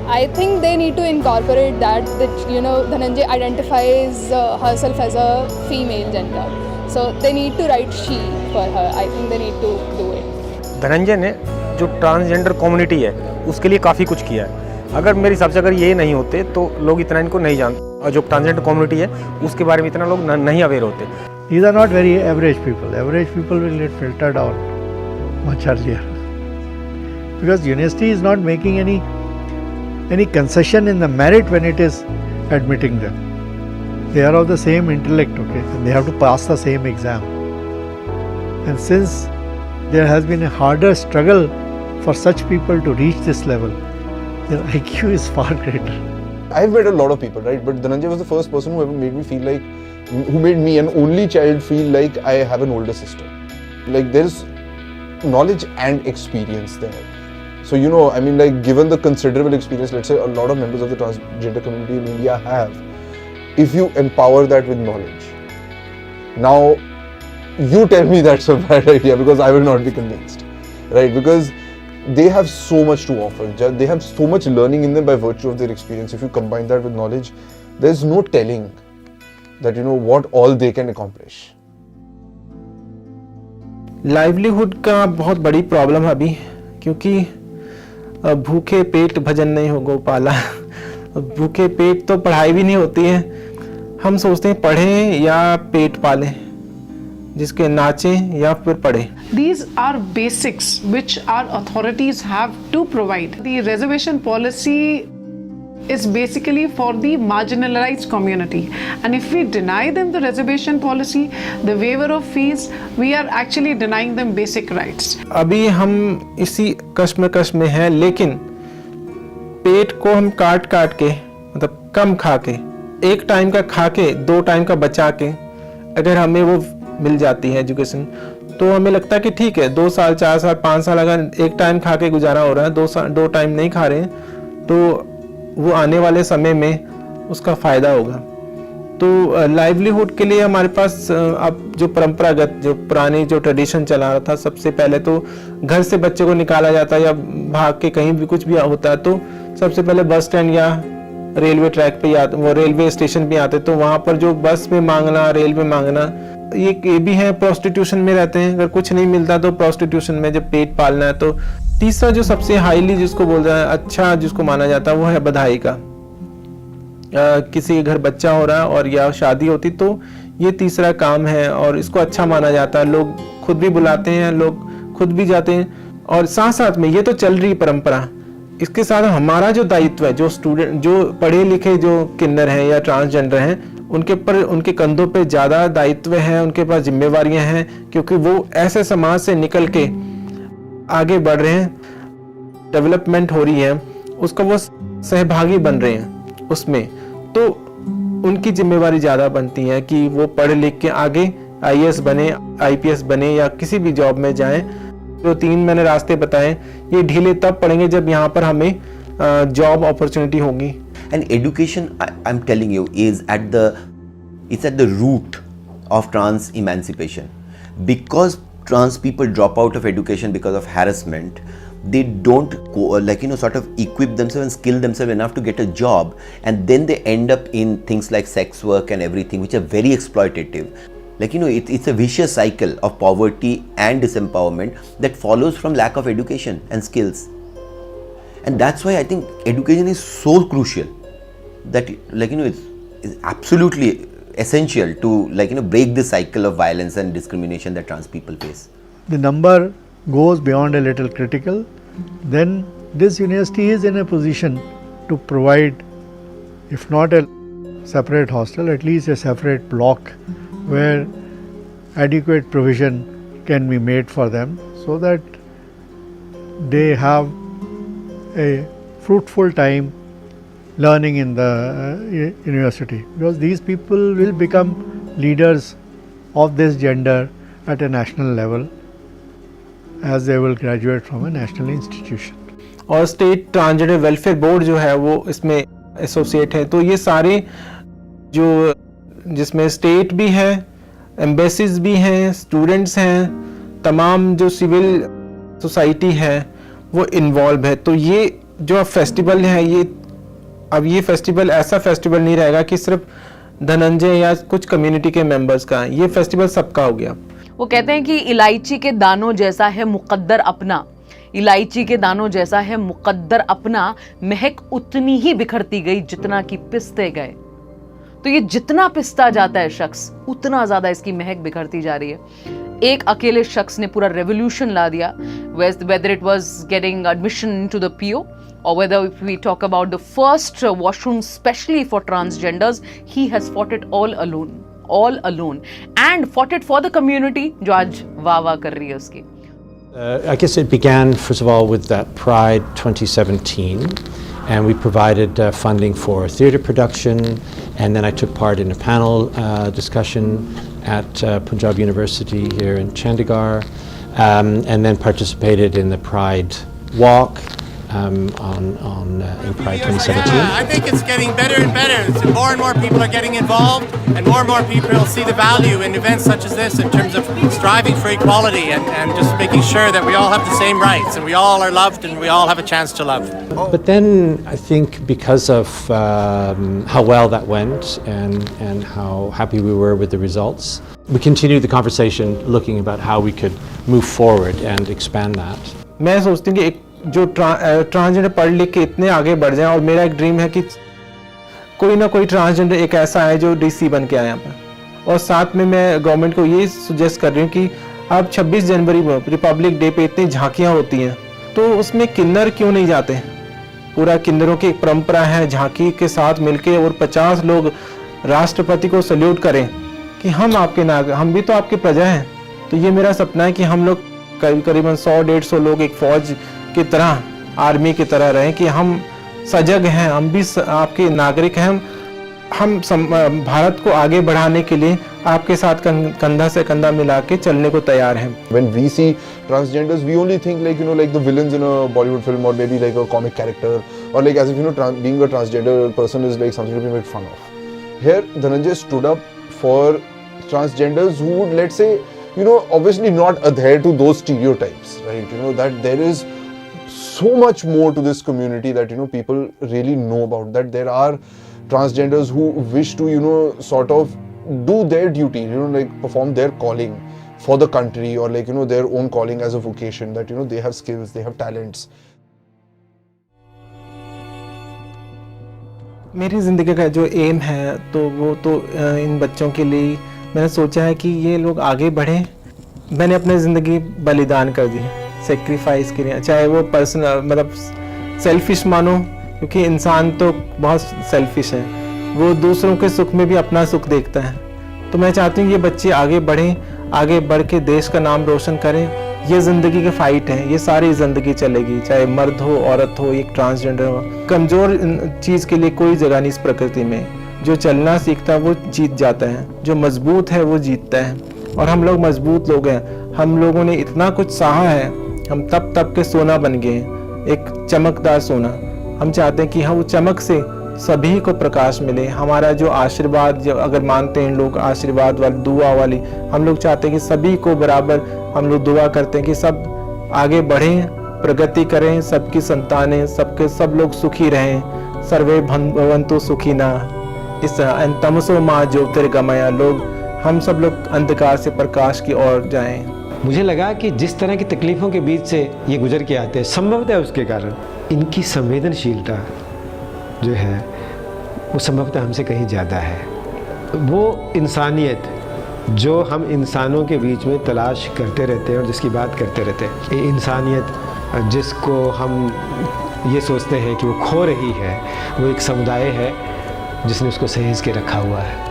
I think they need to incorporate that Dhananjay identifies herself as a female gender. So they need to write she for her. I think they need to do it. Dhananjay ने जो transgender community है उसके लिए काफ़ी कुछ किया है। अगर मेरे हिसाब से अगर ये नहीं होते तो लोग इतना इनको नहीं जानते, और जो ट्रांसजेंडर कम्युनिटी है उसके बारे में इतना लोग नहीं अवेयर होते। These are not very average people. Average people will get filtered out much earlier. Because university is not making any concession in the merit when it is admitting them. They are of the same intellect, okay, and they have to pass the same exam. And since there has been a harder struggle for such people to reach this level, their IQ is far greater. I've met a lot of people, right? But Dhananjay was the first person who ever made me feel like, who made me, an only child, feel like I have an older sister. Like there's knowledge and experience there. So, you know, I mean, like, given the considerable experience, let's say a lot of members of the transgender community in India have, if you empower that with knowledge, now you tell me that's a bad idea, because I will not be convinced, right? Because they have so much to offer. They have so much learning in them by virtue of their experience. If you combine that with knowledge, there's no telling that, you know, what all they can accomplish. Livelihood का बहुत बड़ी problem है अभी, क्योंकि भूखे पेट भजन नहीं हो गोपाला। भूखे पेट तो पढ़ाई भी नहीं होती है। हम सोचते हैं पढ़ें या पेट पालें, जिसके नाचें या फिर पढ़ें। These are basics which our authorities have to provide. The reservation policy is basically for the marginalized community, and if we deny them the reservation policy, the waiver of fees, we are actually denying them basic rights. अभी हम इसी कश्मकश में हैं, लेकिन पेट को हम काट के, मतलब कम खा के, एक टाइम का खा के 2 टाइम का बचा के अगर हमें वो मिल जाती है एजुकेशन, तो हमें लगता है कि ठीक है, 2 साल 4 साल 5 साल अगर एक टाइम खा के गुजारा हो रहा है, 2 टाइम नहीं खा रहे हैं, तो वो आने वाले समय में उसका फ़ायदा होगा। तो लाइवलीहुड के लिए हमारे पास अब जो परंपरागत, जो पुरानी जो ट्रेडिशन चला रहा था, सबसे पहले तो घर से बच्चे को निकाला जाता या भाग के कहीं भी कुछ भी होता है, तो सबसे पहले बस स्टैंड या रेलवे ट्रैक पे या वो रेलवे स्टेशन पे आते, तो वहाँ पर जो बस में मांगना, रेल में मांगना, ये भी है। प्रोस्टिट्यूशन में रहते हैं, अगर कुछ नहीं मिलता तो प्रोस्टिट्यूशन में जब पेट पालना है। तो तीसरा जो सबसे हाईली जिसको बोल रहा है, अच्छा जिसको माना जाता है, वो है बधाई का। किसी के घर बच्चा हो रहा है और या शादी होती, तो ये तीसरा काम है और इसको अच्छा माना जाता है। लोग खुद भी बुलाते हैं, लोग खुद भी जाते हैं, और साथ साथ में ये तो चल रही परंपरा, इसके साथ हमारा जो दायित्व है, जो स्टूडेंट, जो पढ़े लिखे जो किन्नर हैं या ट्रांसजेंडर हैं, उनके पर, उनके कंधों पे ज़्यादा दायित्व है, उनके पास जिम्मेवारियां हैं, क्योंकि वो ऐसे समाज से निकल के आगे बढ़ रहे हैं, डेवलपमेंट हो रही है, उसका वो सहभागी बन रहे हैं उसमें, तो उनकी जिम्मेवारी ज़्यादा बनती है कि वो पढ़ लिख के आगे IAS बने, IPS बने या किसी भी जॉब में जाएं। जो 3 मैंने रास्ते बताए, ये ढीले तब पड़ेंगे जब यहाँ पर हमें जॉब अपॉर्चुनिटी होगी। And education, I'm telling you, is at the root of trans emancipation. Because trans people drop out of education because of harassment, they don't sort of equip themselves and skill themselves enough to get a job, and then they end up in things like sex work and everything, which are very exploitative. It's a vicious cycle of poverty and disempowerment that follows from lack of education and skills. And that's why I think education is so crucial, that it's absolutely essential to break the cycle of violence and discrimination that trans people face. The number goes beyond a little critical, then this university is in a position to provide, if not a separate hostel, at least a separate block where adequate provision can be made for them, so that they have a fruitful time learning in the university, because these people will become leaders of this gender at a national level as they will graduate from a national institution. और state transgender welfare board जो है वो इसमें associate है, तो ये सारे जो जिसमें स्टेट भी है, एम्बेसीज भी हैं, स्टूडेंट्स हैं, तमाम जो सिविल सोसाइटी है वो इन्वॉल्व है। तो ये जो फेस्टिवल है ये फेस्टिवल ऐसा फेस्टिवल नहीं रहेगा कि सिर्फ धनंजय या कुछ कम्युनिटी के मेंबर्स का, ये फेस्टिवल सबका हो गया। वो कहते हैं कि इलायची के दानों जैसा है मुकद्दर अपना, इलायची के दानों जैसा है मुकद्दर अपना, महक उतनी ही बिखरती गई जितना कि पिसते गए। तो ये जितना पिसता जाता है शख्स, उतना ज्यादा इसकी महक बिखरती जा रही है। एक अकेले शख्स ने पूरा रेवोल्यूशन ला दिया, whether it was getting admission into the PO or whether if we talk about the first washroom specially for transgenders, he has fought it all alone and fought it for the community जो आज वाह वाह कर रही है उसकी। I guess it began first of all with Pride 2017, and we provided funding for theatre production, and then I took part in a panel discussion at Punjab University here in Chandigarh, and then participated in the Pride Walk in Pride 2017. I think it's getting better and better. So more and more people are getting involved, and more people will see the value in events such as this in terms of striving for equality and just making sure that we all have the same rights and we all are loved and we all have a chance to love. But then I think because of how well that went and how happy we were with the results, we continued the conversation looking about how we could move forward and expand that. मैं सोचती हूँ कि एक जो transgender पढ़ लिख के इतने आगे बढ़ जाए, और मेरा एक ड्रीम है कि कोई ना कोई ट्रांसजेंडर एक ऐसा है जो डीसी बन के आया यहाँ पर। और साथ में मैं गवर्नमेंट को ये सुजेस्ट कर रही हूँ कि अब 26 जनवरी में रिपब्लिक डे पे इतनी झांकियाँ होती हैं, तो उसमें किन्नर क्यों नहीं जाते? पूरा किन्नरों की एक परंपरा है, झांकी के साथ मिलके और 50 लोग राष्ट्रपति को सल्यूट करें कि हम आपके नागरिक, हम भी तो आपके प्रजा हैं। तो ये मेरा सपना है कि हम लोग करीबन 100-150 लोग एक फौज की तरह, आर्मी की तरह रहें कि हम सजग हैं, हम भी आपके नागरिक हैं, हम भारत को आगे बढ़ाने के लिए आपके साथ कंधा से कंधा मिला के चलने को तैयार हैं। When we see transgenders, we only think like like the villains in a Bollywood film, or maybe like a comic character, or like as if being a transgender person is like something to be made fun of. Here, Dhananjay stood up for transgenders who would, let's say, obviously not adhere to those stereotypes, right? That there is so much more to this community that people really know about, that there are transgenders who wish to sort of do their duty, like perform their calling for the country, or like their own calling as a vocation, that they have skills, they have talents. मेरी ज़िंदगी का जो M है तो वो तो इन बच्चों के लिए मैंने सोचा है कि ये लोग आगे बढ़ें। मैंने अपनी ज़िंदगी बलिदान कर दी, सेक्रीफाइस के लिए, चाहे वो पर्सनल मतलब सेल्फिश मानो, क्योंकि इंसान तो बहुत सेल्फिश है, वो दूसरों के सुख में भी अपना सुख देखता है। तो मैं चाहती हूँ ये बच्चे आगे बढ़ें, आगे बढ़ के देश का नाम रोशन करें। ये ज़िंदगी के फाइट है, ये सारी ज़िंदगी चलेगी, चाहे मर्द हो, औरत हो, एक ट्रांसजेंडर हो। कमज़ोर चीज़ के लिए कोई जगह नहीं इस प्रकृति में। जो चलना सीखता है वो जीत जाता है, जो मजबूत है वो जीतता है। और हम लोग मजबूत लोग हैं, हम लोगों ने इतना कुछ सहा है, हम तब के सोना बन गए, एक चमकदार सोना। हम चाहते हैं कि हाँ, वो चमक से सभी को प्रकाश मिले। हमारा जो आशीर्वाद, जो अगर मानते हैं लोग आशीर्वाद वाली, दुआ वाली, हम लोग चाहते हैं कि सभी को बराबर, हम लोग दुआ करते हैं कि सब आगे बढ़ें, प्रगति करें, सबकी संतानें, सब लोग सुखी रहें। सर्वे भवन्तु सुखिना, इस तमसो माँ ज्योतिर्गमय, लोग हम सब लोग अंधकार से प्रकाश की ओर जाएं। मुझे लगा कि जिस तरह की तकलीफ़ों के बीच से ये गुजर के आते हैं, संभवतः उसके कारण इनकी संवेदनशीलता जो है वो संभवतः हमसे कहीं ज़्यादा है। वो इंसानियत जो हम इंसानों के बीच में तलाश करते रहते हैं और जिसकी बात करते रहते हैं, ये इंसानियत जिसको हम ये सोचते हैं कि वो खो रही है, वो एक समुदाय है जिसने उसको सहेज के रखा हुआ है।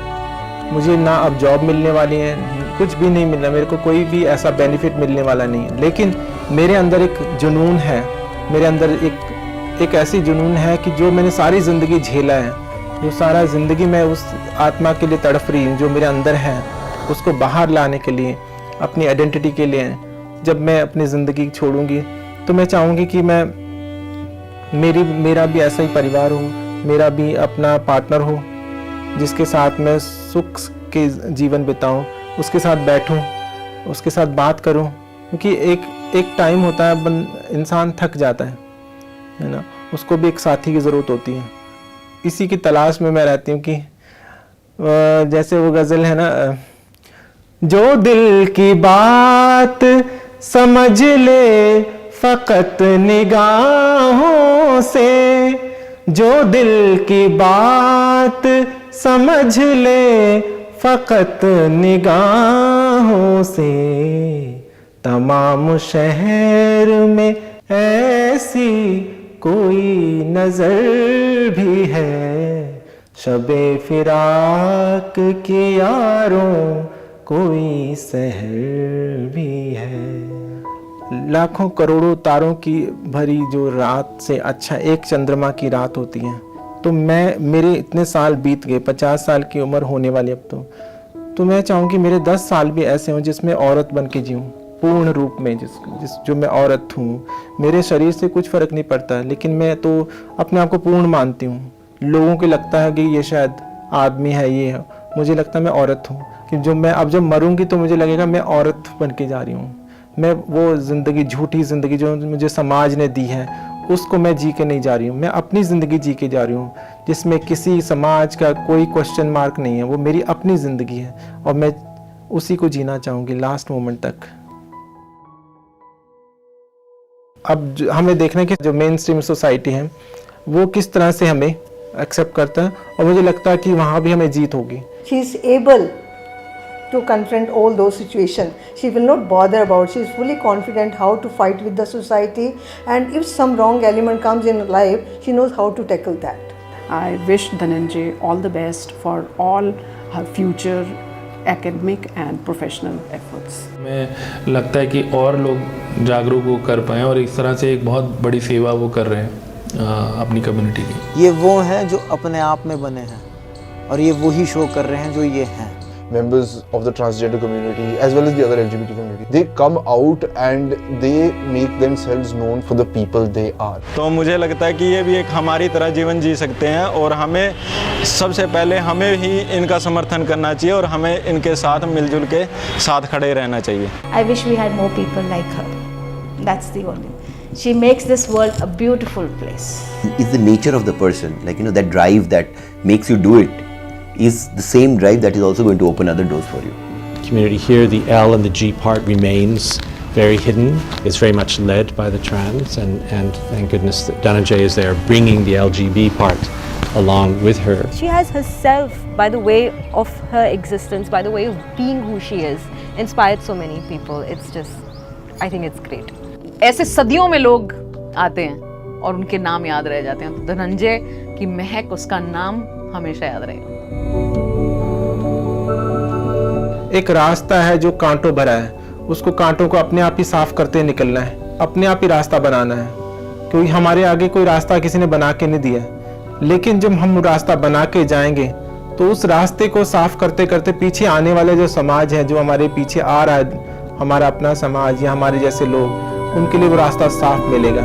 मुझे ना अब जॉब मिलने वाली है, कुछ भी नहीं मिलना, मेरे को कोई भी ऐसा बेनिफिट मिलने वाला नहीं है, लेकिन मेरे अंदर एक जुनून है, मेरे अंदर एक ऐसी जुनून है कि जो मैंने सारी ज़िंदगी झेला है, जो सारा ज़िंदगी मैं उस आत्मा के लिए तड़फ रही हूँ जो मेरे अंदर है, उसको बाहर लाने के लिए, अपनी आइडेंटिटी के लिए। जब मैं अपनी ज़िंदगी छोड़ूंगी तो मैं चाहूँगी कि मेरा भी ऐसा ही परिवार हो, मेरा भी अपना पार्टनर हो जिसके साथ मैं सुख के जीवन बिताऊं, उसके साथ बैठूं, उसके साथ बात करूं, क्योंकि एक टाइम होता है इंसान थक जाता है ना, उसको भी एक साथी की ज़रूरत होती है। इसी की तलाश में मैं रहती हूँ कि जैसे वो गज़ल है ना, जो दिल की बात समझ ले फ़कत निगाहों से, जो दिल की बात समझ ले फ़कत निगाहों से, तमाम शहर में ऐसी कोई नज़र भी है, शबे फिराक की यारों कोई सहर भी है। लाखों करोड़ों तारों की भरी जो रात से अच्छा एक चंद्रमा की रात होती है। तो मेरे इतने साल बीत गए, 50 साल की उम्र होने वाली अब तो मैं चाहूँ कि मेरे 10 साल भी ऐसे हों जिसमें औरत बन के जीऊँ पूर्ण रूप में, जो मैं औरत हूँ। मेरे शरीर से कुछ फ़र्क नहीं पड़ता, लेकिन मैं तो अपने आप को पूर्ण मानती हूँ। लोगों को लगता है कि ये शायद आदमी है, ये है, मुझे लगता है मैं औरत हूँ। कि जब मरूंगी तो मुझे लगेगा मैं औरत बन के जा रही हूँ। मैं वो ज़िंदगी, झूठी ज़िंदगी जो मुझे समाज ने दी है, उसको मैं जी के नहीं जा रही हूँ। मैं अपनी ज़िंदगी जी के जा रही हूँ, जिसमें किसी समाज का कोई क्वेश्चन मार्क नहीं है। वो मेरी अपनी ज़िंदगी है और मैं उसी को जीना चाहूँगी लास्ट मोमेंट तक। अब हमें देखना है कि जो मेन स्ट्रीम सोसाइटी है वो किस तरह से हमें एक्सेप्ट करता है, और मुझे लगता है कि वहाँ भी हमें जीत होगी। She is able to confront all those situations. She will not bother about. She is fully confident how to fight with the society, and if some wrong element comes in life, she knows how to tackle that. I wish Dhananjay all the best for all her future academic and professional efforts. हमें लगता है कि और लोग जागरूक हो कर पाएँ, और इस तरह से एक बहुत बड़ी सेवा वो कर रहे हैं अपनी कम्युनिटी की। ये वो हैं जो अपने आप में बने हैं, और ये वही शो कर रहे हैं जो ये हैं। Members of the transgender community as well as the other LGBT community, they come out and they make themselves known for the people they are. तो मुझे लगता है कि ये भी एक हमारी तरह जीवन जी सकते हैं, और हमें सबसे पहले हमें ही इनका समर्थन करना चाहिए, और हमें इनके साथ मिलजुल के साथ खड़े रहना चाहिए। I wish we had more people like her. That's the only. She makes this world a beautiful place. It's the nature of the person, like, that drive that makes you do it is the same drive that is also going to open other doors for you. Community here, the L and the G part remains very hidden. It's very much led by the trans, and thank goodness that Dhananjay is there bringing the LGB part along with her. She has herself, by the way of her existence, by the way of being who she is, inspired so many people. It's just, I think it's great. ऐसे सदियों में लोग आते हैं और उनके नाम याद रह जाते हैं। तो धनंजय की महक, उसका नाम हमेशा याद रहेगा। एक रास्ता है जो कांटों भरा है, उसको कांटों को अपने आप ही साफ करते निकलना है, अपने आप ही रास्ता बनाना है, क्योंकि हमारे आगे कोई रास्ता किसी ने बना के नहीं दिया है। लेकिन जब हम रास्ता बना के जाएंगे तो उस रास्ते को साफ करते करते पीछे आने वाले जो समाज है, जो हमारे पीछे आ रहा है, हमारा अपना समाज या हमारे जैसे लोग, उनके लिए वो रास्ता साफ मिलेगा।